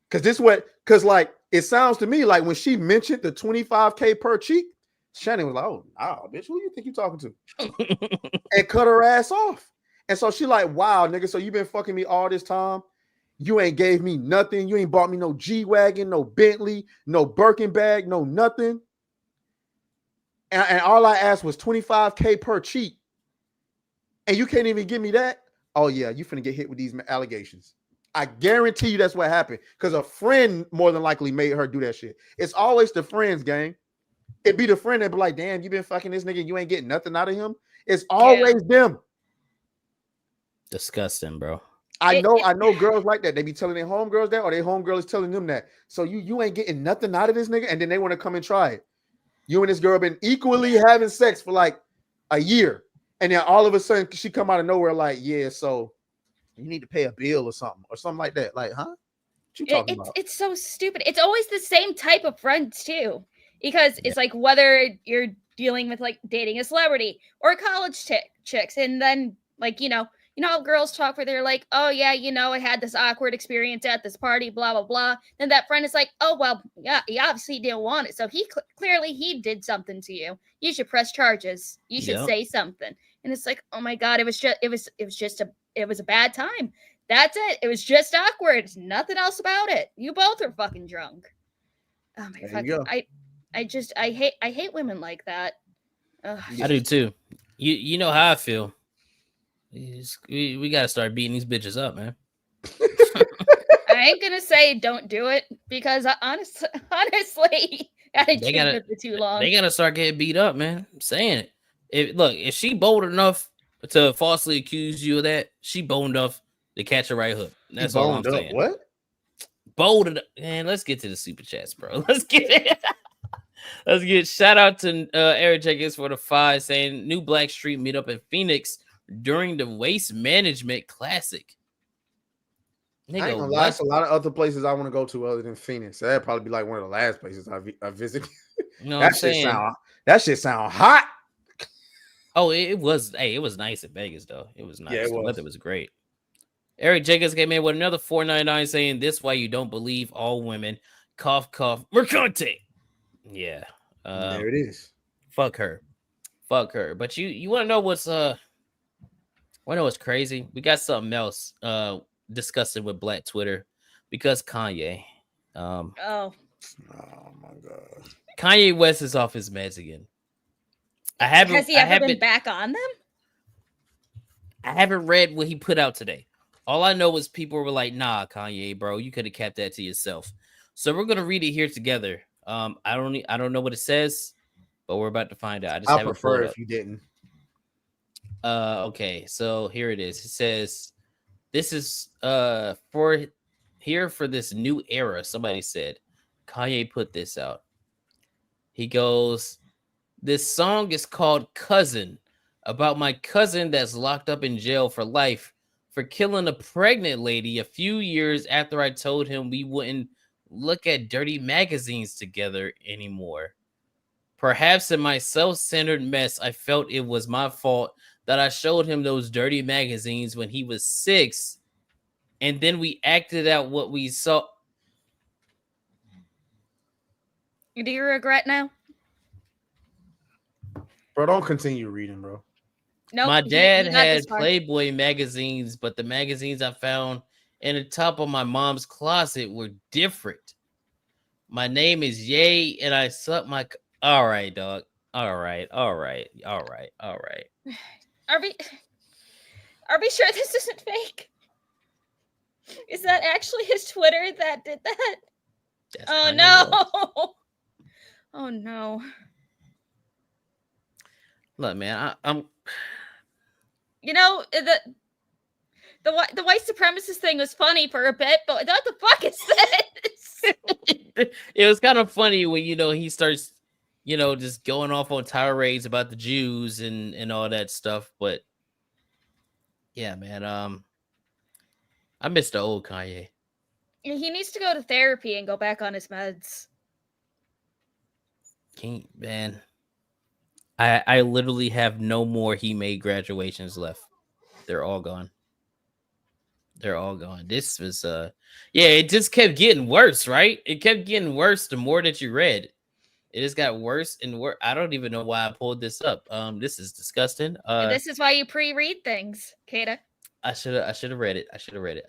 because like it sounds to me like when she mentioned the $25K per cheek, Shannon was like, oh, bitch, who you think you talking to? And cut her ass off. And so she like, wow, nigga, so you been fucking me all this time. You ain't gave me nothing. You ain't bought me no G-Wagon, no Bentley, no Birkin bag, no nothing. And all I asked was $25K per cheek. And you can't even give me that? Oh, yeah, you finna get hit with these allegations. I guarantee you that's what happened. Because a friend more than likely made her do that shit. It's always the friends, gang. It be the friend that be like, damn, you been fucking this nigga, you ain't getting nothing out of him. It's always them. Disgusting, bro. I know girls like that. They be telling their homegirls that, or their homegirl is telling them that. So you ain't getting nothing out of this nigga, and then they want to come and try it. You and this girl been equally having sex for like a year, and then all of a sudden she come out of nowhere like, yeah, so you need to pay a bill or something like that. Like, huh? What you talking about? It's so stupid. It's always the same type of friends too, because it's like whether you're dealing with like dating a celebrity or college chicks, and then like how girls talk where they're like, oh yeah, I had this awkward experience at this party, blah blah blah. Then that friend is like, oh well, yeah, he obviously didn't want it, so he clearly he did something to you. You should press charges. You should say something. And it's like, oh my god, it was a bad time. That's it. It was just awkward. It's nothing else about it. You both are fucking drunk. Oh my god, I hate women like that. Ugh. I do too. You know how I feel. We got to start beating these bitches up, man. I ain't gonna say don't do it because honestly, I did it for too long. They gotta start getting beat up, man. I'm saying it. If she bold enough to falsely accuse you of that, she bold enough to catch a right hook. That's all I'm saying. What? Bold enough, man. Let's get to the super chats, bro. Let's get it. Let's get shout out to Eric Jenkins for the 5 saying new Black Street meetup in Phoenix during the Waste Management Classic. Nigga, I ain't gonna lie, it's a lot of other places I want to go to other than Phoenix. That'd probably be like one of the last places I visit. You know what I'm saying? That shit sound hot. Oh, it was. Hey, it was nice in Vegas though. It was nice. Yeah, The weather was great. Eric Jacobs came in with another $4.99 saying, "This why you don't believe all women." Cough, cough. Mercante. Yeah. There it is. Fuck her. But you want to know what's crazy? We got something else discussing with Black Twitter because Kanye. Oh my god. Kanye West is off his meds again. Has he ever been back on them? I haven't read what he put out today. All I know is people were like, "Nah, Kanye, bro, you could have kept that to yourself." So we're gonna read it here together. I don't know what it says, but we're about to find out. I prefer if you didn't. Okay, so here it is. It says, "This is for here for this new era. Somebody said, Kanye put this out. He goes, this song is called Cousin, about my cousin that's locked up in jail for life for killing a pregnant lady a few years after I told him we wouldn't look at dirty magazines together anymore. Perhaps in my self-centered mess, I felt it was my fault that I showed him those dirty magazines when he was 6, and then we acted out what we saw. Do you regret now? Bro, don't continue reading, bro. No, My dad had Playboy magazines, but the magazines I found in the top of my mom's closet were different. My name is Ye, and I suck my. All right, dog. All right. Are we sure this isn't fake? Is that actually his Twitter that did that? Oh no! Oh no! Look, man, I'm. You know, the white supremacist thing was funny for a bit, but what the fuck is this? It was kind of funny when he starts, just going off on tirades about the Jews and all that stuff. But yeah, man, I miss the old Kanye. He needs to go to therapy and go back on his meds. Man. I literally have no more he made graduations left. They're all gone. This was it just kept getting worse, right? It kept getting worse the more that you read. It just got worse and worse. I don't even know why I pulled this up. This is disgusting. This is why you pre-read things, Kada. I should have read it. Fuck, I should have read it.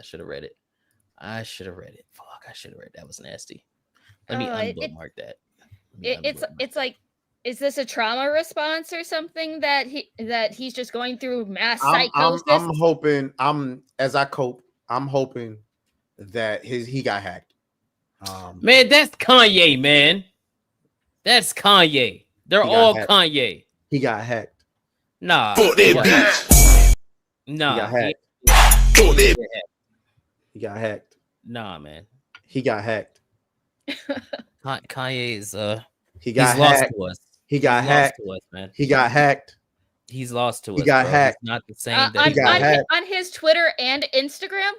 That was nasty. Let me unbookmark that. It's like, is this a trauma response or something that he's just going through mass psychosis? I'm hoping that he got hacked. Man, that's Kanye, man. That's Kanye. They're all hacked. Kanye. He got hacked. Nah. He got hacked. He got hacked. Nah, man. He got hacked. Kanye is he got he's hacked. Lost to us. He got hacked. To us, man. He got hacked. He's lost to us. He got hacked. It's not the same. On his Twitter and Instagram.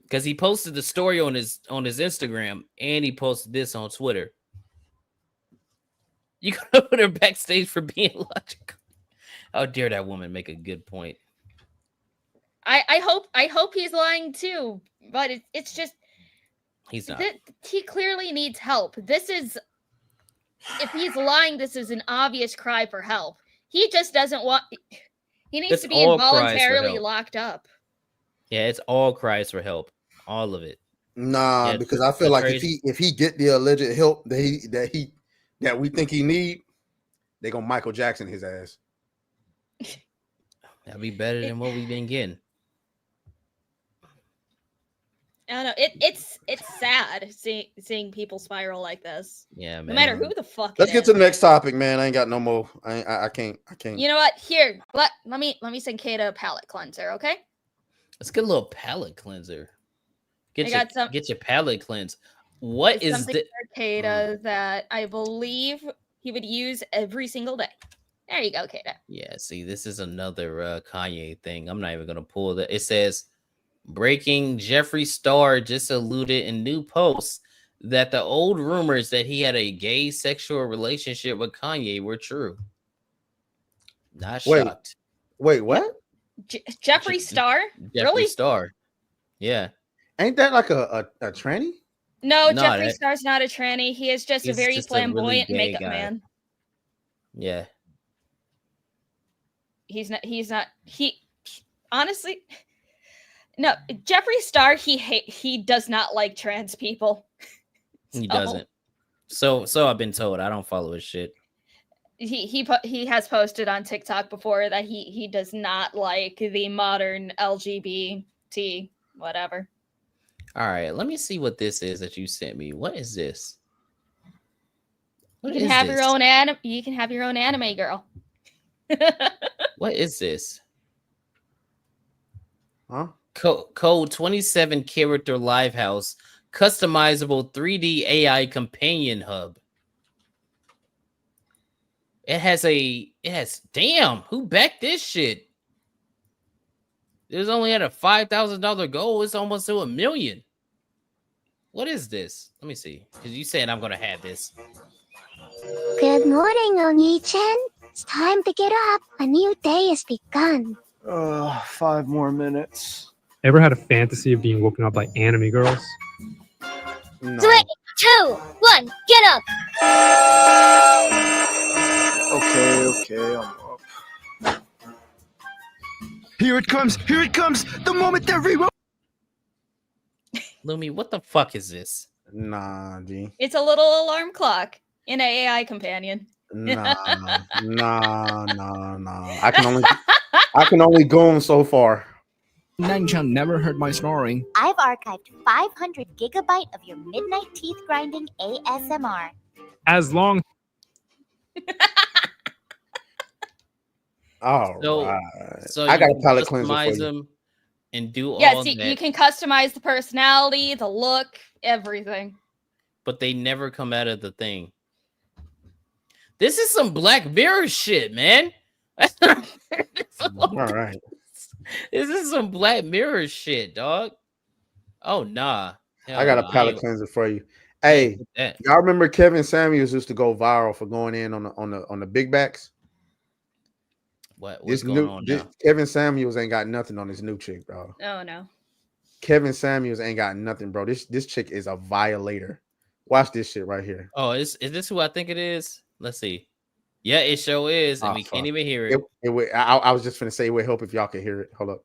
Because he posted the story on his Instagram and he posted this on Twitter. You gotta put her backstage for being logical. How dare that woman make a good point? I hope he's lying too, but it's just he's not. He clearly needs help. If he's lying, this is an obvious cry for help. He just doesn't want. He needs to be involuntarily locked up. Yeah, it's all cries for help, all of it. Nah, yeah, because I feel like if he get the alleged help that we think he need, they gonna Michael Jackson his ass. That'd be better than what we've been getting. I don't know. It's sad seeing people spiral like this. Yeah, man. No matter who the fuck. Let's get to the next topic, man. I ain't got no more. I can't. You know what? Here, let me send Kada a palate cleanser, okay? Let's get a little palate cleanser. Get your palate cleanse. What is the Kada that I believe he would use every single day? There you go, Kada. Yeah, see, this is another Kanye thing. I'm not even gonna pull that. It says breaking: Jeffree Star just alluded in new posts that the old rumors that he had a gay sexual relationship with Kanye were true. Not shocked. Wait, what? Jeffree Star? Jeffree Star. Yeah. Ain't that like a tranny? No, Jeffree Star's not a tranny. He is just a very flamboyant makeup man. Yeah. He's not. Honestly, no. Jeffree Star. He does not like trans people. He doesn't. So I've been told. I don't follow his shit. He has posted on TikTok before that he does not like the modern LGBT whatever. All right, let me see what this is that you sent me. What is this? You can have your own anime. You can have your own anime, girl. What is this? Huh? Code 27 character live house, customizable 3D AI companion hub. It has damn, who backed this shit? It was only at a $5,000 goal. It's almost to $1 million. What is this? Let me see. Because you said I'm gonna have this. Good morning, Oni-chan. It's time to get up. A new day has begun. 5 more minutes. Ever had a fantasy of being woken up by anime girls? No. 3, 2, 1, get up! Okay, I'm up. Here it comes! The moment that reroll. Lumi, what the fuck is this? Nah, G. It's a little alarm clock in an AI companion. Nah. I can only go on so far. Nanchan never heard my snoring. I've archived 500 gigabyte of your midnight teeth grinding ASMR. As long. So I got you a palate can cleanser for customize you. them and do all Yeah, see, that, you can customize the personality, the look, everything. but they never come out of the thing. This is some Black Mirror shit, man. All right. This is some Black Mirror shit, dog. Oh nah. Hell I got a nah, palate ain't- cleanser for you. Hey, that. y'all remember Kevin Samuels used to go viral for going in on the big backs? What's going on now? Kevin Samuels ain't got nothing on this new chick, bro. Oh no. Kevin Samuels ain't got nothing, bro. This chick is a violator. Watch this shit right here. Oh, is this who I think it is? Let's see. Yeah, it sure is, and we can't even hear it. I was just gonna say it would help if y'all could hear it. Hold up.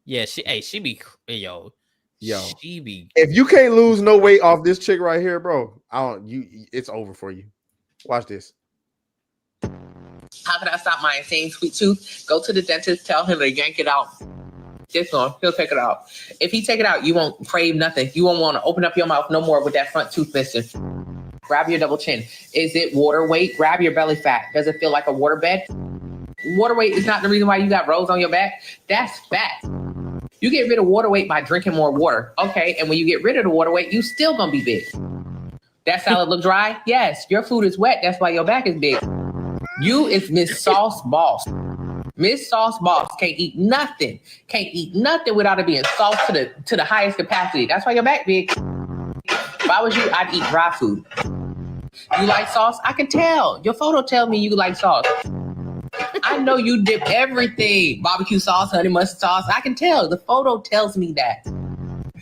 Yeah, she be yo. She be If you can't lose no weight off this chick right here, bro, it's over for you. Watch this. How can I stop my insane sweet tooth? Go to the dentist, tell him to yank it out. This one, he'll take it out. If he take it out, you won't crave nothing. You won't want to open up your mouth no more with that front tooth missing. Grab your double chin. Is it water weight? Grab your belly fat. Does it feel like a water bed? Water weight is not the reason why you got rolls on your back. That's fat. You get rid of water weight by drinking more water. Okay, and when you get rid of the water weight, you still gonna be big. That salad look dry? Yes, your food is wet. That's why your back is big. You is Miss Sauce Boss. Miss Sauce Boss can't eat nothing. Can't eat nothing without it being sauce to the highest capacity. That's why your back big. If I was you, I'd eat dry food. You like sauce? I can tell. Your photo tell me you like sauce. I know you dip everything. Barbecue sauce, honey mustard sauce. I can tell. The photo tells me that.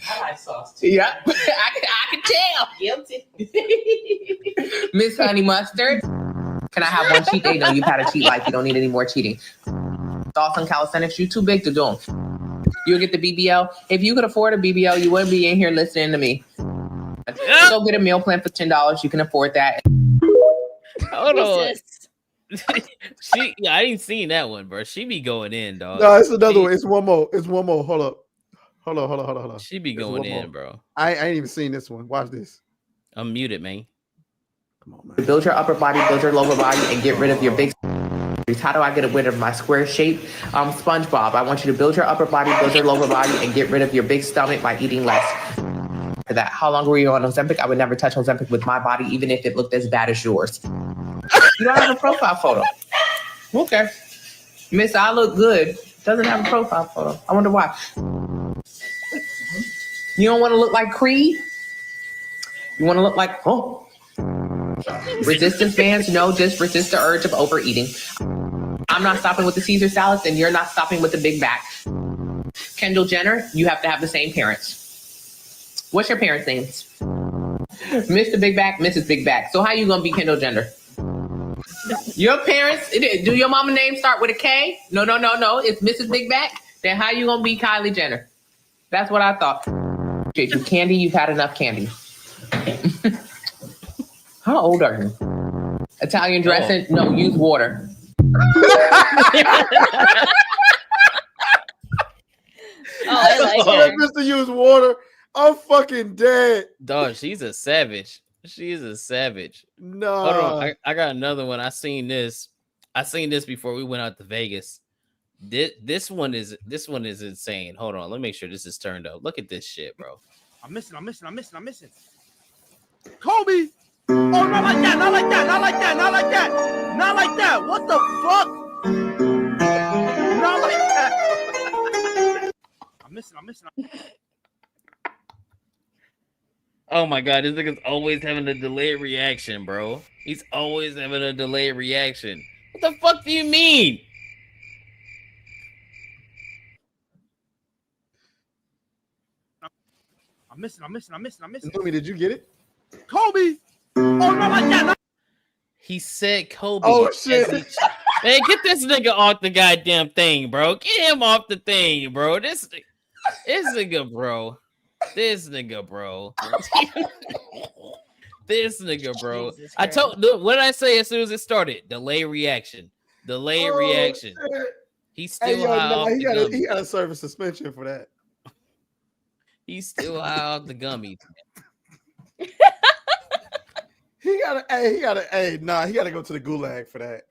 I like sauce too. Yeah, I can tell. Guilty. Miss Honey Mustard. Can I have one cheat day? No, you've had a cheat life. You don't need any more cheating. Thoughts on calisthenics? You too big to do them. You'll get the BBL. If you could afford a BBL, you wouldn't be in here listening to me. Go get a meal plan for $10. You can afford that. Hold on. I ain't seen that one, bro. She be going in, dog. No, it's another one. It's one more. Hold up. Hold on. She be going in, bro. I ain't even seen this one. Watch this. I'm muted, man. Come on, man. Build your upper body, build your lower body, and get rid of your big. How do I get rid of my square shape? SpongeBob, I want you to build your upper body, build your lower body, and get rid of your big stomach by eating less. For that, how long were you on Ozempic? I would never touch Ozempic with my body, even if it looked as bad as yours. You don't have a profile photo. Okay. Miss, I look good. Doesn't have a profile photo. I wonder why. You don't want to look like Creed? You want to look like, oh. Resistance bands, no, just resist the urge of overeating. I'm not stopping with the Caesar salads, and you're not stopping with the Big Mac. Kendall Jenner, you have to have the same parents. What's your parents' names? Mr. Big Back, Mrs. Big Back. So how you gonna be Kendall Jenner? Your parents, do your mama name start with a K? No. It's Mrs. Big Back. Then how you gonna be Kylie Jenner? That's what I thought. If you candy, you've had enough candy. How old are you? Italian dressing? Oh. No, use water. I like her. Mr. Use water. I'm fucking dead. Dog, she's a savage. She's a savage. No. Hold on. I got another one. I seen this before we went out to Vegas. This one is insane. Hold on, let me make sure this is turned up. Look at this shit, bro. I'm missing. Kobe. Oh, not like that. What the fuck? Not like that. I'm missing. Oh my god, this nigga's always having a delayed reaction, bro. He's always having a delayed reaction. What the fuck do you mean? I'm missing. Lumi, did you get it? Kobe. Oh, not like that. He said Kobe. Oh shit. Man, get this nigga off the goddamn thing, bro. Get him off the thing, bro. This nigga, bro. This nigga, bro. I told. Look, what did I say as soon as it started? Delay reaction. Reaction. He's still high off the gummy. He got to serve a suspension for that. He's still high off the gummy. He gotta go to the gulag for that.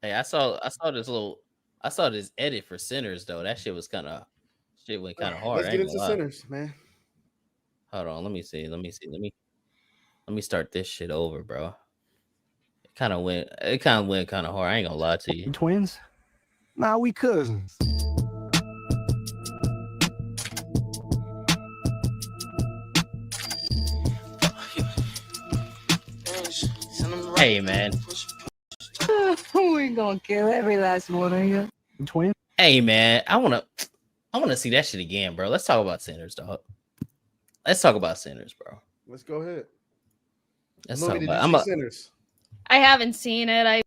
Hey, I saw this edit for Sinners though. That shit went kind of hard. Let's get into Sinners, man. Hold on, let me see. Let me start this shit over, bro. It kind of went kind of hard. I ain't gonna lie to you. Twins? Nah, we cousins. Hey, man. We gonna kill every last one of you. Twin? Hey, man. I wanna see that shit again, bro. Let's talk about Sinners, dog. Let's talk about Sinners, bro. Let's go ahead. Let's Movie, talk about Sinners. I haven't seen it.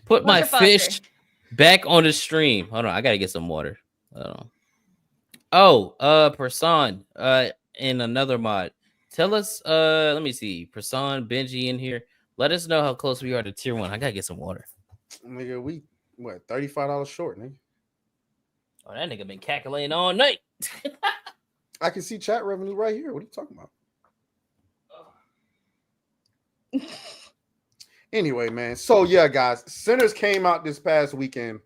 Put my fish back on the stream. Hold on, I gotta get some water. Hold on. Oh, Person, in another mod. Tell us, let me see. Person, Benji in here. Let us know how close we are to tier 1. I gotta get some water. Nigga, we $35 short, nigga. Oh, that nigga been calculating all night. I can see chat revenue right here. What are you talking about? Anyway, man. So yeah, guys, Sinners came out this past weekend,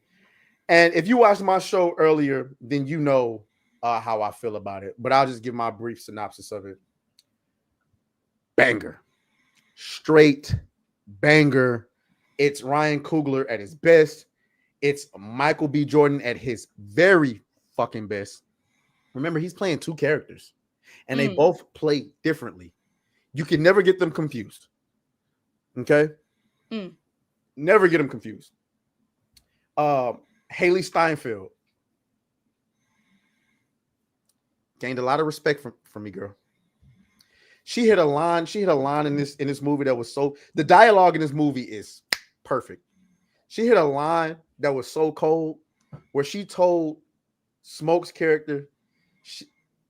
and if you watched my show earlier, then you know how I feel about it. But I'll just give my brief synopsis of it. Banger, straight banger. It's Ryan Coogler at his best. It's Michael B. Jordan at his very fucking best. Remember, he's playing two characters, and they both play differently. You can never get them confused. Okay? Never get them confused. Haley Steinfeld gained a lot of respect from me, girl. She hit a line in this movie that was so, the dialogue in this movie is perfect. She hit a line that was so cold where she told Smoke's character,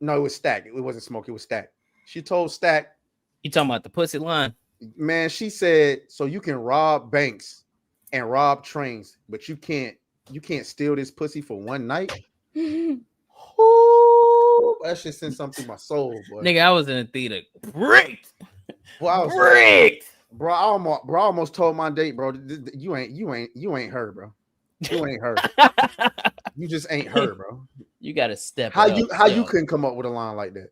no, it was Stack. It wasn't Smoke, it was Stack. She told Stack. You talking about the pussy line? Man, she said, so you can rob banks and rob trains, but you can't steal this pussy for one night. Ooh, that shit sent something to my soul, boy. Nigga, I was in the theater. Bricked. Well, Bricked. Bro, I almost told my date, bro. You ain't her, bro. You ain't her. You just ain't her, bro. You gotta step. How you couldn't come up with a line like that?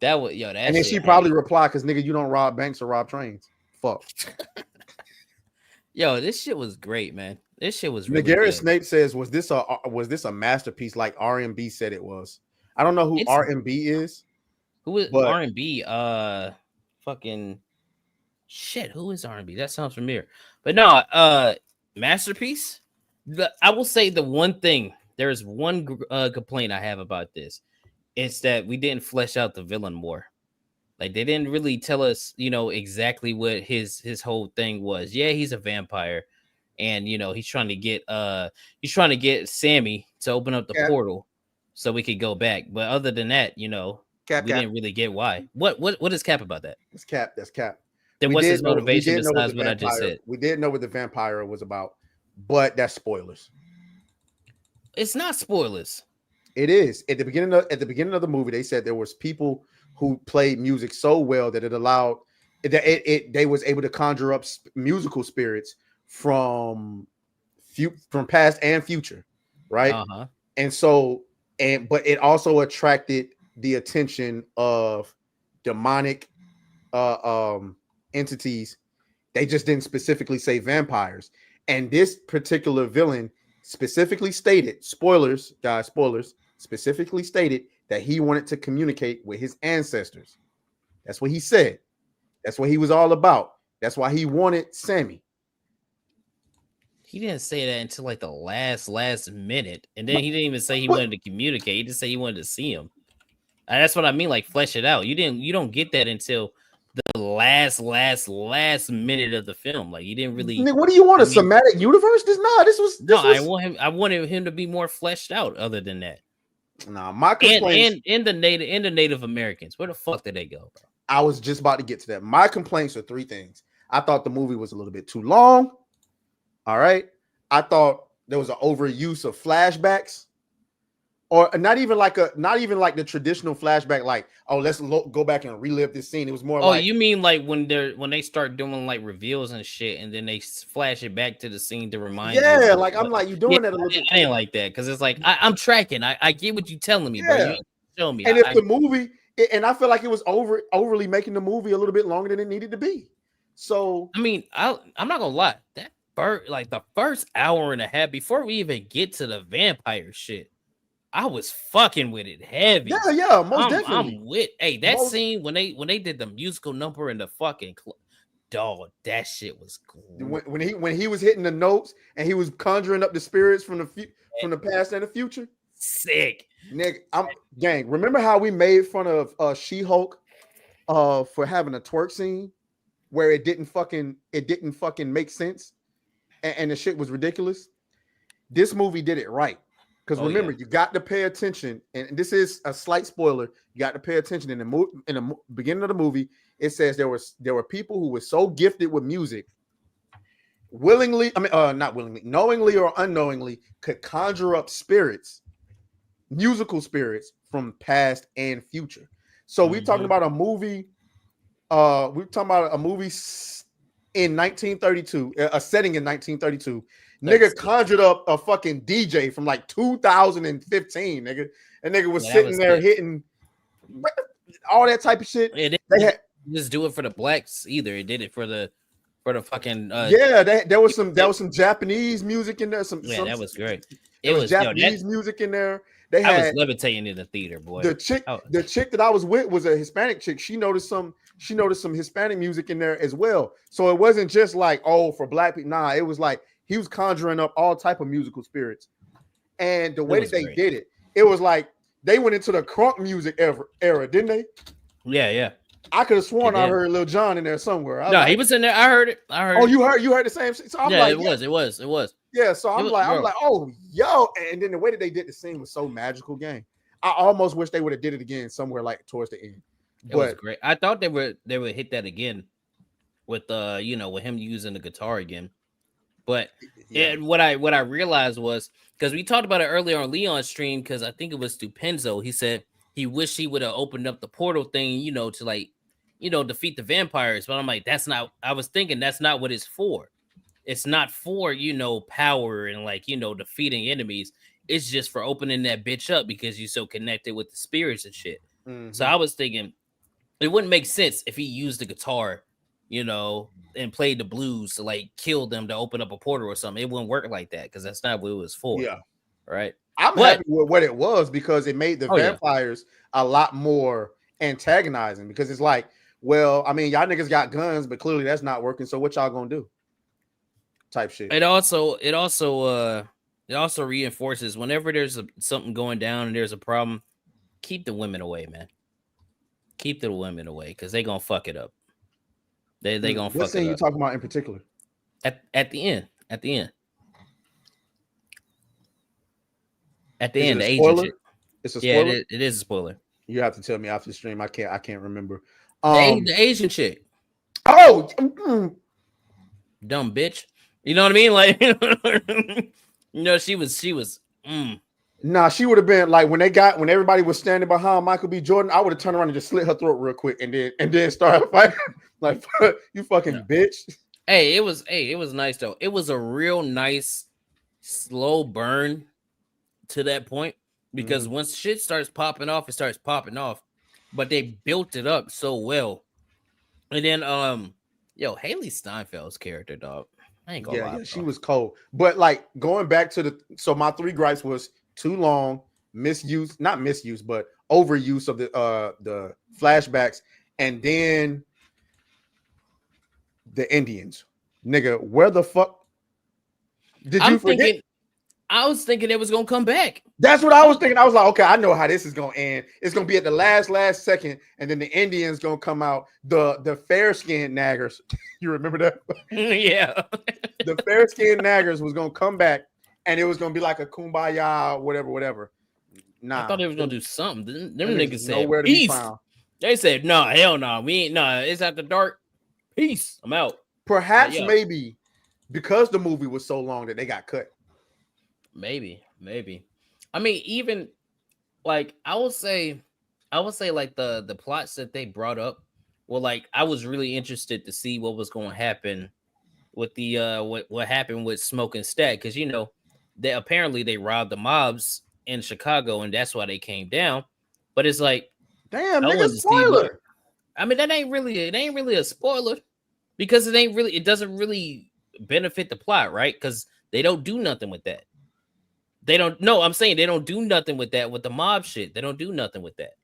That was that. And then she probably replied, "Cause nigga, you don't rob banks or rob trains." Fuck. Yo, this shit was great, man. This shit was really Garrett good. Snape says, "Was this a masterpiece like R&B said it was?" I don't know who R&B is. Who is R&B? Fucking shit. Who is R&B? That sounds familiar. But no, masterpiece. I will say the one thing. There is one complaint I have about this. It's that we didn't flesh out the villain more. Like they didn't really tell us, exactly what his whole thing was. Yeah, he's a vampire, and he's trying to get Sammy to open up the portal so we could go back. But other than that, we didn't really get why. What is Cap about that? It's Cap. That's Cap. Then what's his motivation besides what I just said? We didn't know what the vampire was about, but that's spoilers. It's not spoilers. It is at the beginning of the movie. They said there was people who played music so well that it allowed that they was able to conjure up musical spirits from past and future, right? And so but it also attracted the attention of demonic entities. They just didn't specifically say vampires. And this particular villain specifically stated, spoilers, guys, spoilers, specifically stated that he wanted to communicate with his ancestors. That's what he said. That's what he was all about. That's why he wanted Sammy. He didn't say that until like the last minute. And then he didn't even say he wanted to communicate. He just said he wanted to see him. And that's what I mean, like flesh it out. You don't get that until the last minute of the film. Like you didn't really. What do you want? A somatic universe? This was no. I wanted him to be more fleshed out. Other than that, nah. My complaints and the Native Americans. Where the fuck did they go, bro? I was just about to get to that. My complaints are three things. I thought the movie was a little bit too long. All right. I thought there was an overuse of flashbacks, or not even like the traditional flashback, like, oh, let's go back and relive this scene. It was more like, you mean like when they start doing like reveals and shit, and then they flash it back to the scene to remind you. Yeah, like I'm like, you're doing that a little bit. I ain't like that because it's like I'm tracking. I get what you're telling me, bro. You show me. And if the movie, and I feel like it was overly making the movie a little bit longer than it needed to be. So I mean, I'm not gonna lie, that like the first hour and a half before we even get to the vampire shit, I was fucking with it heavy. Yeah, most definitely. I'm with scene when they did the musical number in the fucking club. Dog, that shit was cool. When he was hitting the notes and he was conjuring up the spirits from the past and the future. Sick. Nigga, gang. Remember how we made fun of She-Hulk for having a twerk scene where it didn't fucking make sense and the shit was ridiculous? This movie did it right. Because remember, you got to pay attention, and this is a slight spoiler. You got to pay attention in the beginning of the movie. It says there were people who were so gifted with music, knowingly or unknowingly, could conjure up spirits, musical spirits from past and future. So we're talking about a movie. We're talking about a movie in 1932, a setting in 1932. Nigga conjured up a fucking DJ from like 2015, nigga. And nigga was sitting there hitting all that type of shit. They had just do it for the blacks either. It did it for the fucking there was some Japanese music in there. That was great. It was Japanese music in there. I was levitating in the theater, boy. The chick that I was with was a Hispanic chick. She noticed some Hispanic music in there as well. So it wasn't just like, oh, for black people. Nah, it was like he was conjuring up all type of musical spirits. And the way that they did it, it was like they went into the crunk music era, didn't they? Yeah. I could have sworn I heard Lil Jon in there somewhere. He was in there. I heard it. Oh, you heard the same shit? So I'm like, it was. Yeah, so I'm like, oh, yo. And then the way that they did the scene was so magical, gang. I almost wish they would have did it again somewhere like towards the end. It was great. I thought they would hit that again with with him using the guitar again. But what I realized was, because we talked about it earlier on Leon's stream, because I think it was Stupenzo. He said he wished he would have opened up the portal thing, to like, defeat the vampires. But I'm like, I was thinking that's not what it's for. It's not for, power and like, defeating enemies. It's just for opening that bitch up because you're so connected with the spirits and shit. Mm-hmm. So I was thinking it wouldn't make sense if he used the guitar, and played the blues to like kill them to open up a portal or something. It wouldn't work like that because that's not what it was for. Yeah. Right. I'm happy with what it was because it made the vampires a lot more antagonizing because it's like, well, I mean, y'all niggas got guns, but clearly that's not working. So what y'all gonna do? Type shit. It also reinforces whenever there's something going down and there's a problem, keep the women away, man. Keep the women away because they gonna fuck it up. They gonna fuck it up. What scene you talking about in particular? At the end. At the end, the Asian shit. It's a spoiler. Yeah, it is a spoiler. You have to tell me after the stream. I can't remember. The Asian chick. Oh, dumb bitch. You know what I mean? Like, she was. Nah, she would have been like when everybody was standing behind Michael B. Jordan, I would have turned around and just slit her throat real quick and then start fighting. Like, you fucking bitch. Hey, it was nice though. It was a real nice slow burn to that point because once shit starts popping off, it starts popping off. But they built it up so well. And then Haley Steinfeld's character, dog. I ain't gonna lie. Yeah, she was cold. But like going back to my 3 gripes was too long, not misuse, but overuse of the flashbacks, and then the Indians. Nigga, where the fuck did you forget? I was thinking it was gonna come back. That's what I was thinking. I was like, okay, I know how this is gonna end. It's gonna be at the last second, and then the Indians gonna come out. The fair-skinned naggers. You remember that? Yeah. The fair-skinned naggers was gonna come back, and it was gonna be like a kumbaya, whatever. Nah, I thought they was gonna do something. Them niggas said nowhere to be found. They said, no, hell no. We ain't it's after dark. Peace. I'm out. Perhaps maybe because the movie was so long that they got cut. Maybe. I mean, even like I would say like the plots that they brought up. Well, like I was really interested to see what was going to happen with the what happened with Smoke and Stack, because they apparently they robbed the mobs in Chicago and that's why they came down. But it's like, damn, nigga, spoiler. I mean, it ain't really a spoiler because it doesn't really benefit the plot, right? Because they don't do nothing with that. I'm saying they don't do nothing with that with the mob shit. They don't do nothing with that.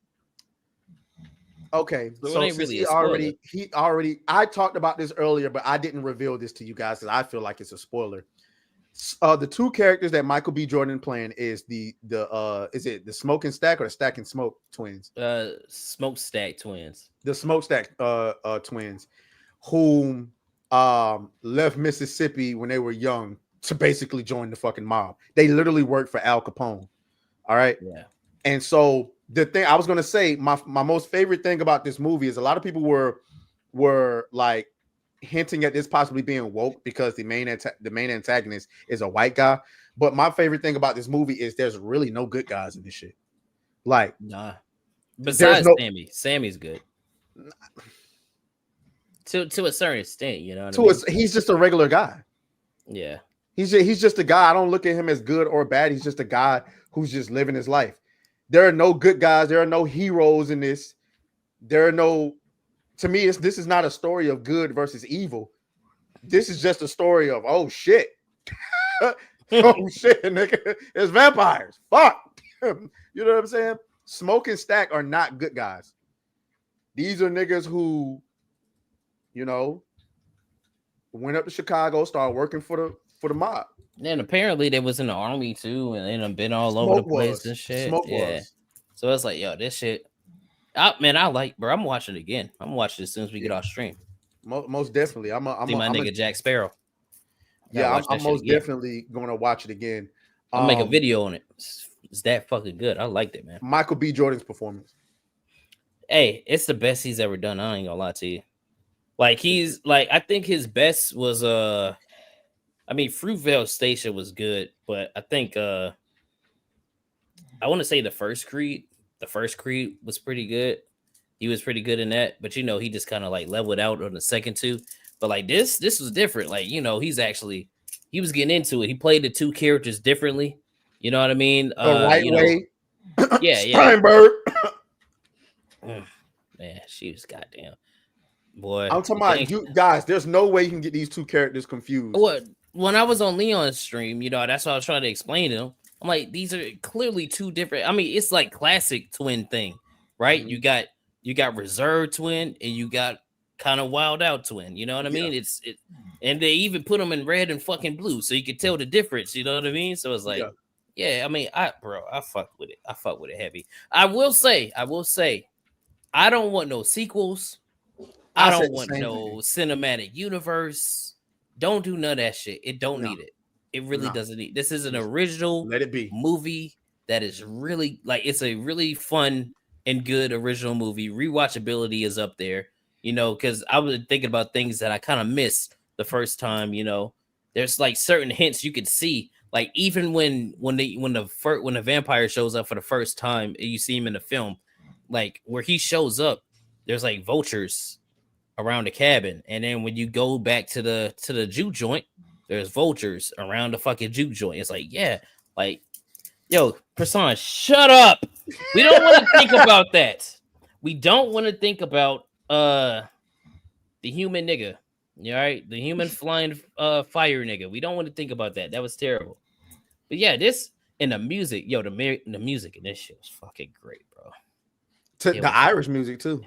Okay, so it ain't really he already I talked about this earlier, but I didn't reveal this to you guys because I feel like it's a spoiler. The 2 characters that Michael B. Jordan playing is the is it the Smoke and Stack or the Stack and Smoke twins? Smoke Stack twins. The Smoke Stack twins, whom left Mississippi when they were young to basically join the fucking mob. They literally worked for Al Capone. All right. Yeah. And so the thing I was gonna say, my most favorite thing about this movie is a lot of people were like hinting at this possibly being woke because the main antagonist is a white guy. But my favorite thing about this movie is there's really no good guys in this shit. Like, nah. Besides Sammy's good. To a certain extent, he's just a regular guy. Yeah. He's just a guy. I don't look at him as good or bad. He's just a guy who's just living his life. There are no good guys. There are no heroes in this. To me, this is not a story of good versus evil. This is just a story of, oh shit. Oh shit, nigga. It's vampires. Fuck. You know what I'm saying? Smoke and Stack are not good guys. These are niggas who, went up to Chicago, started working for the mob. And apparently they was in the army too, and they been all over the place and shit. Smoke was. So it's like, yo, this shit. I like, bro. I'm watching it again. I'm gonna watch it as soon as we get off stream. Most definitely. I'm nigga Jack Sparrow. Yeah, I'm most definitely gonna watch it again. I'll make a video on it. It's that fucking good. I liked it, man. Michael B. Jordan's performance. Hey, it's the best he's ever done. I ain't gonna lie to you. Like I think his best was Fruitvale Station was good, but I think I want to say the first Creed was pretty good. He was pretty good in that, but he just kind of like leveled out on the second 2. But like this was different. Like, he was getting into it. He played the 2 characters differently. You know what I mean? The right way. Yeah. Steinberg. Man, she was goddamn. Boy, I'm talking about you guys. There's no way you can get these 2 characters confused. What? When I was on Leon's stream, that's what I was trying to explain to him. I'm like, these are clearly 2 different. I mean, it's like classic twin thing, right? Mm-hmm. You got reserved twin, and you got kind of wild out twin. You know what I mean? It's and they even put them in red and fucking blue, so you can tell the difference. You know what I mean? So it's like, yeah. I mean, I fuck with it. I fuck with it heavy. I will say, I don't want no sequels. I don't want no cinematic universe. Don't do none of that shit. It don't need it. It really doesn't need. This is an original movie that is really like it's a really fun and good original movie. Rewatchability is up there, because I was thinking about things that I kind of missed the first time. There's like certain hints you could see. Like even when the vampire shows up for the first time, and you see him in the film, like where he shows up, there's like vultures around the cabin, and then when you go back to the juke joint, there's vultures around the fucking juke joint. It's like, yeah, like, yo, Prasan, shut up. We don't want to think about that. We don't want to think about the human nigga. All right, the human flying fire nigga. We don't want to think about that. That was terrible. But yeah, this and the music, yo, the music in this shit was fucking great, bro. The Irish music too.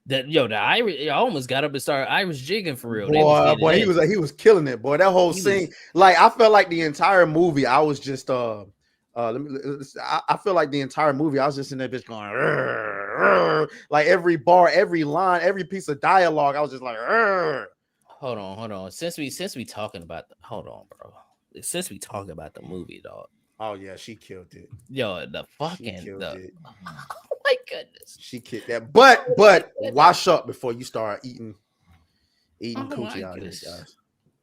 The Irish, I almost got up and started Irish jigging for real. Boy, he was killing it, boy. That whole scene, like I felt like the entire movie, I was just I feel like the entire movie, I was just in that bitch going, like every bar, every line, every piece of dialogue, I was just like, hold on. Since we talking about since we talking about the movie, dog. Oh yeah, she killed it. Yo, the fucking oh my goodness, she killed that. But wash up before you start eating coochie out of this, guys.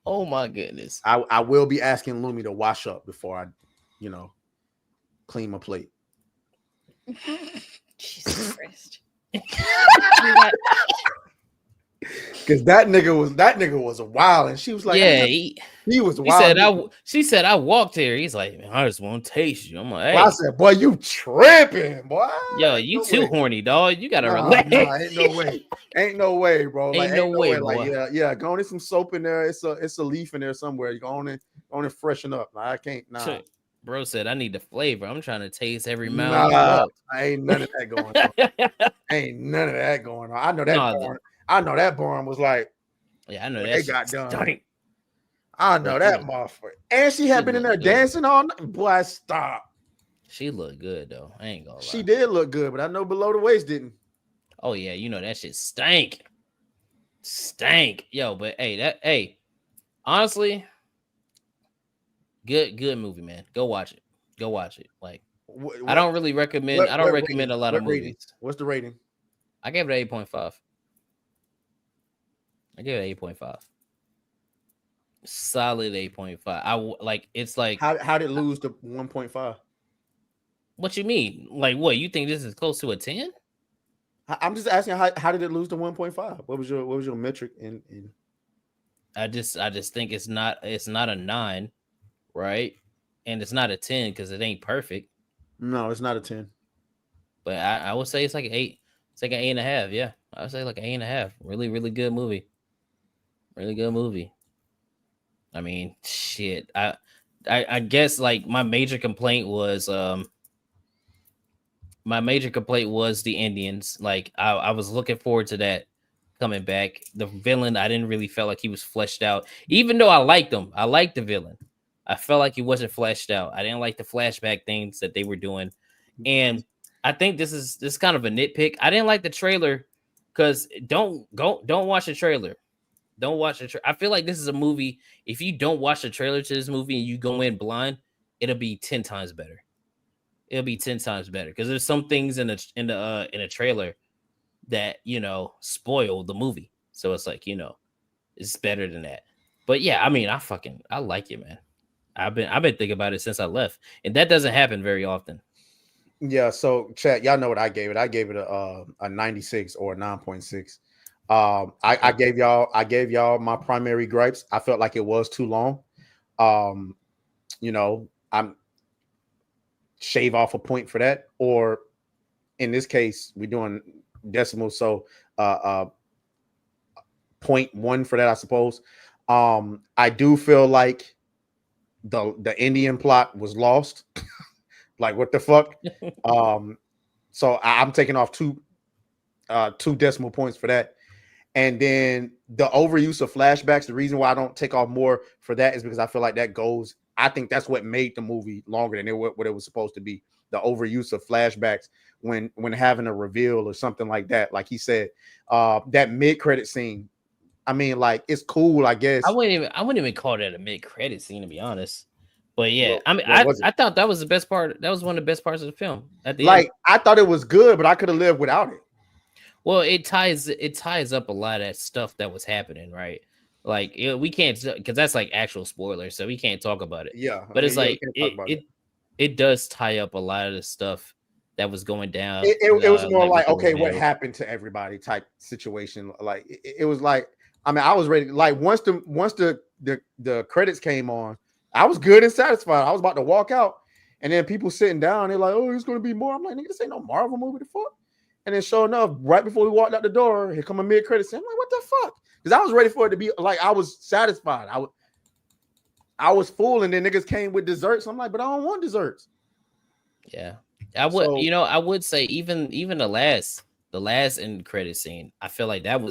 Oh my goodness. I will be asking Lumi to wash up before I, clean my plate. Jesus Christ. Because that nigga was wild, and she was like, yeah, he was wild. She said I walked here. He's like, man, I just want to taste you. I'm like, hey. Well, I said, boy, you tripping, boy. Yo, you too horny, dog. You gotta relax. Ain't no way, bro. Like, ain't no way, boy. Like, yeah. Go on in some soap in there. It's a leaf in there somewhere. You go on and freshen up. Like, I can't. Nah. Bro said I need the flavor. I'm trying to taste every mouth. Ain't none of that going on. Ain't none of that going on. I know that. I know that barn was like, yeah, I know that they got done. Stunning. I know that motherfucker. And she had been in there dancing all night. Boy, stop. She looked good though. I ain't gonna lie. She did look good, but I know below the waist didn't. Oh yeah, you know that shit stank. Yo, but hey, honestly, good movie, man. Go watch it. Like, I don't really recommend. I don't recommend a lot of movies. What's the rating? I gave it 8.5. I gave it 8.5. Solid 8.5. It's like how did it lose to 1.5? What you mean? Like what? You think this is close to a 10? I'm just asking how did it lose to 1.5? What was your metric in I just think it's not a 9, right? And it's not a 10 because it ain't perfect. No, it's not a 10. But I would say it's like an 8. It's like an 8.5. Yeah, I would say like an 8.5. Really, really good movie. Really good movie. I mean, shit. I guess like my major complaint was the Indians. Like I was looking forward to that coming back. The villain, I didn't really feel like he was fleshed out, even though I liked him. I liked the villain. I felt like he wasn't fleshed out. I didn't like the flashback things that they were doing, and I think this is kind of a nitpick. I didn't like the trailer because don't watch the trailer. Don't watch the trailer. I feel like this is a movie. If you don't watch the trailer to this movie and you go in blind, it'll be 10 times better. It'll be 10 times better because there's some things in the trailer that spoil the movie. So it's like it's better than that. But yeah, I mean, I like it, man. I've been thinking about it since I left, and that doesn't happen very often. Yeah. So chat, y'all know what I gave it. I gave it a 96 or a 9.6. I gave y'all my primary gripes. I felt like it was too long. I'm shave off a point for that, or in this case, we're doing decimals, so 0.1 for that, I suppose. I do feel like the Indian plot was lost. Like what the fuck? So I'm taking off two decimal points for that. And then the overuse of flashbacks, the reason why I don't take off more for that is because I feel like I think that's what made the movie longer than what it was supposed to be. The overuse of flashbacks when having a reveal or something like that. Like he said, that mid-credit scene, I mean, like, it's cool, I guess. I wouldn't even call that a mid-credit scene, to be honest. But yeah, I thought that was the best part. That was one of the best parts of the film. At the end. I thought it was good, but I could have lived without it. Well, it ties up a lot of that stuff that was happening, right? Like we can't, because that's like actual spoilers, so we can't talk about it. Yeah, But it's we like can't talk about it does tie up a lot of the stuff that was going down. It was more like, with the okay, what reveal. happened to everybody type situation. Like it was like, I mean, I was ready. Like once the credits came on, I was good and satisfied. I was about to walk out, and then people sitting down, they're like, "Oh, there's gonna be more." I'm like, "Nigga, this ain't no Marvel movie. The fuck." And then, sure enough, right before we walked out the door, here come a mid credit scene. I'm like, "What the fuck?" Because I was ready for it to be like, I was satisfied. I was full, and then niggas came with desserts. I'm like, "But I don't want desserts." Yeah, I would. I would say even the last end credit scene, I feel like that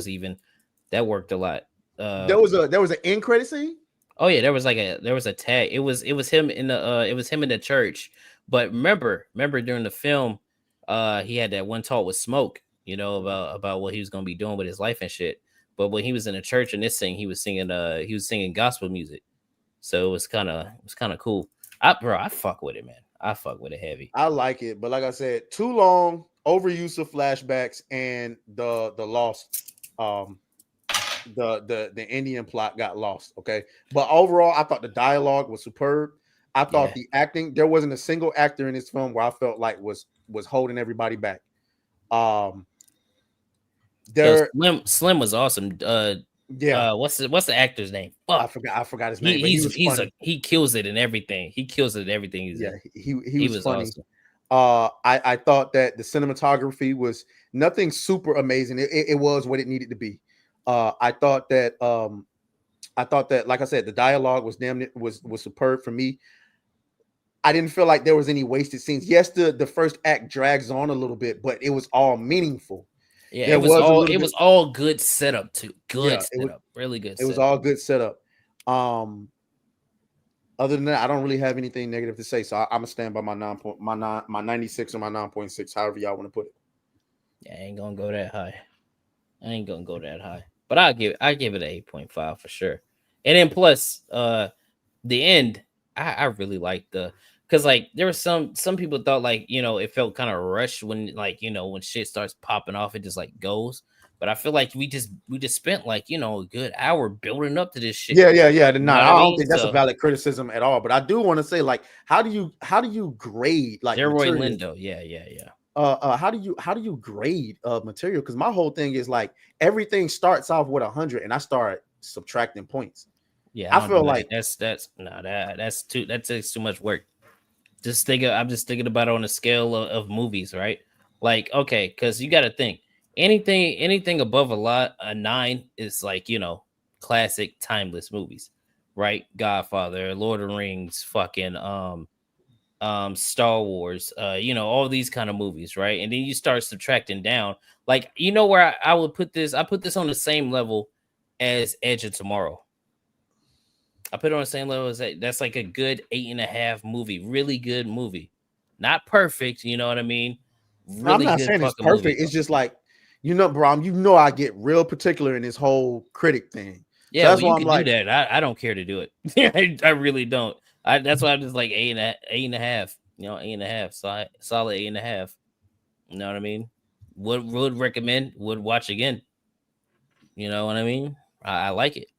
worked a lot. There was an end credit scene. Oh yeah, there was a tag. It was him in the church. But remember during the film, he had that one talk with Smoke, about what he was gonna be doing with his life and shit. But when he was in the church in this thing, he was singing gospel music. So it was kind of cool. I fuck with it, man. I fuck with it heavy. I like it, but like I said, too long, overuse of flashbacks, and the lost the Indian plot got lost. Okay, but overall, I thought the dialogue was superb. I thought the acting, there wasn't a single actor in this film where I felt like was holding everybody back. Slim was awesome. What's the actor's name? Fuck. I forgot his name. He kills it in everything. He kills it in everything. He was funny. Awesome. I thought that the cinematography was nothing super amazing. It was what it needed to be. I thought that, like I said, the dialogue was was superb for me. I didn't feel like there was any wasted scenes. Yes, the first act drags on a little bit, but it was all meaningful. Yeah, it was all good setup too. Really good. It was all good setup. Other than that, I don't really have anything negative to say. So I'm gonna stand by my 96 or my 9.6, however y'all want to put it. Yeah, I ain't gonna go that high. But I give it an 8.5 for sure. And then plus the end, I really liked because like there were some people thought like, it felt kind of rushed when when shit starts popping off, it just like goes. But I feel like we just spent like a good hour building up to this shit. Yeah. I don't think that's a valid criticism at all. But I do want to say, like, how do you grade like Roy Lindo? Yeah. How do you grade material? Because my whole thing is like everything starts off with 100, and I start subtracting points. Yeah, I feel like that takes too much work. I'm just thinking about it on a scale of movies, right? Like, okay, because you got to think anything above a 9 is like classic timeless movies, right? Godfather, Lord of the Rings, fucking Star Wars, all these kind of movies, right? And then you start subtracting down, like where I would put this. I put this on the same level as Edge of Tomorrow. I put it on the same level as that. That's like a good 8.5 movie, really good movie, not perfect. You know what I mean? Really I'm not saying it's perfect. Movie, it's just like bro. I get real particular in this whole critic thing. Yeah, so that's why I'm like, do that. I don't care to do it. I really don't. That's why I'm just like 8.5. 8.5. Solid 8.5. You know what I mean? Would recommend. Would watch again. You know what I mean? I like it.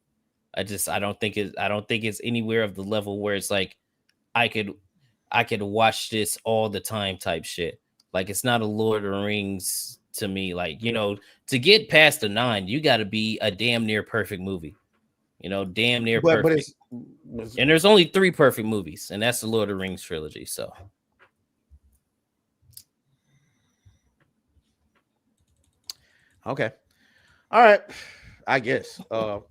I don't think it's anywhere of the level where it's like I could watch this all the time type shit. Like it's not a Lord of the Rings to me. Like, to get past the 9, you got to be a damn near perfect movie. Damn near perfect. And there's only 3 perfect movies, and that's the Lord of the Rings trilogy. So okay. All right. I guess. All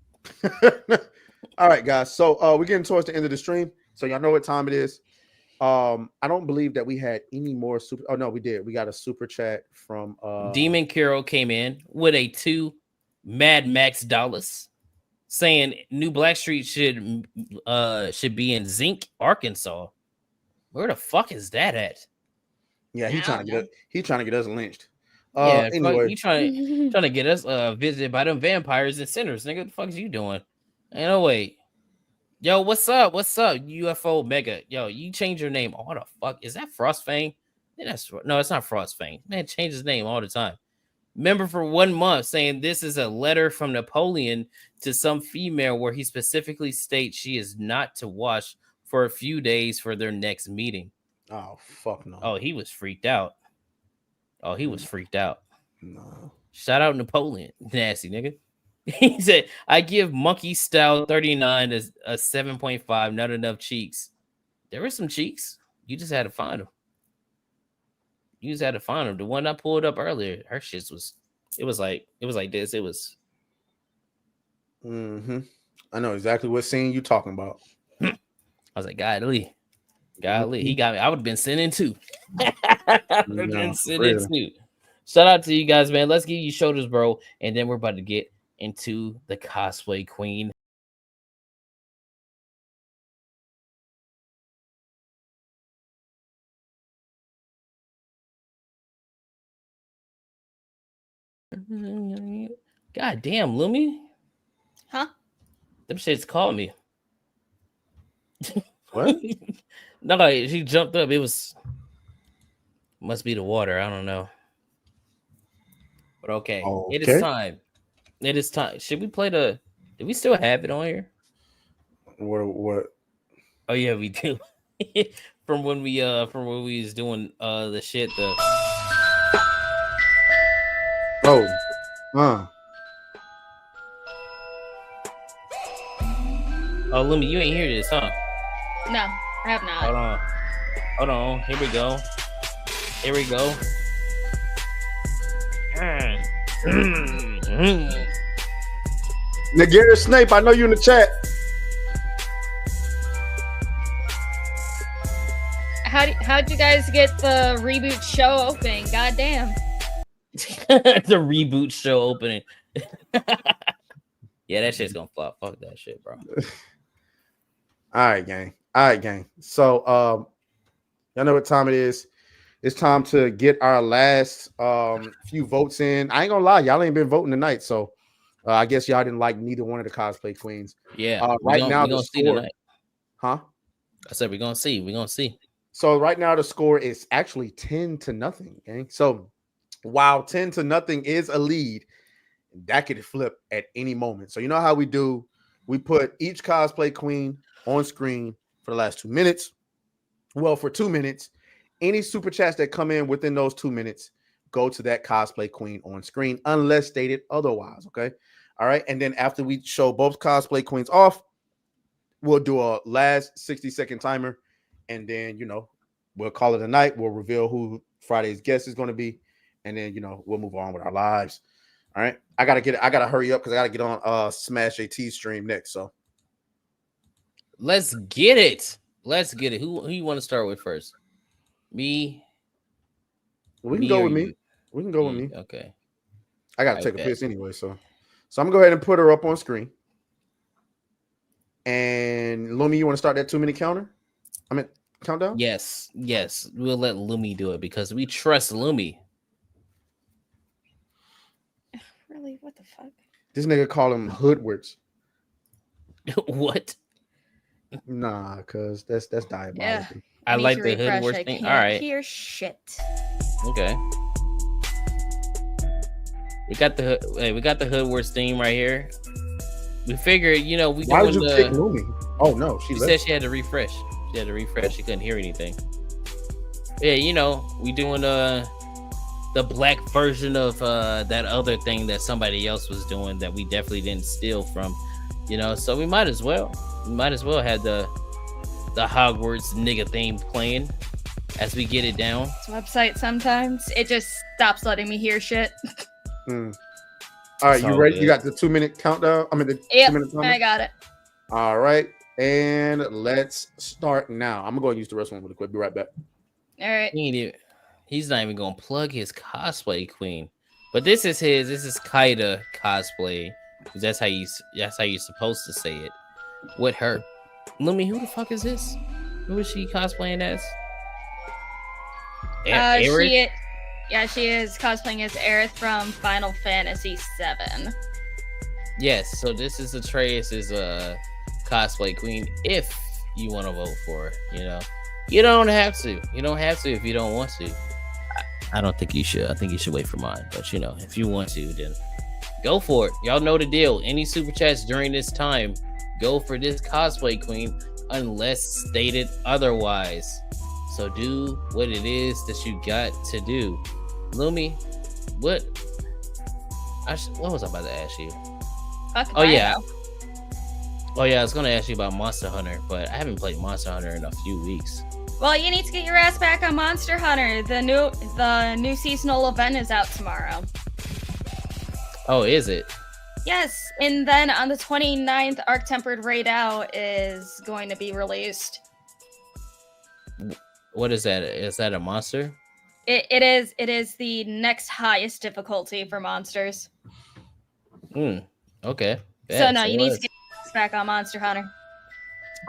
right, guys. So we're getting towards the end of the stream. So y'all know what time it is. I don't believe that we had any more super. Oh no, we did. We got a super chat from Demon Carol came in with a 2 Mad Max dollars saying New Blackstreet should be in Zinc, Arkansas. Where the fuck is that at? Yeah, he's trying to get us lynched. Yeah, anyway, you trying to get us visited by them vampires and sinners, nigga. What the fuck is you doing? Anyway, yo, what's up? UFO Mega. Yo, you change your name all the fuck. Is that Frostfang? Yeah, no, it's not Frostfang. Man, change his name all the time. member for 1 month, saying this is a letter from Napoleon to some female where he specifically states she is not to watch for a few days for their next meeting. Oh, fuck no. Oh, he was freaked out. Oh, he was freaked out. No. Shout out Napoleon. Nasty nigga. He said, I give Monkey Style 39 a 7.5. Not enough cheeks. There were some cheeks. You just had to find them. You just had to find them. The one I pulled up earlier, her shit was, it was like this. It was. Mm-hmm. I know exactly what scene you talking about. I was like, golly. He got me. I would have been sending two. I would have been sending two. Shout out to you guys, man. Let's give you shoulders, bro. And then we're about to get into the cosplay queen. God damn, Lumi. Huh? Them shits called me. What? No, she jumped up. It was must be the water. I don't know. But okay. It is time. It is time. Should we play the? Do we still have it on here? What? Oh yeah, we do. from when we was doing the shit. Oh. Oh, Lumi, you ain't hear this, huh? No, I have not. Hold on. Here we go. Nagara Snape, I know you in the chat. How'd you guys get the reboot show open? Goddamn. The reboot show opening. Yeah, that shit's gonna flop. Fuck that shit, bro. All right, gang. So, y'all know what time it is. It's time to get our last few votes in. I ain't gonna lie, y'all ain't been voting tonight, so I guess y'all didn't like neither one of the cosplay queens. Yeah. Right now, the score, huh? I said we're gonna see. We're gonna see. So right now the score is actually 10-0, gang. So while 10-0 is a lead, that could flip at any moment. So you know how we do? We put each cosplay queen on screen for the last 2 minutes. Well, for 2 minutes, any super chats that come in within those 2 minutes go to that cosplay queen on screen, unless stated otherwise. Okay. All right. And then after we show both cosplay queens off, we'll do a last 60-second timer. And then, we'll call it a night. We'll reveal who Friday's guest is going to be. And then, we'll move on with our lives. All right. I got to hurry up because I got to get on Smash AT stream next. So let's get it. Who you want to start with first? Me. We can go with me. We can go with me. Okay. I got to take a piss anyway. So I'm going to go ahead and put her up on screen. And Lumi, you want to start that 2-minute counter? Countdown? Yes. We'll let Lumi do it because we trust Lumi. Really? What the fuck? This nigga call him Hoodwards. What? Nah, cuz that's diabolical. Yeah. I like the Hoodwards thing. All right. Hear shit. Okay. We got the Hoodwards theme right here. We figured, we. Why did you pick Lumi? Oh no, she said she had to refresh. She couldn't hear anything. Yeah, we doing the black version of that other thing that somebody else was doing that we definitely didn't steal from, So we might as well have the Hogwarts nigga theme playing as we get it down. This website sometimes it just stops letting me hear shit. All right, you ready? Good. You got the 2-minute countdown? The 2-minute timer? I got it. All right, and let's start now. I'm gonna go and use the rest one really quick. Be right back. All right. He's not even gonna plug his cosplay queen, but this is Kada cosplay. That's how you're supposed to say it. With her, Lumi, who the fuck is this? Who is she cosplaying as? She is cosplaying as Aerith from Final Fantasy VII. Yes, so this is Atraes' cosplay queen. If you want to vote for her, you don't have to. You don't have to if you don't want to. I don't think you should. I think you should wait for mine. But you know, if you want to, then go for it. Y'all know the deal. Any super chats during this time, go for this cosplay queen, unless stated otherwise. So do what it is that you got to do. Lumi, what was I about to ask you? Oh yeah, I was gonna ask you about Monster Hunter, but I haven't played Monster Hunter in a few weeks. Well, you need to get your ass back on Monster Hunter. The new seasonal event is out tomorrow. Oh, is it? Yes, and then on the 29th, Arc Tempered Raid Out is going to be released. What is that? Is that a monster? It is the next highest difficulty for monsters. Okay. So no, you need to get your ass back on Monster Hunter.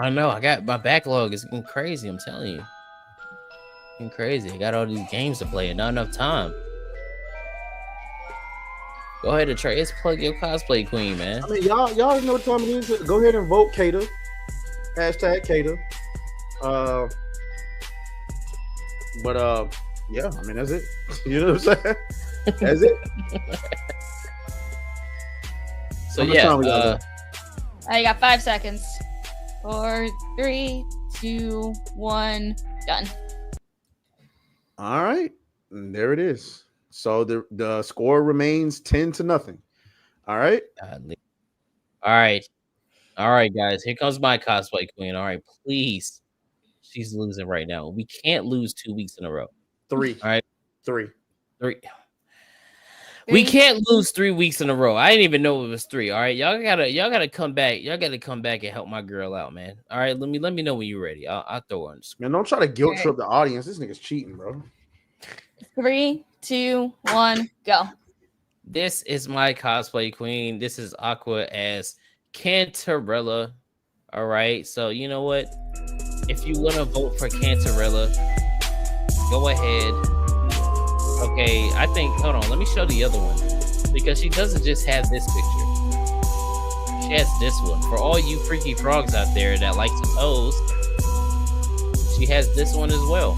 I know. I got my backlog is getting crazy. I'm telling you, getting crazy. I got all these games to play and not enough time. Go ahead, Atraes, plug your cosplay queen, man. I mean, y'all know what time it is. Go ahead and vote Kada. Hashtag Kada. Yeah, I mean that's it. You know what I'm saying? That's it. So yeah, you got 5 seconds. 4, 3, 2, 1, done. All right, and there it is. So the score remains 10-0. All right. All right, guys. Here comes my cosplay queen. All right, please. She's losing right now. We can't lose 2 weeks in a row. 3. All right. 3. We can't lose 3 weeks in a row. I didn't even know it was 3. All right, y'all gotta come back. Y'all gotta come back and help my girl out, man. All right, let me know when you're ready. I'll throw her on the screen. Man, don't try to guilt trip the audience. This nigga's cheating, bro. 3, 2, 1, go. This is my cosplay queen. This is Aqua as Cantarella. All right, so you know what? If you want to vote for Cantarella, go ahead. Okay, I think, hold on, let me show the other one, because she doesn't just have this picture. She has this one. For all you freaky frogs out there that like to pose, she has this one as well.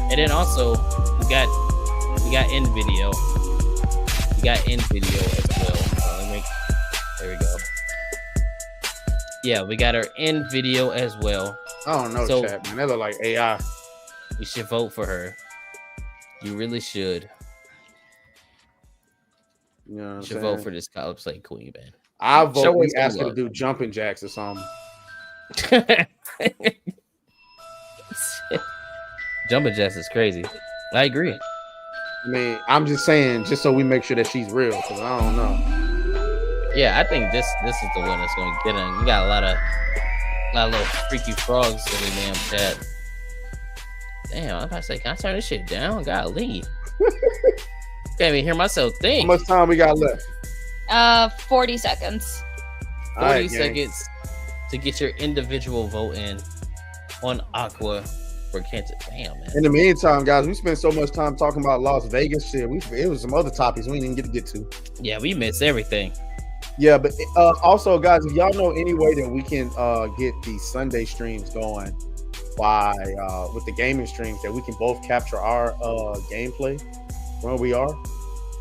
And then also, we got in video. We got in video as well. There we go. Yeah, we got her in video as well. I don't know, so, chat, man. They look like AI. You should vote for her. You really should. You know what I'm should saying? vote for this cosplay queen, man. I vote we ask her to do jumping jacks or something. Jumping jacks is crazy. I agree. I mean, I'm just saying, just so we make sure that she's real, because I don't know. Yeah, I think this is the one that's going to get in. We got a lot of little freaky frogs in the damn chat. Damn, I'm about to say, can I turn this shit down? Golly. Can't even hear myself think. How much time we got left? 40 seconds. 40 seconds to get your individual vote in on Aqua for Cancer. Damn, man. In the meantime, guys, we spent so much time talking about Las Vegas shit. It was some other topics we didn't get to. Yeah, we missed everything. Yeah, but also, guys, if y'all know any way that we can get the Sunday streams going by with the gaming streams, that we can both capture our gameplay where we are,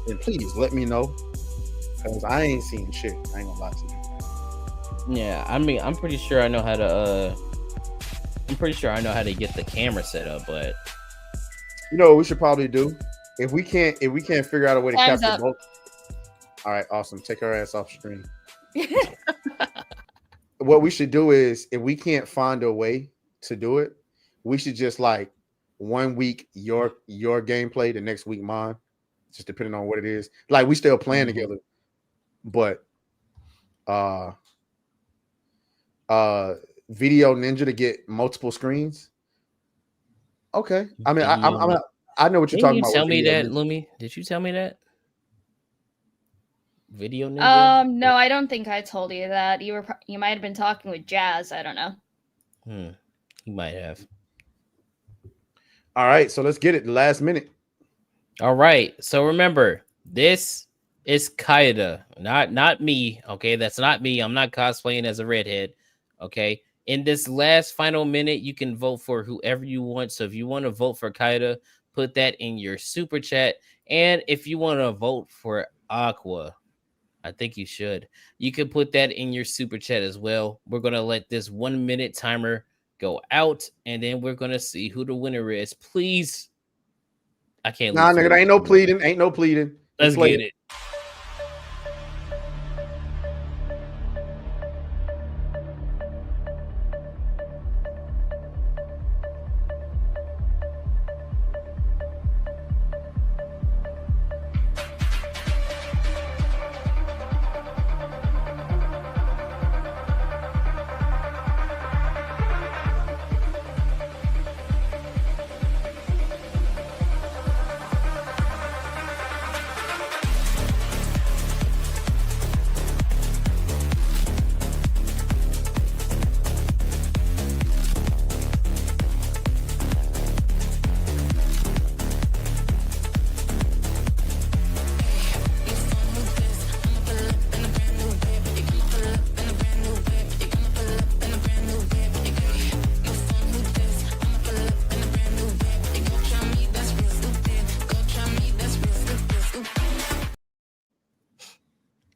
then please let me know, because I ain't seeing shit. I ain't gonna lie to you. Yeah, I mean, I'm pretty sure I know how to get the camera set up, but you know what we should probably do, if we can't figure out a way to Time's capture up. both. All right, awesome. Take her ass off screen. What we should do is, if we can't find a way to do it, we should just like 1 week your gameplay, the next week mine, just depending on what it is. Like, we still playing together, but Video Ninja to get multiple screens. Okay, I mean, I know what you're talking about. Did you tell me that, Lumi? Did you tell me that? Video Ninja? No, I don't think I told you that. You might have been talking with Jazz. I don't know. You might have. All right, so let's get it. The last minute. All right. So remember, this is Kada, not me. Okay, that's not me. I'm not cosplaying as a redhead. Okay. In this last final minute, you can vote for whoever you want. So if you want to vote for Kada, put that in your super chat. And if you want to vote for Aqua, I think you should. You can put that in your super chat as well. We're going to let this 1 minute timer go out, and then we're going to see who the winner is. Please. I can't Nah, lose. nigga, ain't no pleading. Ain't no pleading. Let's get it.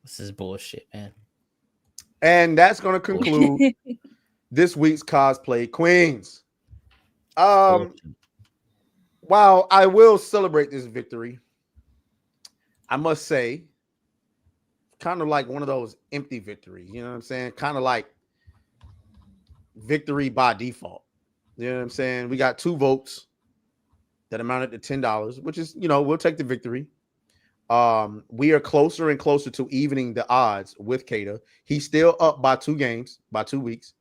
This is bullshit, man. And that's going to conclude this week's Cosplay Queens. While I will celebrate this victory, I must say, kind of like one of those empty victories. You know what I'm saying? Kind of like victory by default. You know what I'm saying? We got 2 votes that amounted to $10, which is, we'll take the victory. We are closer and closer to evening the odds with Kada. He's still up by 2 games, by 2 weeks.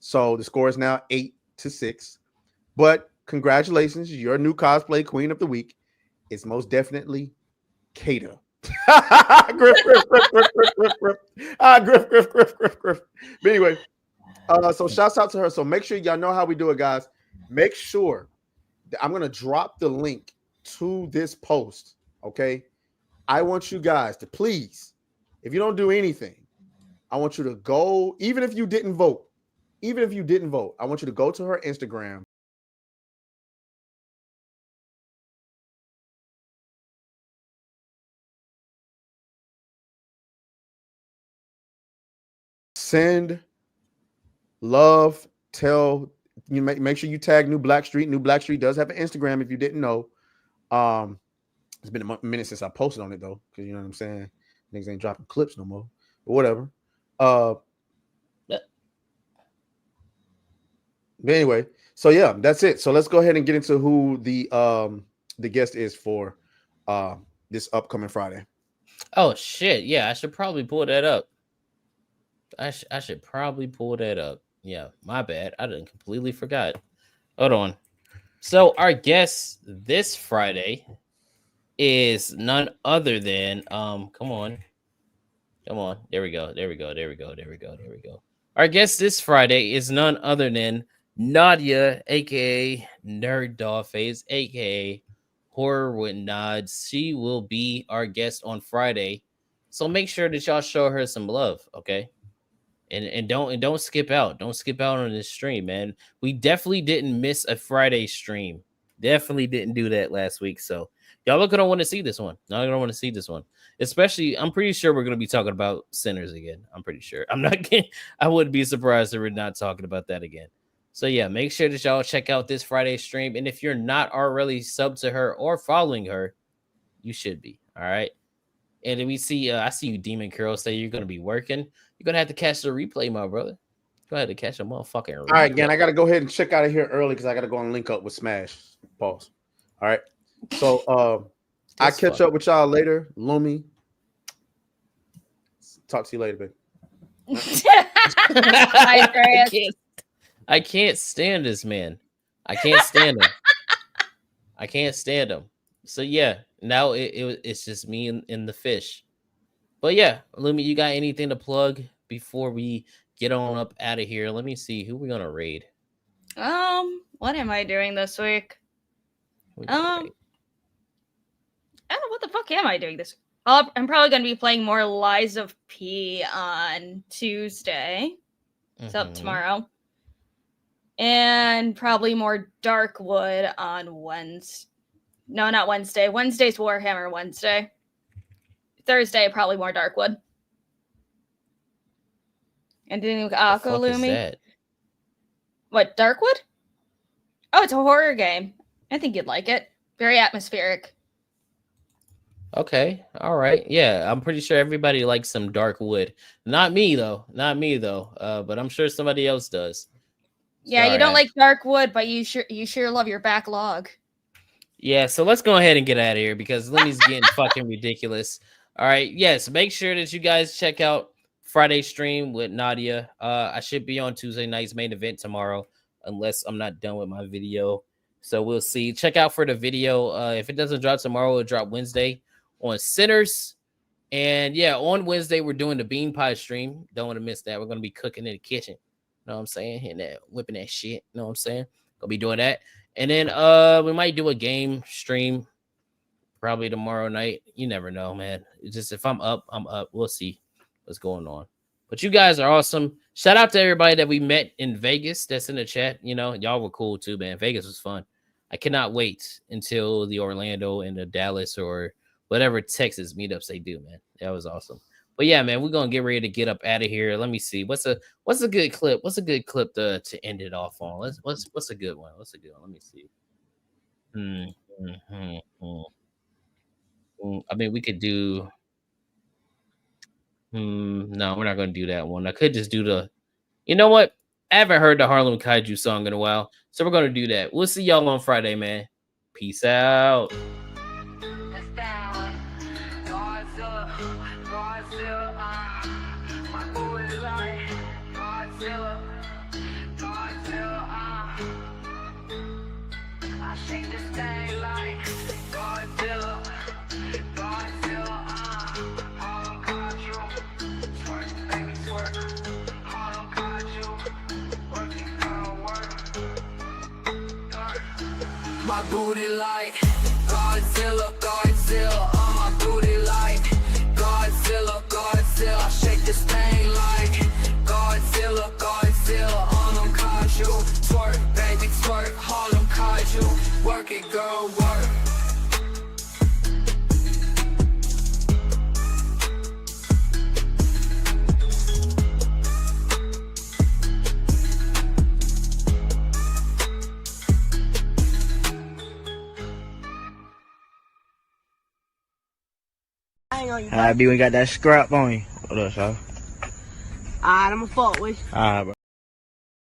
So the score is now 8-6. But congratulations, your new cosplay queen of the week is most definitely Kada. Griff. Griff. But anyway, so shouts out to her. So make sure y'all know how we do it, guys. Make sure that I'm going to drop the link to this post, okay? I want you guys to please, if you don't do anything, I want you to go, even if you didn't vote, I want you to go to her Instagram. Send love, tell, make sure you tag New Black Street. New Black Street does have an Instagram if you didn't know. It's been a minute since I posted on it though, because you know what I'm saying. Niggas ain't dropping clips no more, but whatever. But anyway, so yeah, that's it. So let's go ahead and get into who the guest is for this upcoming Friday. Oh shit! Yeah, I should probably pull that up. I should probably pull that up. Yeah, my bad. I didn't completely forgot. Hold on. So our guest this Friday is none other than come on. There we go. Our guest this Friday is none other than Nadia, aka Nerd Dollface, aka Horror with Nods. She will be our guest on Friday, so make sure that y'all show her some love, okay? And don't skip out. Don't skip out on this stream, man. We definitely didn't miss a Friday stream. Definitely didn't do that last week. So y'all are gonna want to see this one. Y'all are gonna want to see this one. Especially, I'm pretty sure we're gonna be talking about Sinners again. I'm pretty sure. I'm not kidding. I wouldn't be surprised if we're not talking about that again. So yeah, make sure that y'all check out this Friday stream. And if you're not already subbed to her or following her, you should be. All right. And then we see, I see you, Demon Curl, say you're gonna be working. You're gonna have to catch the replay, my brother. Go ahead to catch a motherfucking replay. All right, again, I gotta go ahead and check out of here early because I gotta go and link up with Smash. Pause. All right. So I catch up with y'all later. Lumi. Talk to you later, baby. I can't stand this man. I can't stand him. I can't stand him. So yeah, now it's just me and the fish. But yeah, Lumi, you got anything to plug before we get on up out of here? Let me see who we're gonna raid. What am I doing this week? I don't know what the fuck am I doing this week? I'm probably gonna be playing more Lies of P on Tuesday. It's up tomorrow. And probably more Darkwood on Wednesday. No, not Wednesday. Wednesday's Warhammer Wednesday. Thursday, probably more Darkwood. And then The fuck is Akalumi. that? What, Darkwood? Oh, it's a horror game. I think you'd like it. Very atmospheric. Okay, all right, yeah. I'm pretty sure everybody likes some dark wood. Not me though. Not me though. But I'm sure somebody else does. Yeah, Sorry, you don't like Darkwood, but you sure love your backlog. Yeah, so let's go ahead and get out of here because Lemmy's getting fucking ridiculous. All right, yes, make sure that you guys check out Friday stream with Nadia. I should be on Tuesday night's main event tomorrow, unless I'm not done with my video. So we'll see. Check out for the video. If it doesn't drop tomorrow, it'll drop Wednesday on Sinners. And yeah, on Wednesday, we're doing the bean pie stream. Don't want to miss that. We're going to be cooking in the kitchen. You know what I'm saying? Hitting that, whipping that shit. You know what I'm saying? Gonna be doing that. And then we might do a game stream probably tomorrow night. You never know, man. It's just if I'm up, I'm up. We'll see what's going on. But you guys are awesome. Shout out to everybody that we met in Vegas that's in the chat. You know, y'all were cool too, man. Vegas was fun. I cannot wait until the Orlando and the Dallas or whatever Texas meetups they do, man. That was awesome. But yeah, man, we're gonna get ready to get up out of here. Let me see. What's a good clip? What's a good clip to end it off on? What's a good one? What's a good one? Let me see. I mean, we could do. No, we're not gonna do that one. I could just do the. You know what? I haven't heard the Harlem Kaiju song in a while, so we're gonna do that. We'll see y'all on Friday, man. Peace out. My booty like Godzilla, Godzilla. My booty like Godzilla, Godzilla. I shake this thing like Godzilla, Godzilla. Harlem Kaiju, twerk, baby, twerk. Harlem Kaiju, work it, girl, work. Alright, B, we got that scrap on you. What up, y'all? Alright, I'ma fuck with you. Alright, bro.